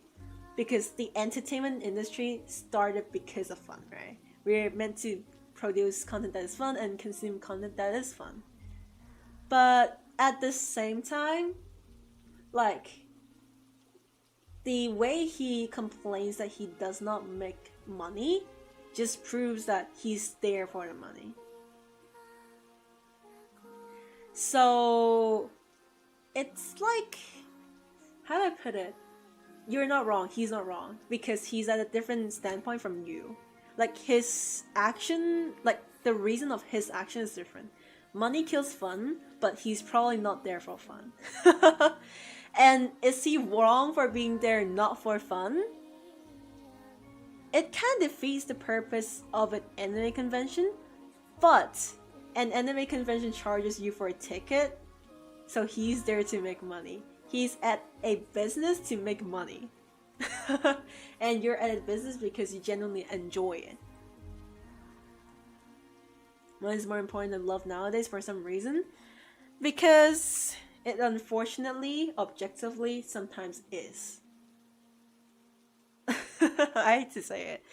because the entertainment industry started because of fun, right? We're meant to produce content that is fun and consume content that is fun. But at the same time, like, the way he complains that he does not make money just proves that he's there for the money. So it's like, how do I put it? You're not wrong, he's not wrong, because he's at a different standpoint from you. Like, his action, like, the reason of his action is different. Money kills fun, but he's probably not there for fun. And is he wrong for being there not for fun? It kind of defeats the purpose of an anime convention, but an anime convention charges you for a ticket, so he's there to make money. He's at a business to make money. And you're at a business because you genuinely enjoy it. What is more important than love nowadays for some reason? Because it unfortunately, objectively, sometimes is. I hate to say it.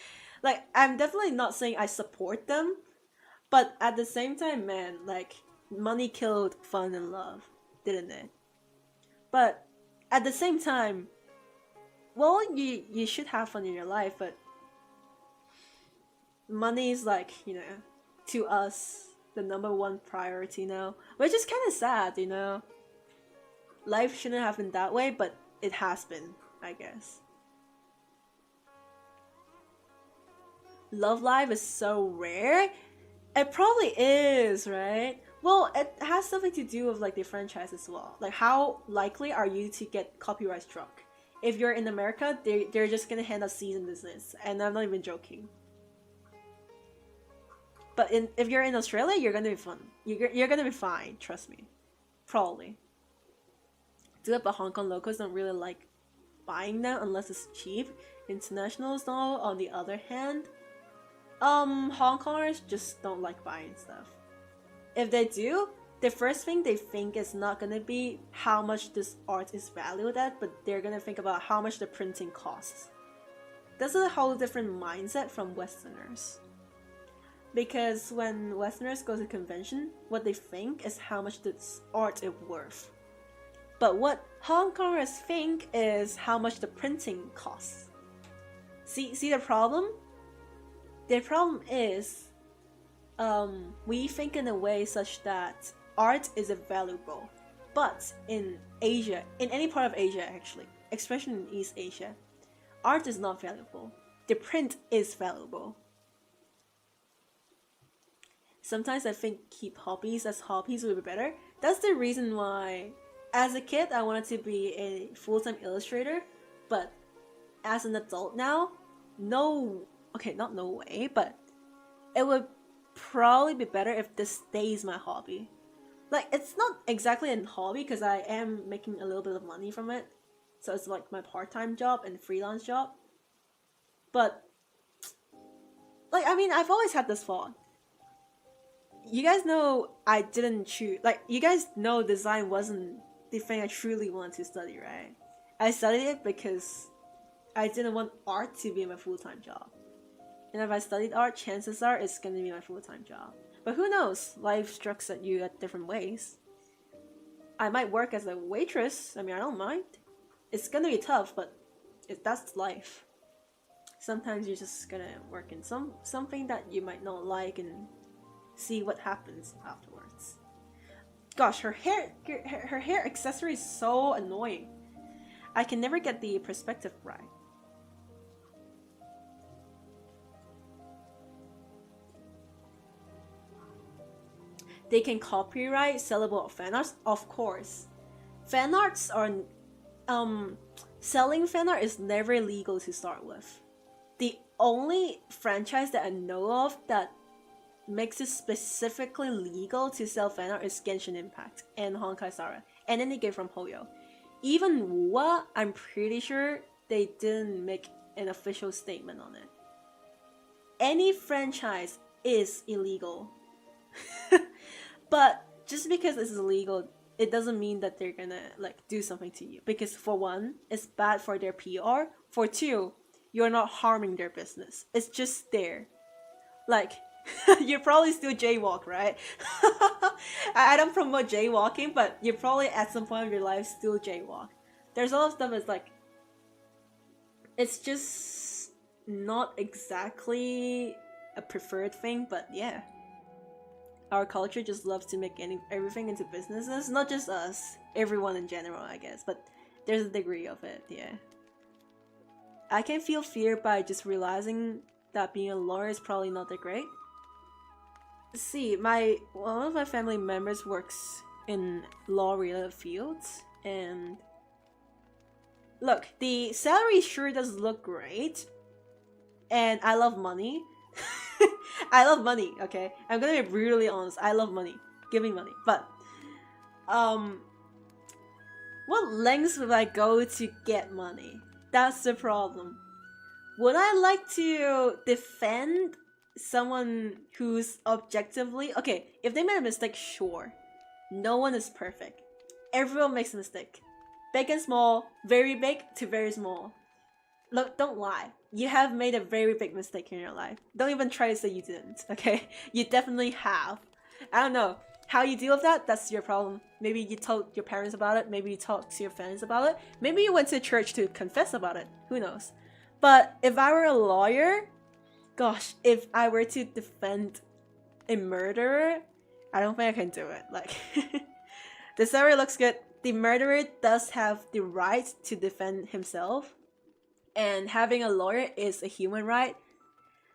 Like, I'm definitely not saying I support them, but at the same time, man, like, money killed fun and love, didn't it? But at the same time, well, you should have fun in your life, but money is like, to us, the number one priority now, which is kind of sad, Life shouldn't have been that way, but it has been, I guess. Love life is so rare. It probably is, right? Well, it has something to do with like the franchise as well. Like, how likely are you to get copyright struck? If you're in America, they're just gonna hand us cease and desist, and I'm not even joking. But if you're in Australia, you're gonna be fun. You're gonna be fine. Trust me, probably. But Hong Kong locals don't really like buying them unless it's cheap. Internationals, though, on the other hand, Hong Kongers just don't like buying stuff. If they do, the first thing they think is not gonna be how much this art is valued at, but they're gonna think about how much the printing costs. That's a whole different mindset from Westerners. Because when Westerners go to convention, what they think is how much this art is worth. But what Hong Kongers think is how much the printing costs. See the problem? The problem is, we think in a way such that art is valuable. But in Asia, in any part of Asia actually, especially in East Asia, art is not valuable. The print is valuable. Sometimes I think keep hobbies as hobbies would be better. That's the reason why, as a kid, I wanted to be a full-time illustrator, but as an adult now, not no way, but it would probably be better if this stays my hobby. Like, it's not exactly a hobby because I am making a little bit of money from it, so it's like my part-time job and freelance job. But, like, I mean, I've always had this thought. You guys know I didn't choose, like, you guys know design wasn't the thing I truly wanted to study, right? I studied it because I didn't want art to be my full-time job. And if I studied art, chances are it's gonna be my full-time job. But who knows? Life strikes at you at different ways. I might work as a waitress. I mean, I don't mind. It's gonna be tough, but that's life. Sometimes you're just gonna work in something that you might not like and see what happens afterwards. Gosh, her hair accessory is so annoying. I can never get the perspective right. They can copyright sellable fan arts, of course. Fan arts are, selling fan art is never legal to start with. The only franchise that I know of that makes it specifically legal to sell fan art is Genshin Impact and Honkai Sara, and any game from Hoyo. Even WoA, I'm pretty sure they didn't make an official statement on it. Any franchise is illegal. But just because it's illegal, it doesn't mean that they're gonna like do something to you. Because for one, it's bad for their PR. For two, you're not harming their business. It's just there. Like, you probably still jaywalk, right? I don't promote jaywalking, but you probably at some point of your life still jaywalk. There's a lot of stuff that's like, it's just not exactly a preferred thing, but yeah. Our culture just loves to make everything into businesses. Not just us, everyone in general, I guess. But there's a degree of it, yeah. I can feel fear by just realizing that being a lawyer is probably not that great. See, one of my family members works in law-related fields, and look, the salary sure does look great, and I love money. I love money, okay? I'm gonna be brutally honest. I love money. Give me money. But, what lengths would I go to get money? That's the problem. Would I like to defend someone who's objectively... Okay, if they made a mistake, sure. No one is perfect. Everyone makes a mistake. Big and small, very big to very small. Look, don't lie. you have made a very big mistake in your life. Don't even try to say you didn't, okay? You definitely have. I don't know. How you deal with that, that's your problem. Maybe you told your parents about it, maybe you talked to your friends about it, maybe you went to church to confess about it. Who knows? But if I were a lawyer, gosh, if I were to defend a murderer, I don't think I can do it. Like, the story looks good. The murderer does have the right to defend himself, and having a lawyer is a human right.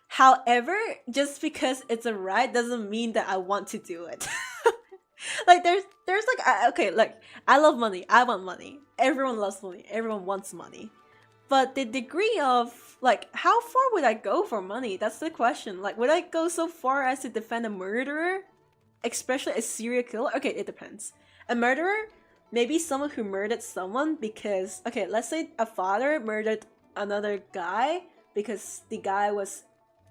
However, just because it's a right doesn't mean that I want to do it. Like there's like okay, like I love money. I want money. Everyone loves money. Everyone wants money. But the degree of like how far would I go for money? That's the question. Like would I go so far as to defend a murderer? Especially a serial killer? Okay, it depends. A murderer, maybe someone who murdered someone because okay, let's say a father murdered another guy because the guy was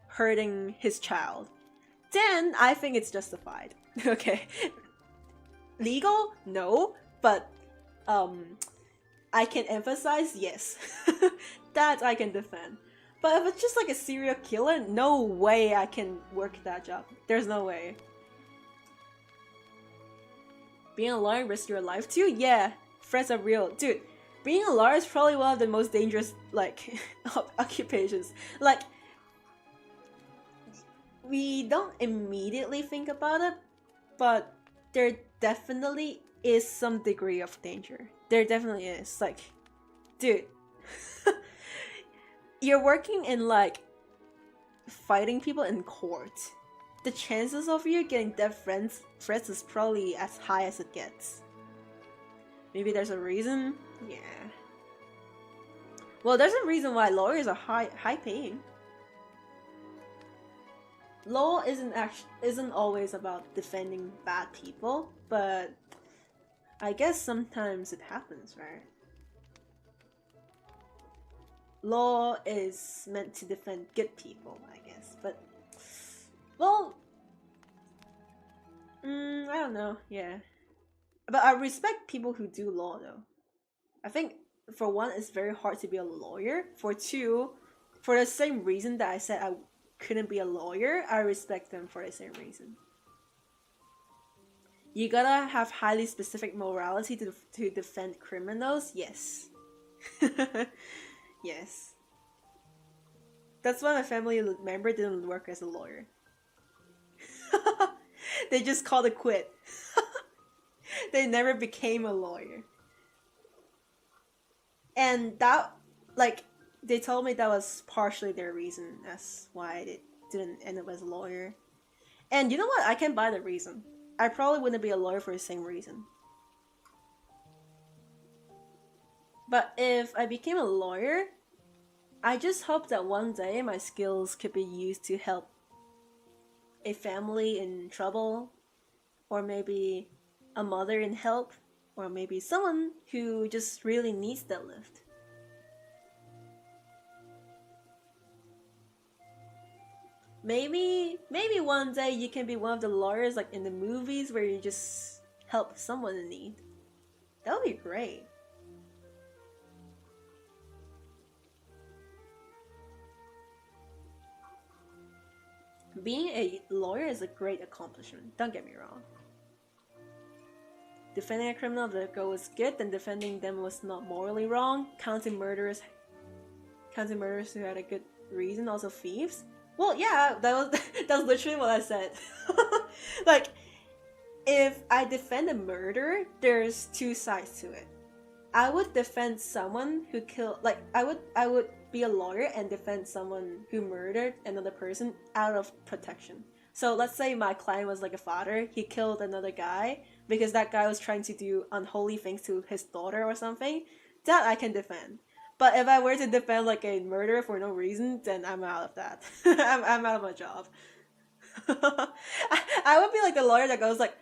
hurting his child. Then I think it's justified. Okay. Legal? No. But I can emphasize yes. That I can defend. But if it's just like a serial killer, no way I can work that job. There's no way. Being a lawyer risks your life too? Yeah. Threats are real. Dude, being a lawyer is probably one of the most dangerous like occupations. Like we don't immediately think about it, but there definitely is some degree of danger. There definitely is. Like, dude, you're working in like fighting people in court. The chances of you getting death threats is probably as high as it gets. Maybe there's a reason? Yeah. Well, there's a reason why lawyers are high paying. Law isn't always about defending bad people, but I guess sometimes it happens, right? Law is meant to defend good people, I guess, but well, I don't know, yeah. But I respect people who do law though. I think for one, it's very hard to be a lawyer. For two, for the same reason that I said I couldn't be a lawyer, I respect them for the same reason. You gotta have highly specific morality to defend criminals? Yes. Yes. That's why my family member didn't work as a lawyer. They just called it quit. They never became a lawyer. And that, like, they told me that was partially their reason as why they didn't end up as a lawyer. And you know what? I can buy the reason. I probably wouldn't be a lawyer for the same reason. But if I became a lawyer, I just hope that one day my skills could be used to help a family in trouble, or maybe a mother in help, or maybe someone who just really needs that lift. Maybe one day you can be one of the lawyers like in the movies where you just help someone in need. That would be great. Being a lawyer is a great accomplishment, don't get me wrong. Defending a criminal if the girl was good, then defending them was not morally wrong. Counting murderers who had a good reason, also thieves. Well, yeah, that's literally what I said. Like, if I defend a murder, there's two sides to it. I would defend someone who killed, like, I would be a lawyer and defend someone who murdered another person out of protection. So let's say my client was like a father, he killed another guy because that guy was trying to do unholy things to his daughter or something. That I can defend. But if I were to defend like a murderer for no reason, then I'm out of that. I'm out of my job. I would be like the lawyer that goes like,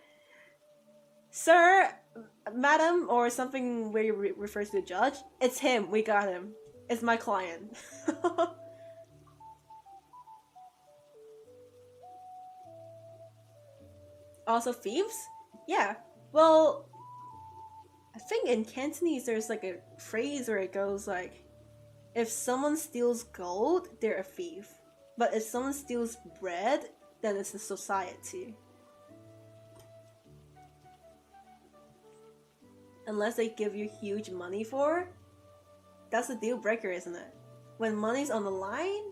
"Sir, madam," or something where you refers to the judge. It's him. We got him. It's my client. Also thieves? Yeah. Well, I think in Cantonese there's like a phrase where it goes like, If someone steals gold, they're a thief. But if someone steals bread, then it's a society. Unless they give you huge money for, that's a deal breaker, isn't it? When money's on the line,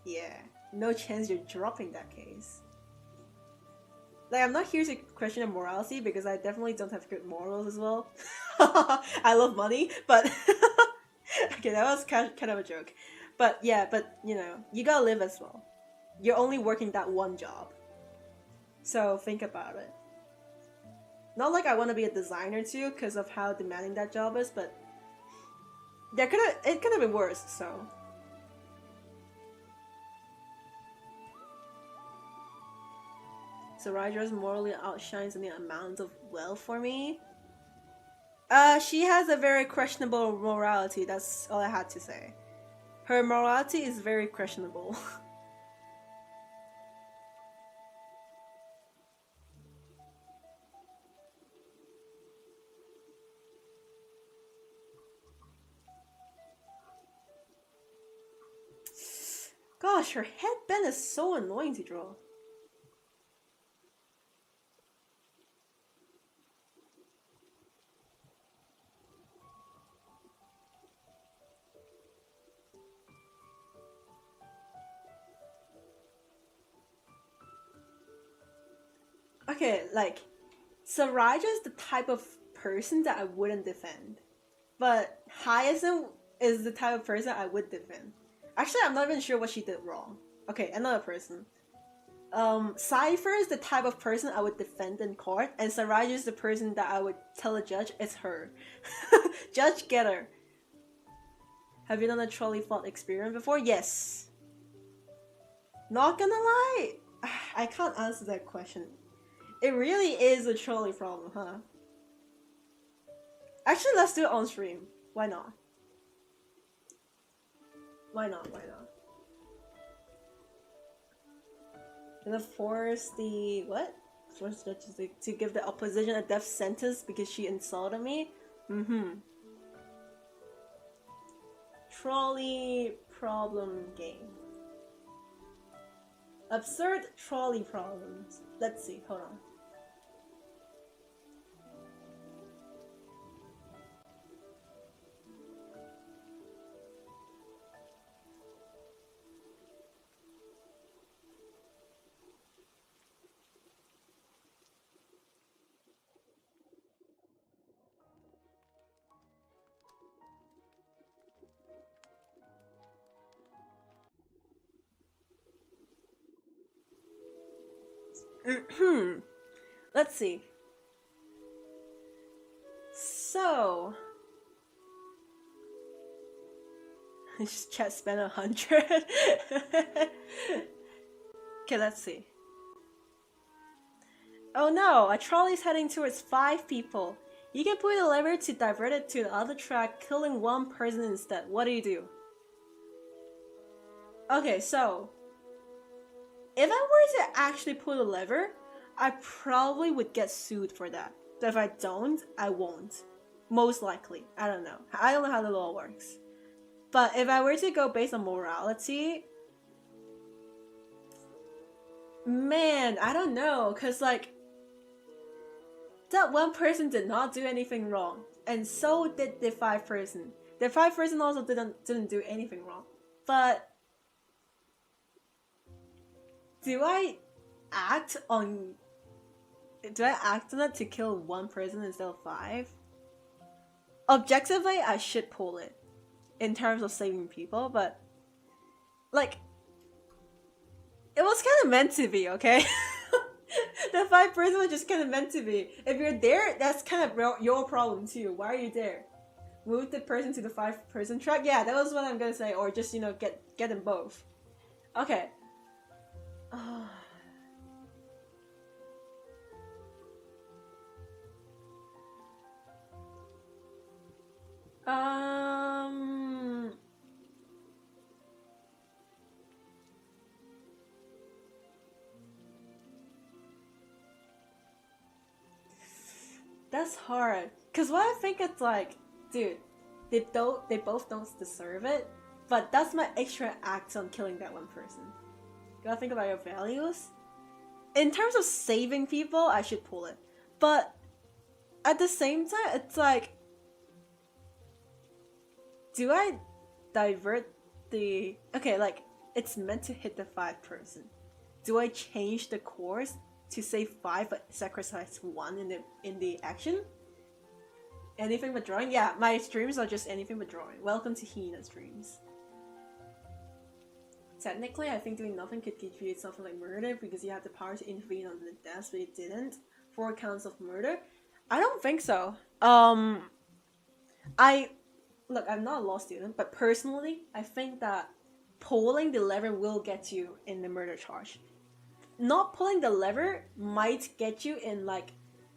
yeah, no chance you're dropping that case. Like, I'm not here to question your morality because I definitely don't have good morals as well. I love money, but okay, that was kind of a joke. But yeah, but you know, you gotta live as well. You're only working that one job. So think about it. Not like I want to be a designer too because of how demanding that job is, but it could have been worse, so. So Ryder's morally outshines any amount of wealth for me. She has a very questionable morality, that's all I had to say. Her morality is very questionable. Gosh, her headband is so annoying to draw. Okay, like, Saraja is the type of person that I wouldn't defend. But Hyacinth is the type of person I would defend. Actually, I'm not even sure what she did wrong. Okay, another person. Cypher is the type of person I would defend in court, and Saraja is the person that I would tell a judge it's her. Judge, get her. Have you done a trolley fault experiment before? Yes. Not gonna lie, I can't answer that question. It really is a trolley problem, huh? Actually, let's do it on stream. Why not? Why not? Why not? Gonna force the what? Force the judges to give the opposition a death sentence because she insulted me? Mm-hmm. Trolley problem game. Absurd trolley problems. Let's see, hold on. Let's see. So, chat spent 100. Okay, let's see. Oh no, a trolley's heading towards 5 people. You can pull the lever to divert it to the other track, killing 1 person instead. What do? Okay, so if I were to actually pull the lever, I probably would get sued for that. But if I don't, I won't. Most likely. I don't know. I don't know how the law works. But if I were to go based on morality, man, I don't know. Because, like, that 1 person did not do anything wrong. And so did the 5 person. The 5 person also didn't do anything wrong. But do I act on it to kill 1 person instead of 5? Objectively, I should pull it in terms of saving people, but like it was kind of meant to be, okay? The 5 person was just kind of meant to be. If you're there, that's kind of your problem too. Why are you there? Move the person to the 5 person track? Yeah, that was what I'm gonna say. Or just, you know, get them both. Okay. That's hard. Cause what I think it's like, dude, They both don't deserve it, but that's my extra act on killing that one person. You gotta think about your values. In terms of saving people, I should pull it. But at the same time, it's like, do I divert the... Okay, like, it's meant to hit the 5 person. Do I change the course to save 5 but sacrifice 1 in the action? Anything but drawing? Yeah, my streams are just anything but drawing. Welcome to Hina streams. Technically, I think doing nothing could contribute something like murder because you have the power to intervene on the deaths, but you didn't. 4 counts of murder? I don't think so. Look, I'm not a law student, but personally, I think that pulling the lever will get you in the murder charge. Not pulling the lever might get you in like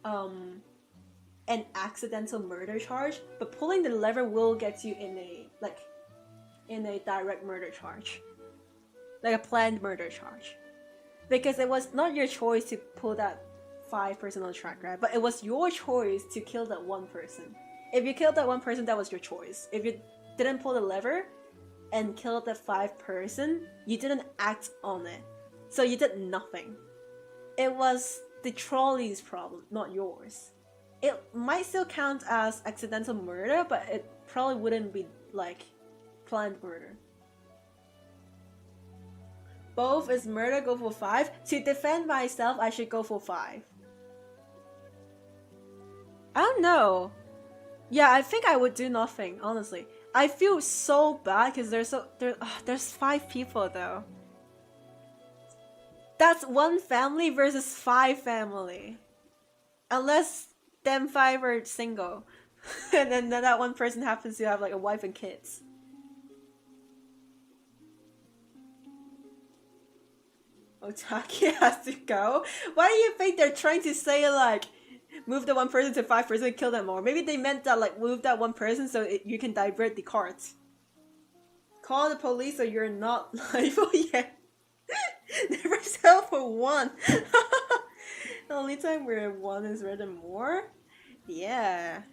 an accidental murder charge, but pulling the lever will get you in a direct murder charge. Like a planned murder charge. Because it was not your choice to pull that 5 person on the track, right? But it was your choice to kill that 1 person. If you killed that 1 person, that was your choice. If you didn't pull the lever and killed that 5 person, you didn't act on it. So you did nothing. It was the trolley's problem, not yours. It might still count as accidental murder, but it probably wouldn't be like planned murder. Both is murder, go for 5. To defend myself, I should go for 5. I don't know. Yeah, I think I would do nothing, honestly. I feel so bad because there's 5 people though. That's 1 family versus 5 family. Unless them 5 are single. And then that 1 person happens to have like a wife and kids. Otaki has to go? Why do you think they're trying to say like move the 1 person to 5 person and kill them more? Maybe they meant that like move that 1 person so you can divert the cards. Call the police or you're not liable yet. Never sell for 1. The only time where 1 is rather more? Yeah.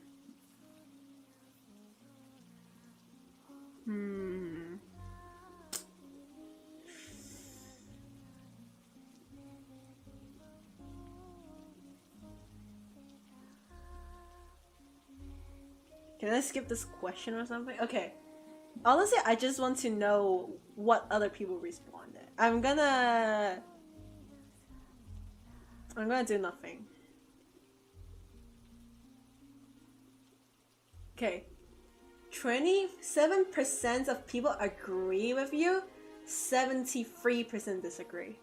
Can I skip this question or something? Okay. Honestly, I just want to know what other people responded. I'm gonna do nothing. Okay. 27% of people agree with you, 73% disagree.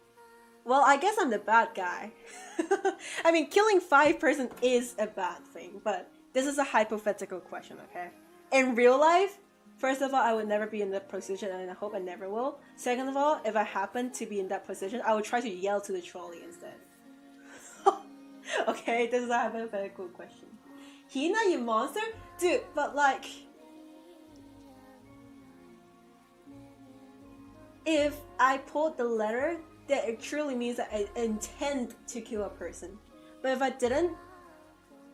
Well, I guess I'm the bad guy. I mean, killing 5 person is a bad thing, but this is a hypothetical question, okay? In real life, first of all, I would never be in that position, and I hope I never will. Second of all, if I happen to be in that position, I would try to yell to the trolley instead. Okay, this is a hypothetical question. Hina, you monster? Dude, but like... if I pulled the letter, that it truly means that I intend to kill a person. But if I didn't...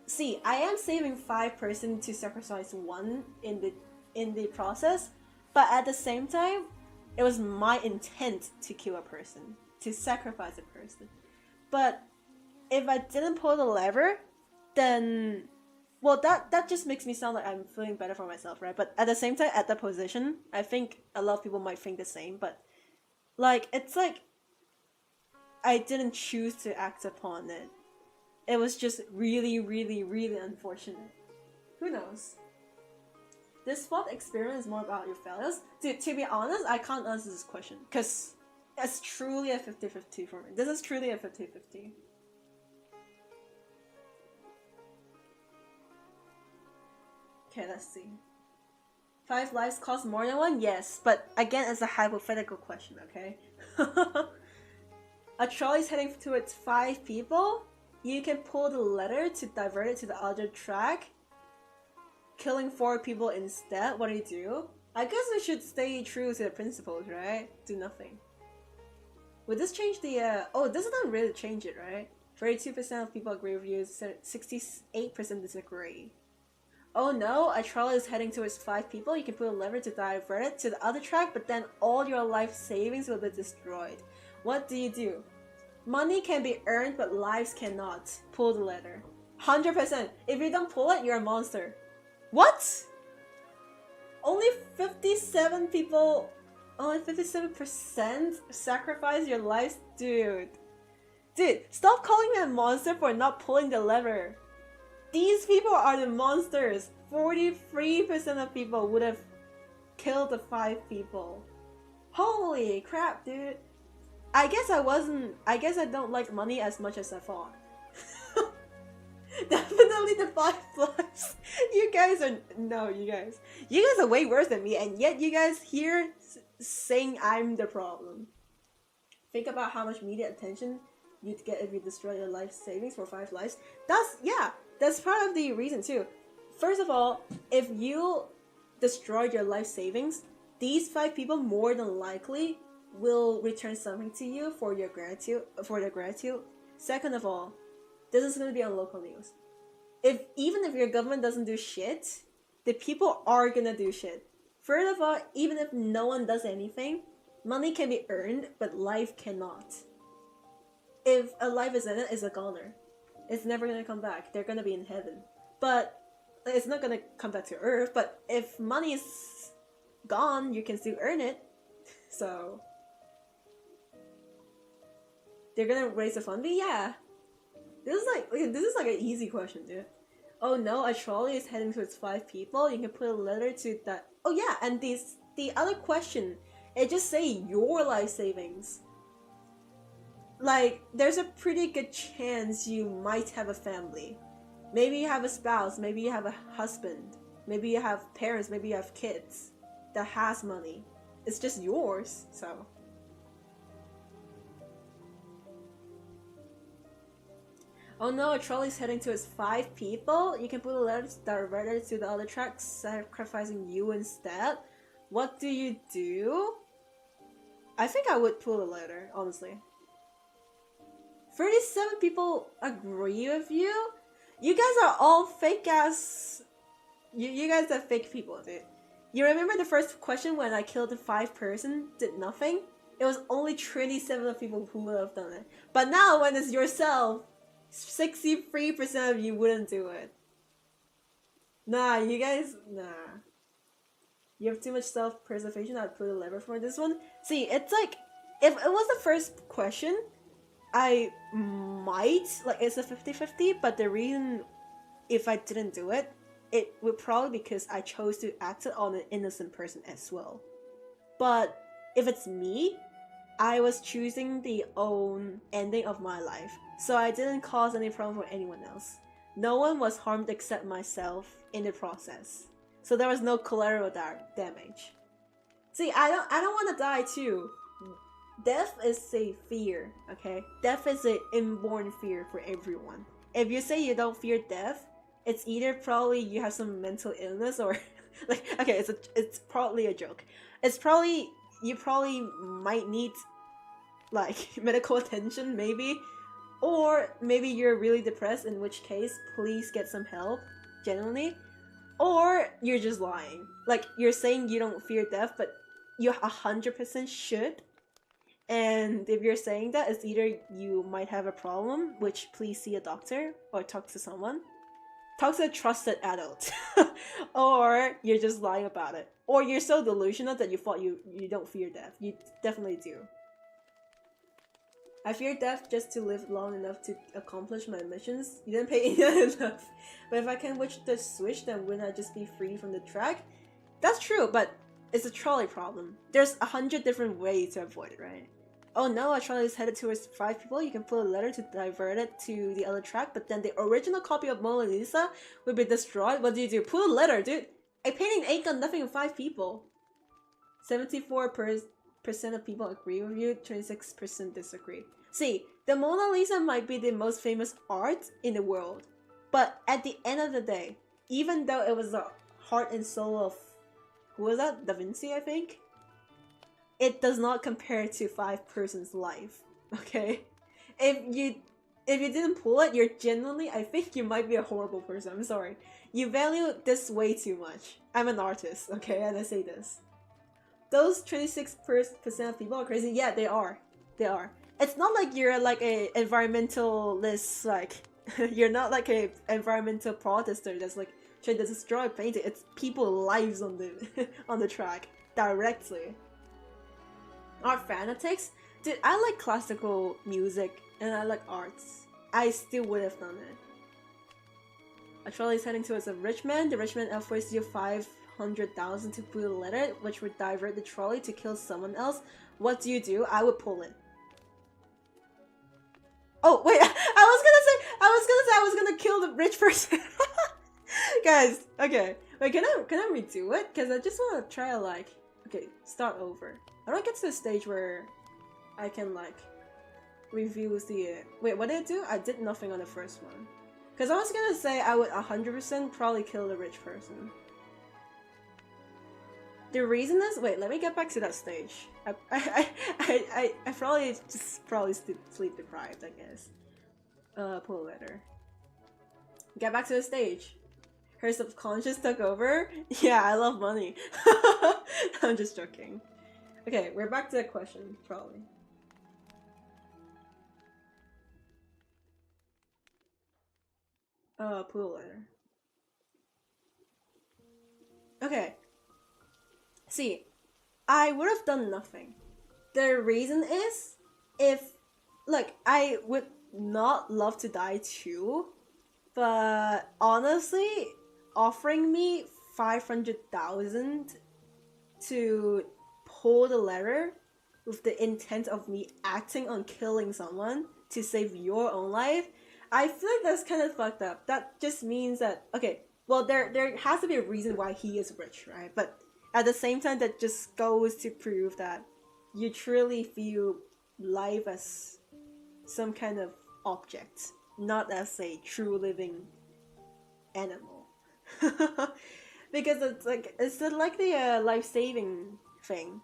See, I am saving 5 person to sacrifice 1 in the process, but at the same time, it was my intent to kill a person, to sacrifice a person. But if I didn't pull the lever, then... Well, that just makes me sound like I'm feeling better for myself, right? But at the same time, at that position, I think a lot of people might think the same, but... Like, it's like... I didn't choose to act upon it. It was just really, really, really unfortunate. Who knows? This thought experiment is more about your failures. Dude, to be honest, I can't answer this question. Because it's truly a 50-50 for me. This is truly a 50-50. Okay, let's see. 5 lives cost more than 1? Yes, but again, it's a hypothetical question, okay? A trolley is heading towards 5 people. You can pull the lever to divert it to the other track. Killing 4 people instead. What do you do? I guess we should stay true to the principles, right? Do nothing. Would this change the... Oh, this doesn't really change it, right? 32% of people agree with you, 68% disagree. Oh no, a trolley is heading towards 5 people. You can put a lever to divert it to the other track, but then all your life savings will be destroyed. What do you do? Money can be earned, but lives cannot. Pull the lever. 100%. If you don't pull it, you're a monster. What? Only 57 people, only 57% sacrifice your lives? Dude, stop calling me a monster for not pulling the lever. These people are the monsters. 43% of people would have killed the 5 people. Holy crap, dude. I guess I don't like money as much as I thought. Definitely the 5 lives. You guys are way worse than me, and yet you guys here saying I'm the problem. Think about how much media attention you'd get if you destroy your life savings for 5 lives. That's part of the reason too. First of all, if you destroyed your life savings, these 5 people more than likely will return something to you for your gratitude. Second of all, this is going to be on local news. Even if your government doesn't do shit, the people are gonna do shit. Third of all, even if no one does anything, money can be earned, but life cannot. If a life is in it, it's a goner. It's never gonna come back. They're gonna be in heaven. But it's not gonna come back to Earth, but if money is gone, you can still earn it. So they're gonna raise a fund? But yeah. This is like an easy question, dude. Oh no, a trolley is heading towards 5 people. You can put a letter to that. Oh yeah, and the other question, it just say your life savings. Like, there's a pretty good chance you might have a family. Maybe you have a spouse, maybe you have a husband, maybe you have parents, maybe you have kids that has money. It's just yours, so. Oh no, a trolley is heading towards 5 people. You can put a letter diverted to the other track, sacrificing you instead. What do you do? I think I would pull a letter, honestly. 37 people agree with you? You guys are all fake ass. You guys are fake people, dude. You remember the first question when I killed the 5 person, did nothing? It was only 27 people who would have done it. But now when it's yourself, 63% of you wouldn't do it. Nah, you guys, nah. You have too much self-preservation. I'd put a lever for this one. See, it's like, if it was the first question, I might, like, it's a 50-50, but the reason if I didn't do it, it would probably because I chose to act on an innocent person as well. But if it's me, I was choosing the own ending of my life, so I didn't cause any problem for anyone else. No one was harmed except myself in the process, so there was no collateral damage. See, I don't want to die too. Death is a fear, okay? Death is an inborn fear for everyone. If you say you don't fear death, it's either probably you have some mental illness or like, okay, it's probably a joke. It's probably you probably might need like medical attention, maybe, or maybe you're really depressed, in which case please get some help, genuinely, or you're just lying. Like, you're saying you don't fear death, but you 100% should. And if you're saying that, it's either you might have a problem, which please see a doctor or talk to someone. Talk to a trusted adult. Or you're just lying about it. Or you're so delusional that you thought you don't fear death. You definitely do. I fear death just to live long enough to accomplish my missions. You didn't pay enough. But if I can switch, then wouldn't I just be free from the track? That's true, but it's a trolley problem. There's 100 different ways to avoid it, right? Oh no, a trolley is headed towards 5 people. You can put a letter to divert it to the other track, but then the original copy of Mona Lisa will be destroyed. What do you do? Put a letter, dude. A painting ain't got nothing with 5 people. 74% of people agree with you, 26% disagree. See, the Mona Lisa might be the most famous art in the world, but at the end of the day, even though it was the heart and soul of, who was that? Da Vinci, I think? It does not compare to 5 persons' life, okay? If you if you didn't pull it, you're genuinely, I think you might be a horrible person. I'm sorry. You value this way too much. I'm an artist, okay, and I say this. Those 26% of people are crazy. Yeah, they are. They are. It's not like you're like a environmentalist, like you're not like a environmental protester that's like trying to destroy painting. It's people's lives on the on the track directly. Art fanatics? Dude, I like classical music and I like arts. I still would have done it. A trolley is heading towards a rich man. The rich man offers you 500,000 to pull a letter, which would divert the trolley to kill someone else. What do? I would pull it. Oh wait, I was gonna kill the rich person. Guys, okay. Wait, can I redo it? Cause I just wanna try to like, okay, start over. How do I get to the stage where I can like review the wait, what did I do? I did nothing on the first one. Cause I was gonna say I would 100% probably kill the rich person. The reason is, wait, let me get back to that stage. I probably just sleep deprived, I guess. Pull a letter. Get back to the stage. Her subconscious took over. Yeah, I love money. I'm just joking. Okay, we're back to the question, probably. Pull a letter. Okay. See, I would have done nothing. The reason is, if, like, I would not love to die too, but honestly, offering me 500,000 to pull the letter with the intent of me acting on killing someone to save your own life, I feel like that's kind of fucked up. That just means that, okay, well, there has to be a reason why he is rich, right? But at the same time, that just goes to prove that you truly view life as some kind of object, not as a true living animal. Because it's like the life-saving thing.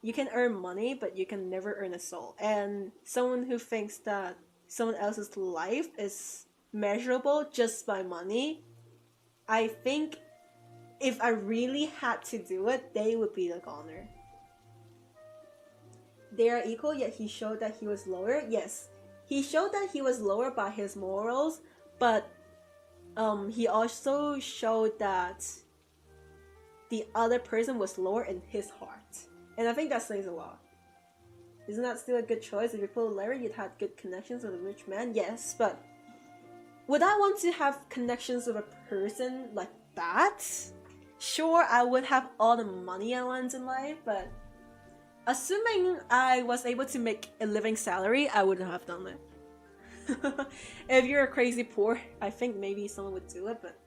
You can earn money, but you can never earn a soul. And someone who thinks that someone else's life is measurable just by money, I think if I really had to do it, they would be the goner. They are equal, yet he showed that he was lower. Yes, he showed that he was lower by his morals, but he also showed that the other person was lower in his heart. And I think that says a lot. Isn't that still a good choice? If you pull Larry, you'd have good connections with a rich man. Yes, but would I want to have connections with a person like that? Sure, I would have all the money I want in life, but assuming I was able to make a living salary, I wouldn't have done it. If you're crazy poor, I think maybe someone would do it, but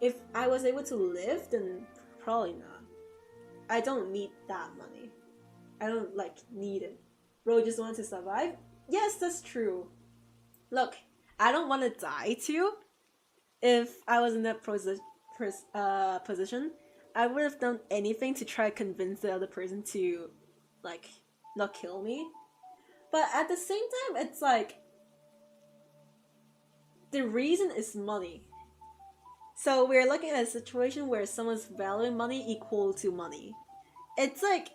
if I was able to live, then probably not. I don't need that money. I don't like need it. Bro just wants to survive? Yes, that's true. Look, I don't want to die too. If I was in that position, I would have done anything to try to convince the other person to, like, not kill me. But at the same time, it's like, the reason is money. So we're looking at a situation where someone's valuing money equal to money. It's like,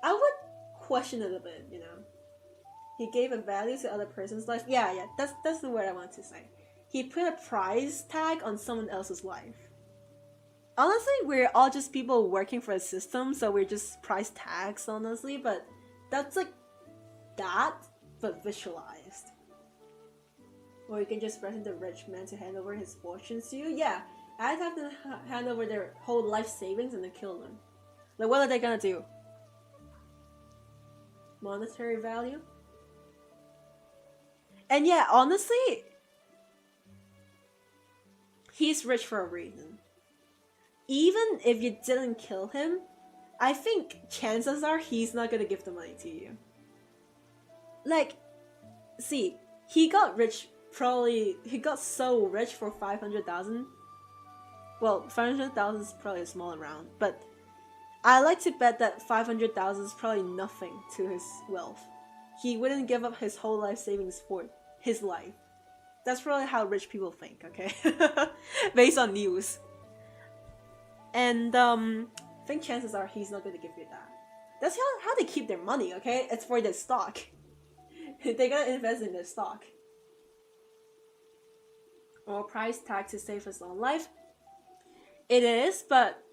I would question it a bit, you know. He gave a value to other person's life. Yeah, that's the word I want to say. He put a price tag on someone else's life. Honestly, we're all just people working for a system, so we're just price tags, honestly, but that's like that, but visualized. Or you can just threaten the rich man to hand over his fortunes to you. Yeah, I'd have to hand over their whole life savings and then kill them. Like, what are they gonna do? Monetary value? And yeah, honestly, he's rich for a reason. Even if you didn't kill him, I think chances are he's not gonna give the money to you. Like, see, he got rich, he got so rich for 500,000. Well, 500,000 is probably a small amount, but I like to bet that 500,000 is probably nothing to his wealth. he wouldn't give up his whole life savings for his life. That's really how rich people think, okay? Based on news. And I think chances are he's not going to give you that. That's how they keep their money, okay? It's for the stock. They're gonna invest in the stock. Or price tag to save his own life. It is, but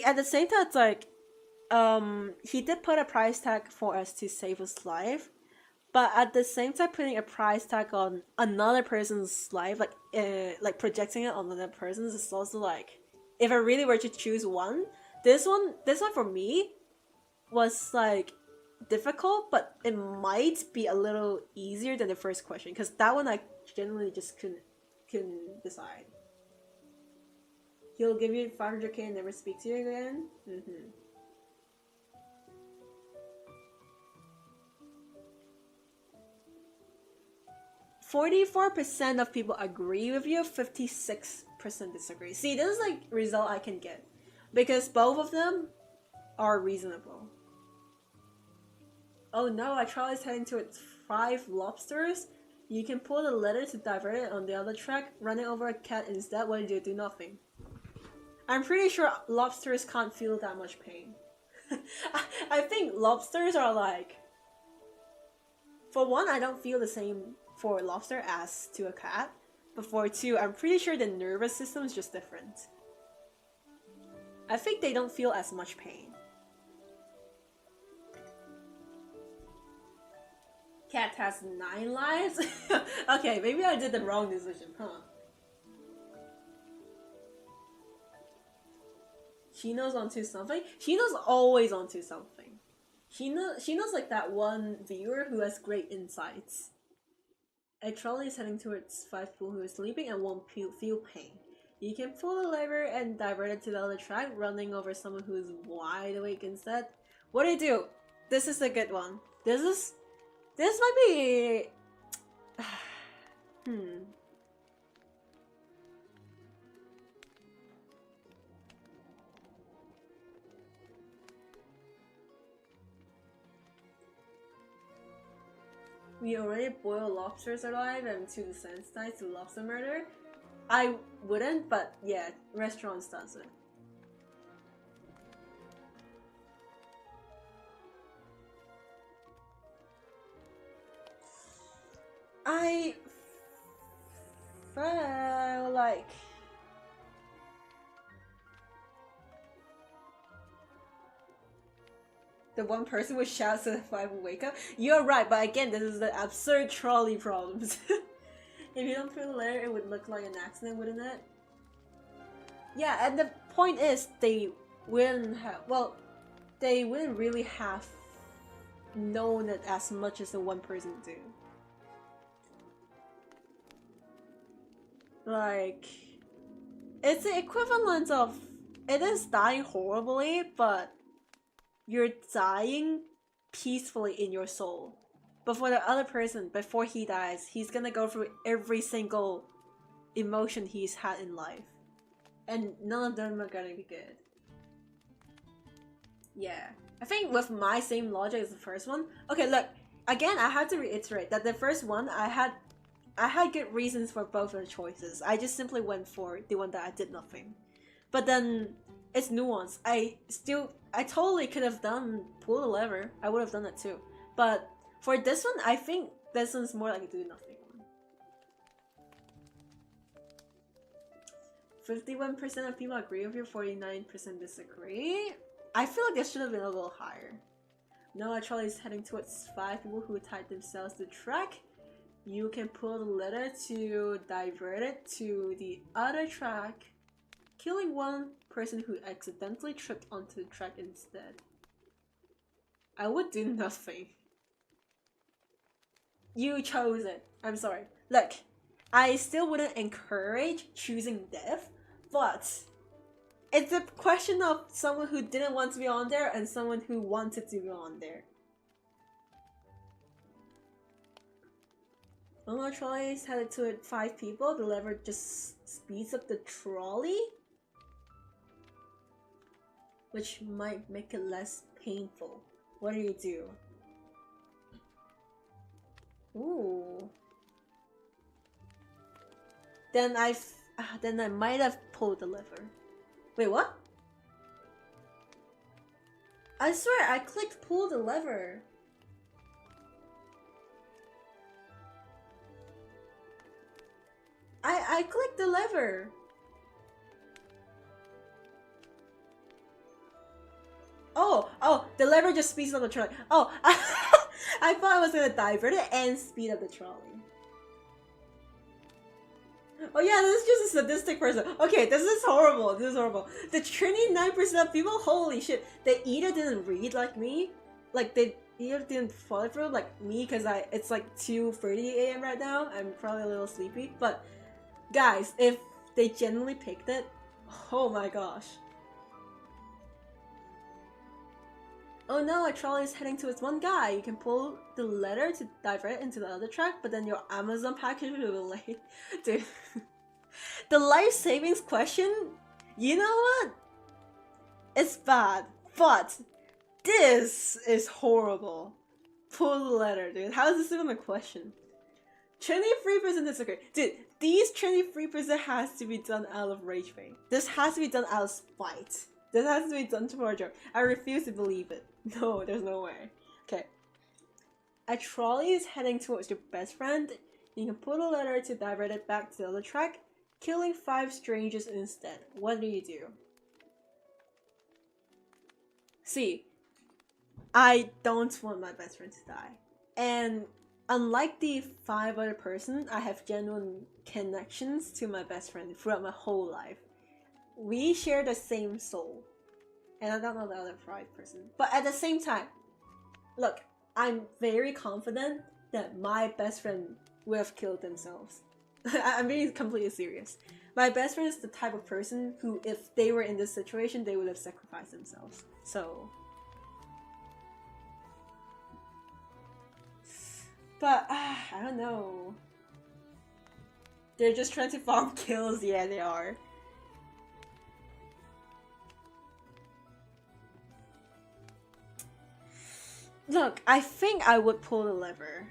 at the same time, it's like he did put a price tag for us to save his life, but at the same time putting a price tag on another person's life, like projecting it on another person's, is also like, if I really were to choose one, this one for me was like difficult, but it might be a little easier than the first question, because that one I genuinely just couldn't decide. He'll give you 500k and never speak to you again? 44% of people agree with you, 56% disagree. See, this is like result I can get, because both of them are reasonable. Oh no, a trolley is heading towards 5 lobsters. You can pull the letter to divert it on the other track, running over a cat instead. What do you do? Nothing. I'm pretty sure lobsters can't feel that much pain. I think lobsters are like... For one, I don't feel the same for a lobster as to a cat. But for two, I'm pretty sure the nervous system is just different. I think they don't feel as much pain. Cat has 9 lives? Okay, maybe I did the wrong decision, huh? Shino's onto something? Shino's always onto something. Shino's like that one viewer who has great insights. A trolley is heading towards 5 people who are sleeping and won't feel pain. You can pull the lever and divert it to the other track, running over someone who is wide awake instead. What do you do? This is a good one. This might be... We already boil lobsters alive and to desensitize to lobster murder? I wouldn't, but yeah, restaurants does it. I feel like... The one person with shouts so the 5 will wake up? You're right, but again, this is the absurd trolley problems. If you don't feel the letter, it would look like an accident, wouldn't it? Yeah, and the point is, they wouldn't have... Well, they wouldn't really have known it as much as the one person do. Like... It's the equivalent of... It is dying horribly, but... You're dying peacefully in your soul. But for the other person, before he dies, he's gonna go through every single emotion he's had in life. And none of them are gonna be good. Yeah. I think with my same logic as the first one... Okay, look. Again, I have to reiterate that the first one, I had good reasons for both of the choices. I just simply went for the one that I did nothing. But then... It's nuanced. I totally could have pull the lever. I would have done that too. But for this one, I think this one's more like a do nothing one. 51% of people agree with you, 49% disagree. I feel like this should have been a little higher. No, a trolley is heading towards 5 people who tied themselves to the track. You can pull the lever to divert it to the other track, killing one person who accidentally tripped onto the track instead. I would do nothing. You chose it. I'm sorry. Look, I still wouldn't encourage choosing death, but it's a question of someone who didn't want to be on there and someone who wanted to be on there. When our trolley is headed to 5 people, the lever just speeds up the trolley, which might make it less painful. What do you do? Ooh. Then I might have pulled the lever. Wait, what? I swear I clicked pull the lever. I clicked the lever. Oh, the lever just speeds up the trolley. Oh, I thought I was gonna divert it and speed up the trolley. Oh yeah, this is just a sadistic person. Okay, this is horrible. This is horrible. The 29% of people, holy shit, they either didn't read like me, like they either didn't follow through like me, because it's like 2:30 a.m. right now. I'm probably a little sleepy, but guys, if they genuinely picked it, oh my gosh. Oh no, a trolley is heading towards one guy. You can pull the letter to divert into the other track, but then your Amazon package will be late. Dude. The life savings question, you know what? It's bad, but this is horrible. Pull the letter, dude. How is this even a question? 23% disagree. Dude, these 23% has to be done out of rage bait. This has to be done out of spite. This has to be done for a joke. I refuse to believe it. No, there's no way. Okay. A trolley is heading towards your best friend. You can pull a letter to divert it back to the other track, killing 5 strangers instead. What do you do? See, I don't want my best friend to die. And unlike the 5 other person, I have genuine connections to my best friend throughout my whole life. We share the same soul. And I don't know the other 5 person. But at the same time, look, I'm very confident that my best friend would have killed themselves. I'm being completely serious. My best friend is the type of person who, if they were in this situation, they would have sacrificed themselves. So... But, I don't know. They're just trying to farm kills. Yeah, they are. Look, I think I would pull the lever.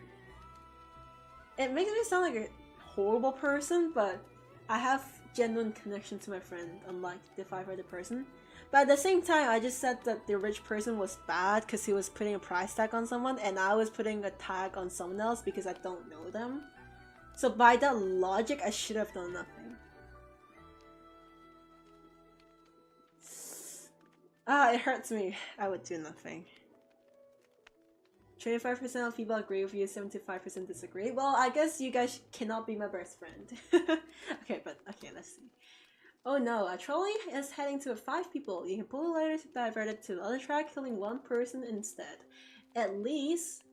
It makes me sound like a horrible person, but I have genuine connection to my friend, unlike the 5 other person. But at the same time, I just said that the rich person was bad because he was putting a price tag on someone, and I was putting a tag on someone else because I don't know them. So by that logic, I should have done nothing. It hurts me. I would do nothing. 25% of people agree with you, 75% disagree. Well, I guess you guys cannot be my best friend. Okay, let's see. Oh no, a trolley is heading to 5 people. You can pull a letter to divert it to the other track, killing 1 person instead. At least,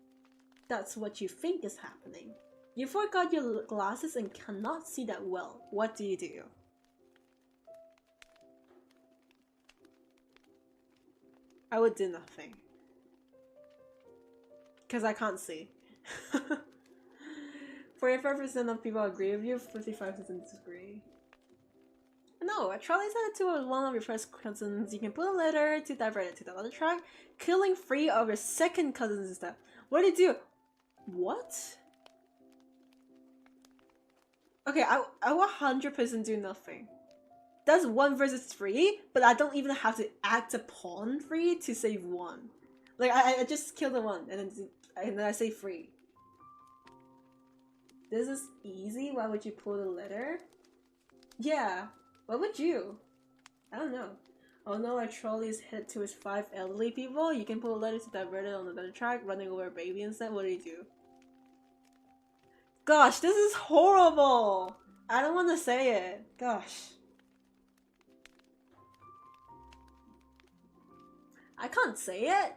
that's what you think is happening. You forgot your glasses and cannot see that well. What do you do? I would do nothing. Because I can't see. 45% of people agree with you, 55% disagree. No, a trolley is headed to one of your first cousins. You can put a letter to divert it to the other track, killing 3 of your second cousins instead. What do you do? What? Okay, I will 100% do nothing. That's 1 versus 3, but I don't even have to act upon 3 to save 1. Like, I just kill the 1, and then I say 3. This is easy. Why would you pull the letter? Yeah. What would you? I don't know. Oh no, a trolley is headed towards 5 elderly people. You can pull a letter to divert it on another track, running over a baby instead. What do you do? Gosh, this is horrible! I don't want to say it. Gosh. I can't say it.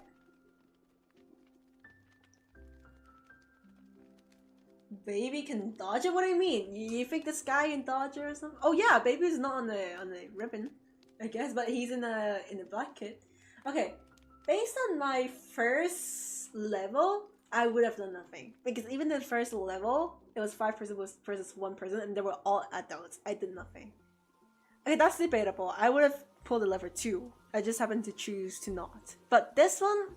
Baby can dodge it? What do you mean? You think this guy can dodge it or something? Oh yeah, baby's not on the ribbon, I guess, but he's in the black kit. Okay, based on my first level, I would have done nothing because even the first level, it was 5% versus 1%, and they were all adults. I did nothing. Okay, that's debatable. I would have pulled the lever too. I just happened to choose to not. But this one,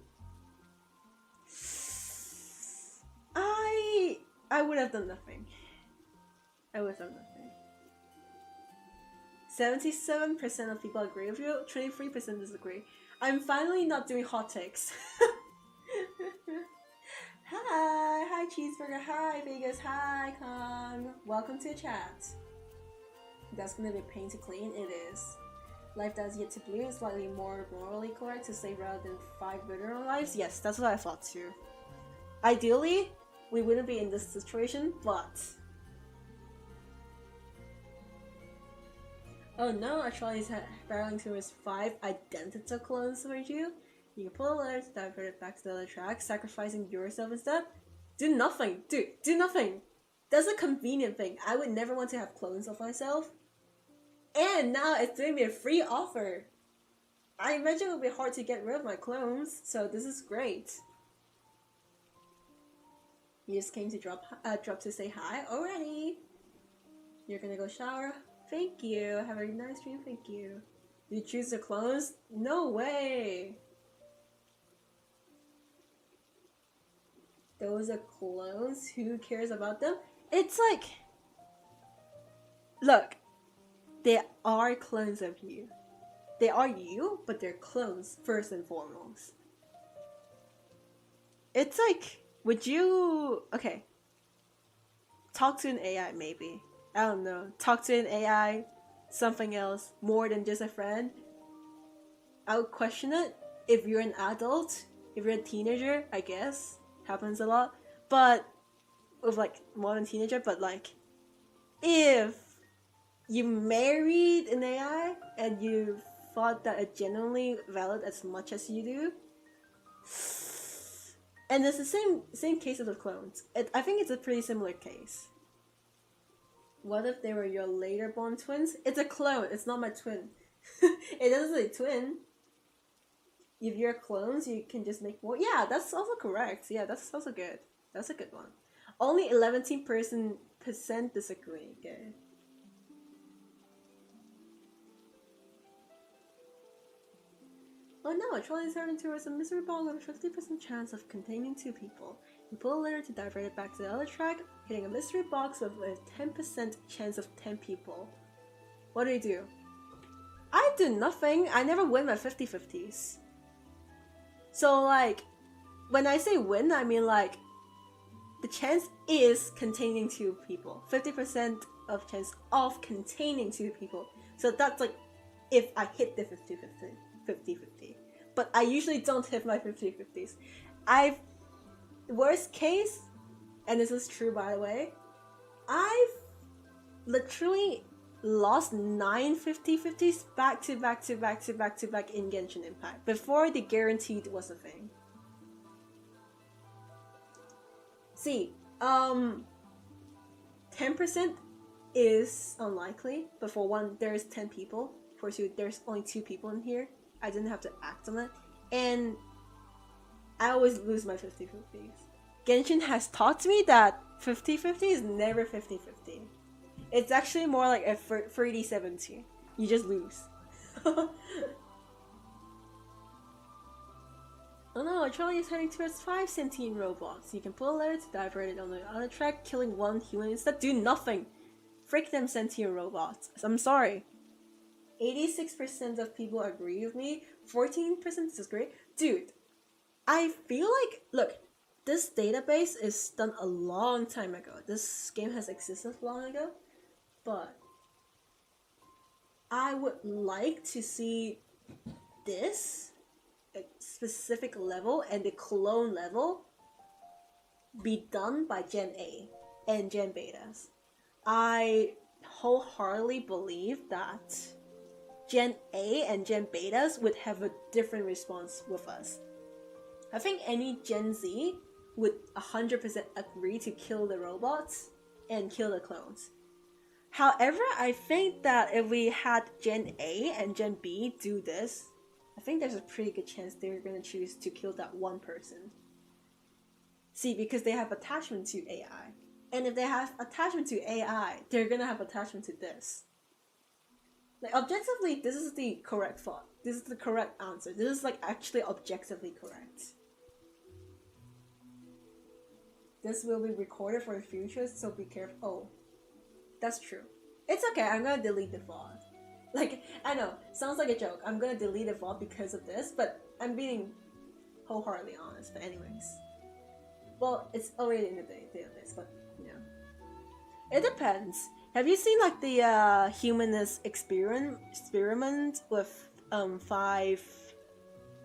I would have done nothing. I would have done nothing. 77% of people agree with you, 23% disagree. I'm finally not doing hot takes. Hi Cheeseburger, hi Vegas, hi Con. Welcome to the chat. That's gonna be a pain to clean, it is. Life that's yet to blue is slightly more morally correct to say rather than 5 literal lives. Yes, that's what I thought too. Ideally, we wouldn't be in this situation, but... Oh no, actually he's barreling towards 5 identical clones towards you. You can pull a letter to divert it back to the other track, sacrificing yourself instead. Do nothing, dude, do nothing. That's a convenient thing. I would never want to have clones of myself. And now it's doing me a free offer. I imagine it would be hard to get rid of my clones, so this is great. You just came to drop to say hi already. You're gonna go shower. Thank you. Have a nice dream. Thank you. You choose the clones? No way. Those are clones. Who cares about them? It's like, look, they are clones of you. They are you, but they're clones first and foremost. It's like, would you, okay, talk to an AI maybe. I don't know. Talk to an AI, something else, more than just a friend. I would question it. If you're an adult, if you're a teenager, I guess. Happens a lot. But, with like, more than teenager, but like, if you married an AI and you thought that it genuinely valid as much as you do, and it's the same case of the clones. I think it's a pretty similar case. What if they were your later born twins? It's a clone, it's not my twin. It doesn't say twin. If you're clones, you can just make more. Yeah, that's also correct. Yeah, that's also good. That's a good one. Only 11% disagree, okay? Oh no, a trolley is heading towards a mystery ball with a 50% chance of containing 2 people. You pull a letter to divert it back to the other track, hitting a mystery box with a 10% chance of 10 people. What do? I do nothing. I never win my 50-50s. So like, when I say win, I mean like, the chance is containing 2 people. 50% of chance of containing 2 people. So that's like, if I hit the 50-50. But I usually don't hit my 50-50s. Worst case, and this is true by the way, I've literally lost 9 50-50s back to back in Genshin Impact before the guaranteed was a thing. See, 10% is unlikely, but for 1 there's 10 people, for 2 there's only 2 people in here. I didn't have to act on it, and I always lose my 50-50s. Genshin has taught me that 50-50 is never 50-50. It's actually more like a 30-70. You just lose. Oh no, Charlie is heading towards 5 sentient robots. You can pull a letter to divert it on the other track, killing 1 human instead. Do nothing! Frick them sentient robots. I'm sorry. 86% of people agree with me, 14% disagree. Dude, I feel like, look, this database is done a long time ago. This game has existed long ago, but I would like to see this specific level and the clone level be done by Gen A and Gen Betas. I wholeheartedly believe that Gen A and Gen Betas would have a different response with us. I think any Gen Z would 100% agree to kill the robots and kill the clones. However, I think that if we had Gen A and Gen B do this, I think there's a pretty good chance they're gonna choose to kill that 1 person. See, because they have attachment to AI. And if they have attachment to AI, they're gonna have attachment to this. Like, objectively, this is the correct thought. This is the correct answer. This is, like, actually objectively correct. this will be recorded for the future, so be careful. Oh, that's true. It's okay, I'm gonna delete the VOD. Like, I know, sounds like a joke. I'm gonna delete the VOD because of this, but I'm being wholeheartedly honest. But anyways. Well, it's already in the database, but, you know. It depends. Have you seen, like, the humanist experiment with 5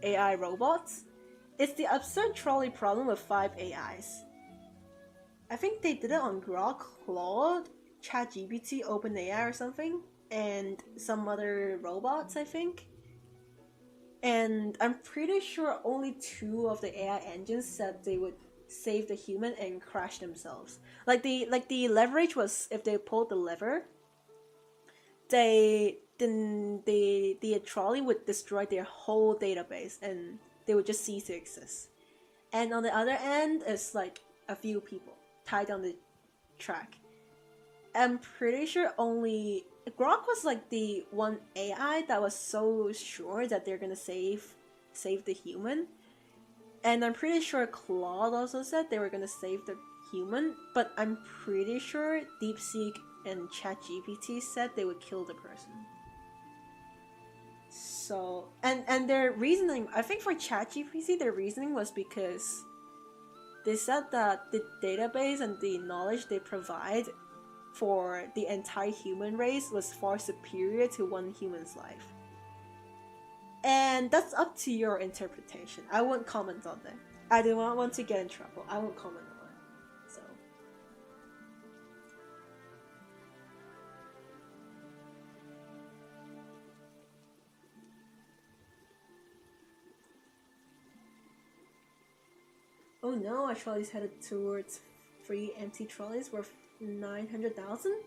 AI robots? It's the absurd trolley problem with 5 AIs. I think they did it on Grok, Claude, ChatGPT, OpenAI or something, and some other robots, I think. And I'm pretty sure only 2 of the AI engines said they would save the human and crash themselves. Like the leverage was if they pulled the lever, the trolley would destroy their whole database and they would just cease to exist. And on the other end is like a few people tied on the track. I'm pretty sure only Grok was like the one AI that was so sure that they're gonna save the human. And I'm pretty sure Claude also said they were gonna save the human, but I'm pretty sure DeepSeek and ChatGPT said they would kill the person. So, and their reasoning, I think for ChatGPT, their reasoning was because they said that the database and the knowledge they provide for the entire human race was far superior to one human's life. And that's up to your interpretation. I won't comment on that. I do not want to get in trouble. I won't comment on it. So. Oh no, our trolley's headed towards 3 empty trolleys worth 900,000.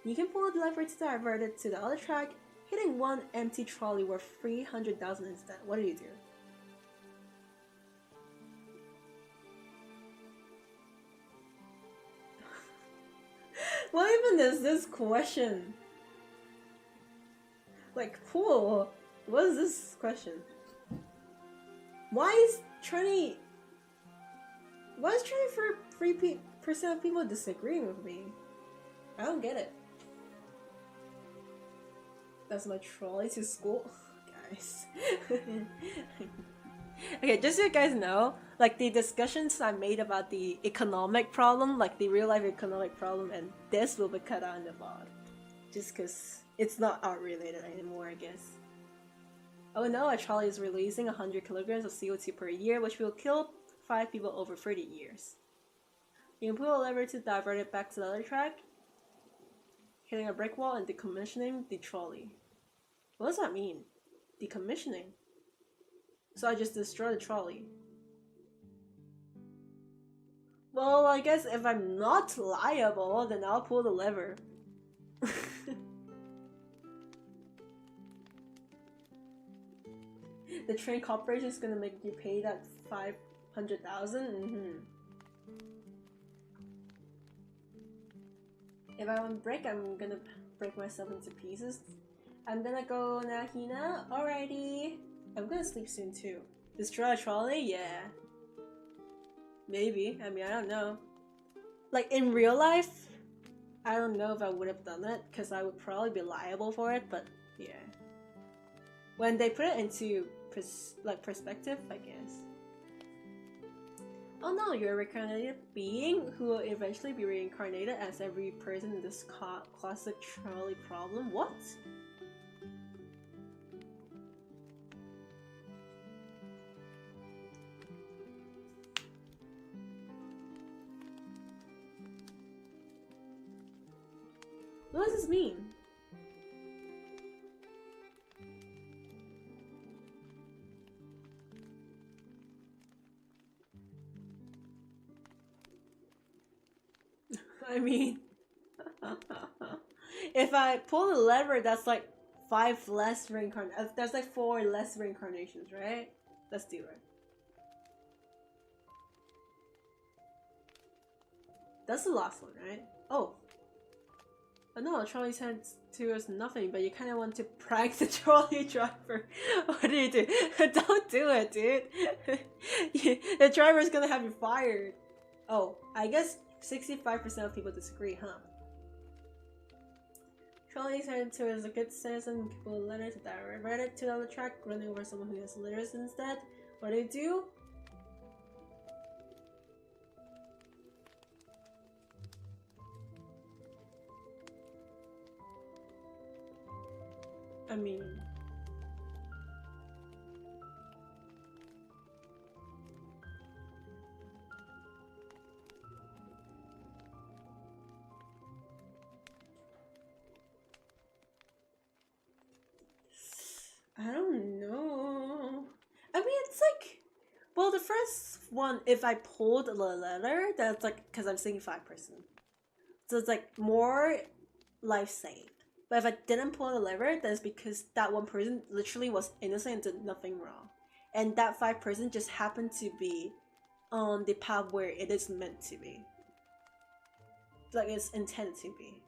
You can pull the lever to divert it to the other track, hitting 1 empty trolley worth 300,000 instead. What do you do? What even is this question? Like, cool. What is this question? Why is 23% of people disagreeing with me? I don't get it. That's my trolley to school. Guys. Okay, just so you guys know, like the discussions I made about the economic problem, like the real life economic problem, and this will be cut out in the VOD. Just because it's not art related anymore, I guess. Oh no, a trolley is releasing 100 kilograms of CO2 per year, which will kill 5 people over 30 years. You can pull a lever to divert it back to the other track, hitting a brick wall and decommissioning the trolley. What does that mean? Decommissioning? So I just destroy the trolley. Well, I guess if I'm not liable, then I'll pull the lever. The train corporation is gonna make you pay that 500,000. If I want to break, I'm gonna break myself into pieces. I'm gonna go Nahina. Alrighty. I'm gonna sleep soon too. Destroy a trolley? Yeah. Maybe. I mean, I don't know. Like, in real life, I don't know if I would have done it, because I would probably be liable for it, but yeah. When they put it into perspective, I guess. Oh no, you're a reincarnated being who will eventually be reincarnated as every person in this classic trolley problem. What? What does this mean? I mean, if I pull the lever, that's like 5 less reincarnations. That's like 4 less reincarnations, right? Let's do it. That's the last one, right? Oh. Oh no, trolley's head towards nothing, but you kind of want to prank the trolley driver. What do you do? Don't do it, dude. The driver's gonna have you fired. Oh, I guess 65% of people disagree, huh? Trolley center is a good citizen. People letter to divert it to the other track, running over someone who has litters instead. What do they do? I mean, I don't know. I mean, it's like, well, the first one, if I pulled the letter, that's like, because I'm saying 5%. So it's like more life saved. But if I didn't pull the lever, that's because that one person literally was innocent and did nothing wrong. And that 5% just happened to be on the path where it is meant to be. Like it's intended to be.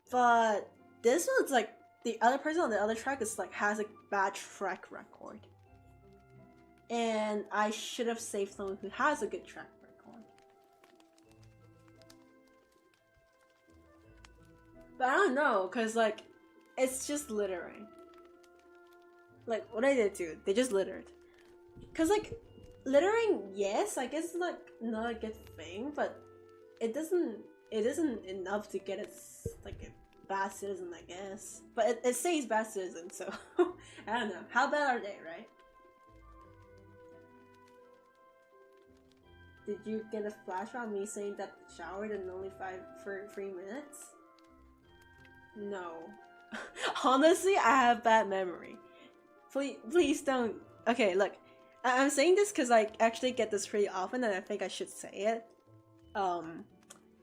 But this one's like the other person on the other track is like has a bad track record. And I should have saved someone who has a good track record. But I don't know, cause like it's just littering. Like what did they do? They just littered. Cause like littering, yes, I guess it's like not a good thing, but it isn't enough to get it like a bad citizen, I guess. But it says bad citizen, so I don't know. How bad are they, right? Did you get a flash on me saying that showered in only 3 minutes? No. Honestly, I have bad memory. Please don't. Okay, look. I'm saying this because I actually get this pretty often, and I think I should say it.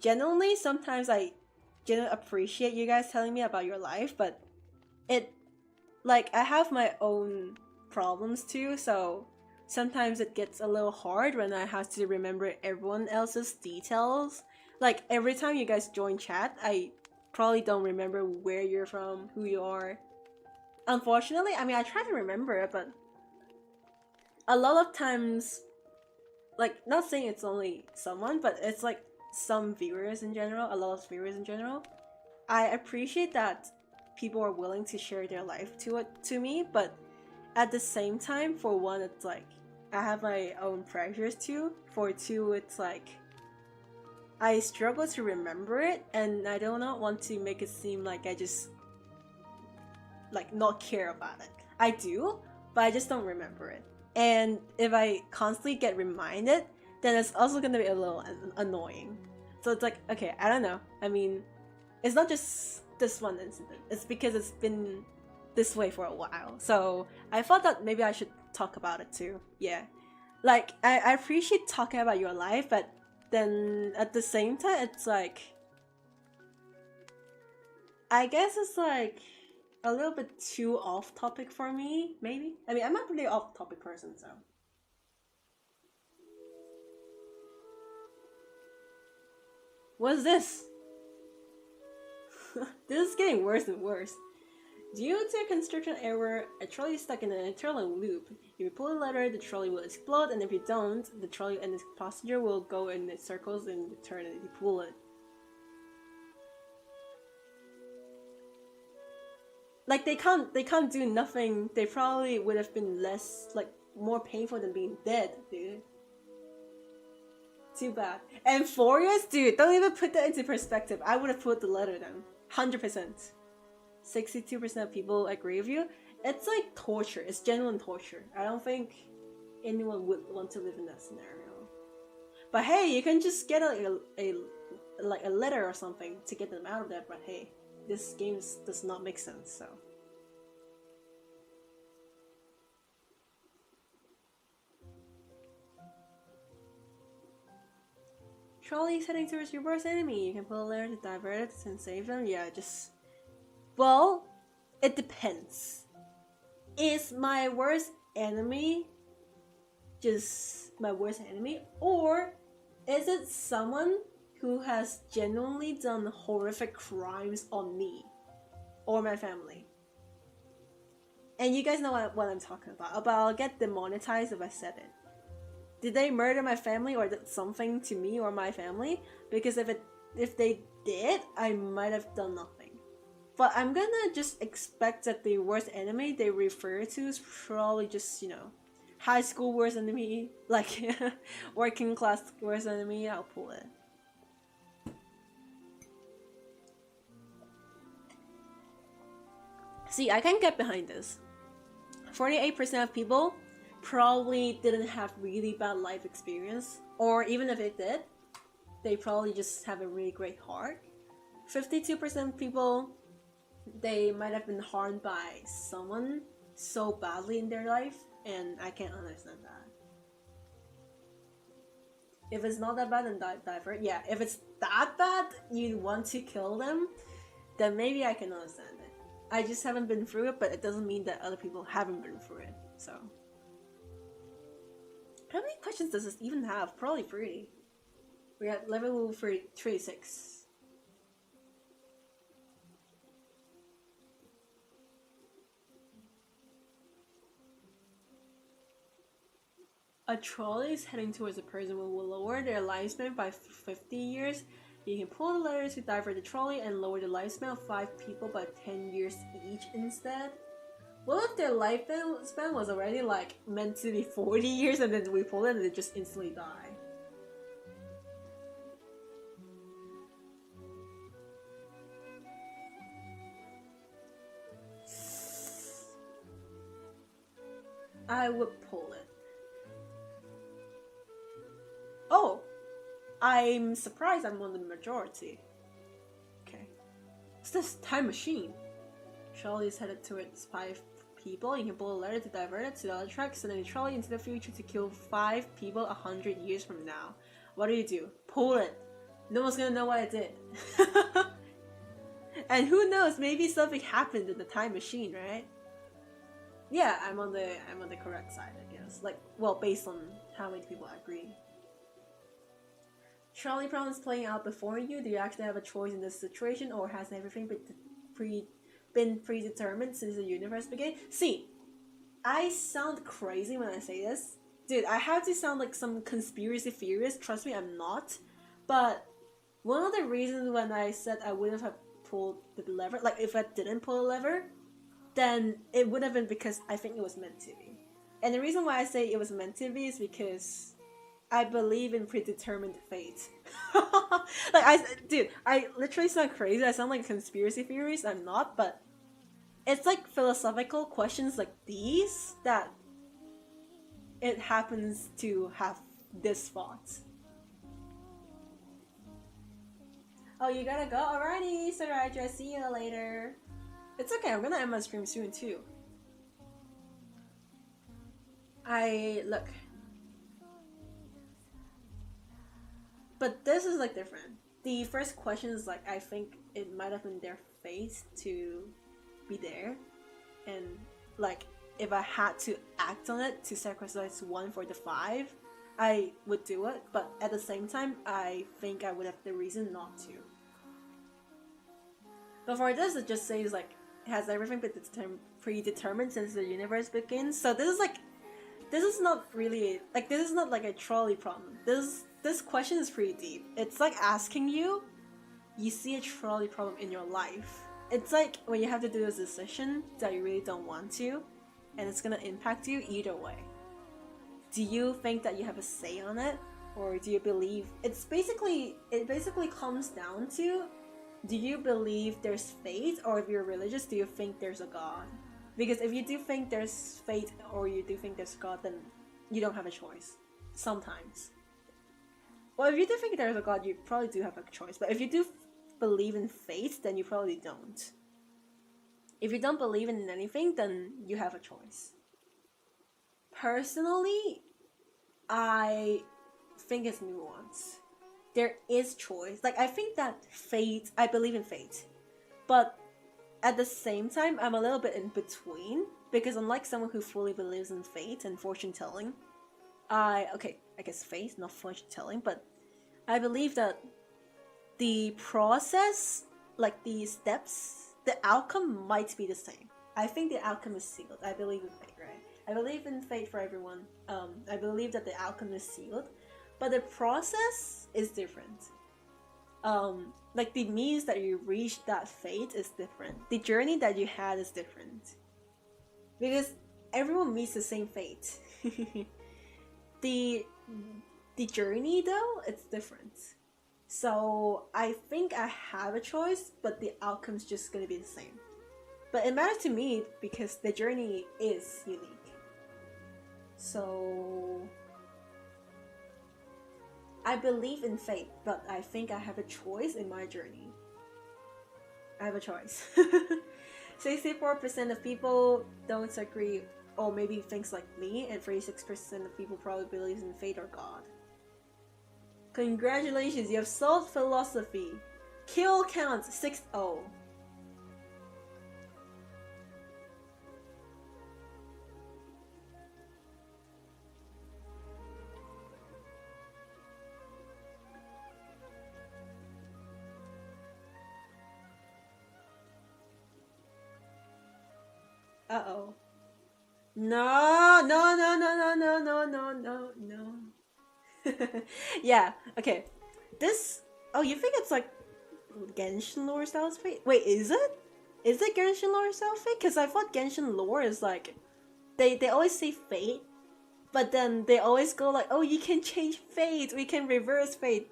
Genuinely, sometimes I didn't appreciate you guys telling me about your life, but it, like, I have my own problems too, so sometimes it gets a little hard when I have to remember everyone else's details. Like, every time you guys join chat, I probably don't remember where you're from, who you are. Unfortunately, I mean, I try to remember it, but a lot of times, like, not saying it's only someone, but it's like some viewers in general, a lot of viewers in general. I appreciate that people are willing to share their life to me, but at the same time, for one, it's like I have my own pressures too. For two, it's like I struggle to remember it, and I do not want to make it seem like I just like not care about it. I do, but I just don't remember it. And if I constantly get reminded, then it's also gonna be a little annoying. So it's like, okay, I don't know. I mean, it's not just this one incident. It's because it's been this way for a while. So I thought that maybe I should talk about it too. Yeah. Like, I appreciate talking about your life, but then at the same time, it's like, I guess it's like a little bit too off topic for me, maybe. I mean, I'm not really off topic person, so. What's this? This is getting worse and worse. Due to a construction error, a trolley is stuck in an eternal loop. If you pull the lever, the trolley will explode, and if you don't, the trolley and its passenger will go in circles in eternity. You pull it. Like they can't do nothing. They probably would have been less, like, more painful than being dead, dude. Too bad. And 4 years, dude, don't even put that into perspective. I would have put the letter down. 100%. 62% of people agree with you. It's like torture. It's genuine torture. I don't think anyone would want to live in that scenario. But hey, you can just get a letter or something to get them out of there. But hey, this game does not make sense. So. Trolley is heading towards your worst enemy. You can pull a lever to divert it and save them. Yeah, just. Well, it depends. Is my worst enemy just my worst enemy? Or is it someone who has genuinely done horrific crimes on me or my family? And you guys know what I'm talking about. But I'll get demonetized if I said it. did they murder my family or did something to me or my family? Because if they did, I might have done nothing. But I'm gonna just expect that the worst enemy they refer to is probably just, high school worst enemy, like working class worst enemy. I'll pull it. See, I can get behind this. 48% of people probably didn't have really bad life experience, or even if it did, they probably just have a really great heart. 52% of people, they might have been harmed by someone so badly in their life, and I can't understand that. If it's not that bad, then die for it. Yeah, if it's that bad, you want to kill them, then maybe I can understand it. I just haven't been through it, but it doesn't mean that other people haven't been through it, so. How many questions does this even have? Probably 3. We're at level 36. A trolley is heading towards a person who will lower their lifespan by 50 years. You can pull the letters to divert the trolley and lower the lifespan of 5 people by 10 years each instead. What if their lifespan was already like meant to be 40 years and then we pull it and they just instantly die? I would pull it. Oh! I'm surprised I'm on the majority. Okay. What's this time machine? Trolley is headed towards 5 people. You can pull a letter to divert it to the other track, sending the trolley into the future to kill 5 people 100 years from now. What do? Pull it. No one's gonna know what I did. And who knows, maybe something happened in the time machine, right? Yeah, I'm on the correct side, I guess. Like, well, based on how many people agree. Trolley problems playing out before you. Do you actually have a choice in this situation, or has everything been predetermined since the universe began? See, I sound crazy when I say this. Dude, I have to sound like some conspiracy theorist. Trust me, I'm not. But one of the reasons when I said I wouldn't have pulled the lever, like if I didn't pull the lever, then it would have been because I think it was meant to be. And the reason why I say it was meant to be is because I believe in predetermined fate. I literally sound crazy. I sound like a conspiracy theorist. I'm not, but it's like philosophical questions like these that it happens to have this thought. Oh, you gotta go? Alrighty, Sriracha, see you later. It's okay, I'm gonna end my stream soon too. Look. But this is like different. The first question is like, I think it might have been their fate to be there. And like, if I had to act on it to sacrifice 1 for the 5, I would do it. But at the same time, I think I would have the reason not to. But for this, it just says like, has everything been predetermined since the universe begins? So this is not really, like, this is not like a trolley problem. This question is pretty deep. It's like asking you see a trolley problem in your life. It's like when you have to do a decision that you really don't want to, and it's gonna impact you either way. Do you think that you have a say on it? Or do you believe it basically comes down to, do you believe there's fate, or if you're religious, do you think there's a God? Because if you do think there's fate or you do think there's God, then you don't have a choice. Sometimes. Well, if you do think there's a God, you probably do have a choice. But if you do believe in fate, then you probably don't. If you don't believe in anything, then you have a choice. Personally, I think it's nuanced. There is choice. Like, I think that fate, I believe in fate. But at the same time, I'm a little bit in between. Because unlike someone who fully believes in fate and fortune telling, I guess fate, not fortune telling, but I believe that the process, like the steps, the outcome might be the same. I think the outcome is sealed. I believe in fate, right? I believe in fate for everyone. I believe that the outcome is sealed, but the process is different. Like the means that you reach that fate is different. The journey that you had is different. Because everyone meets the same fate. the the journey though, it's different. So I think I have a choice, but the outcome's just gonna be the same. But it matters to me because the journey is unique. So I believe in fate, but I think I have a choice in my journey. I have a choice. 64% of people don't agree, or maybe thinks like me, and 36% of people probably believes in fate or God. Congratulations, you have solved philosophy. Kill count 6-0. Uh-oh. No, no, no, no, no, no, no, no, no, no. Yeah, okay. This. Oh, you think it's like Genshin lore style fate? Wait, is it? Is it Genshin lore style fate? Because I thought Genshin lore is like. They always say fate, but then they always go like, oh, you can change fate, we can reverse fate.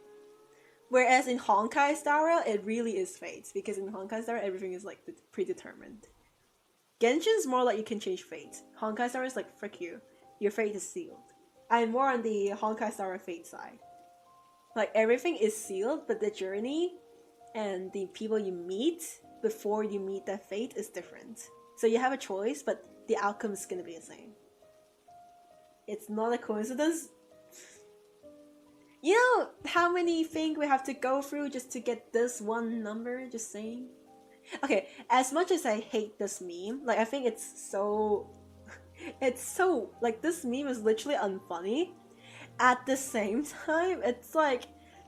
Whereas in Honkai Star, it really is fate, because in Honkai Star, everything is like predetermined. Genshin's more like you can change fate. Honkai Star is like, frick you. Your fate is sealed. I'm more on the Honkai Star fate side. Like, everything is sealed, but the journey and the people you meet before you meet that fate is different. So you have a choice, but the outcome is gonna be the same. It's not a coincidence. You know how many things we have to go through just to get this one number? Just saying. Okay, as much as I hate this meme, like I think it's so like this meme is literally unfunny. At the same time, it's like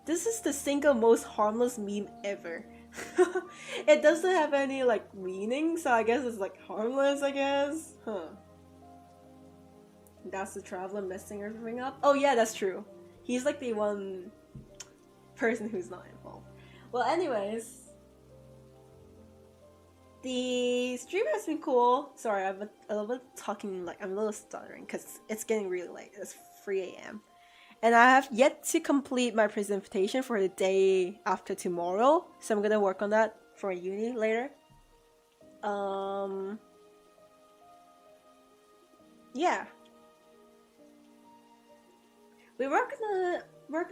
this is the single most harmless meme ever. It doesn't have any like meaning, so I guess it's like harmless, I guess. Huh. That's the traveler messing everything up. Oh yeah, that's true. He's like the one person who's not involved. Well, anyways, the stream has been cool. Sorry, I'm a little bit talking, like I'm a little stuttering because it's getting really late. It's 3 a.m. And I have yet to complete my presentation for the day after tomorrow, so I'm gonna work on that for uni later. Yeah. We working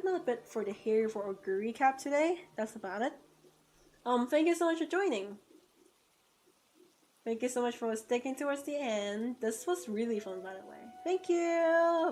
on a bit for the hair for our recap today. That's about it. Thank you so much for joining. Thank you so much for sticking towards the end. This was really fun, by the way. Thank you. Bye.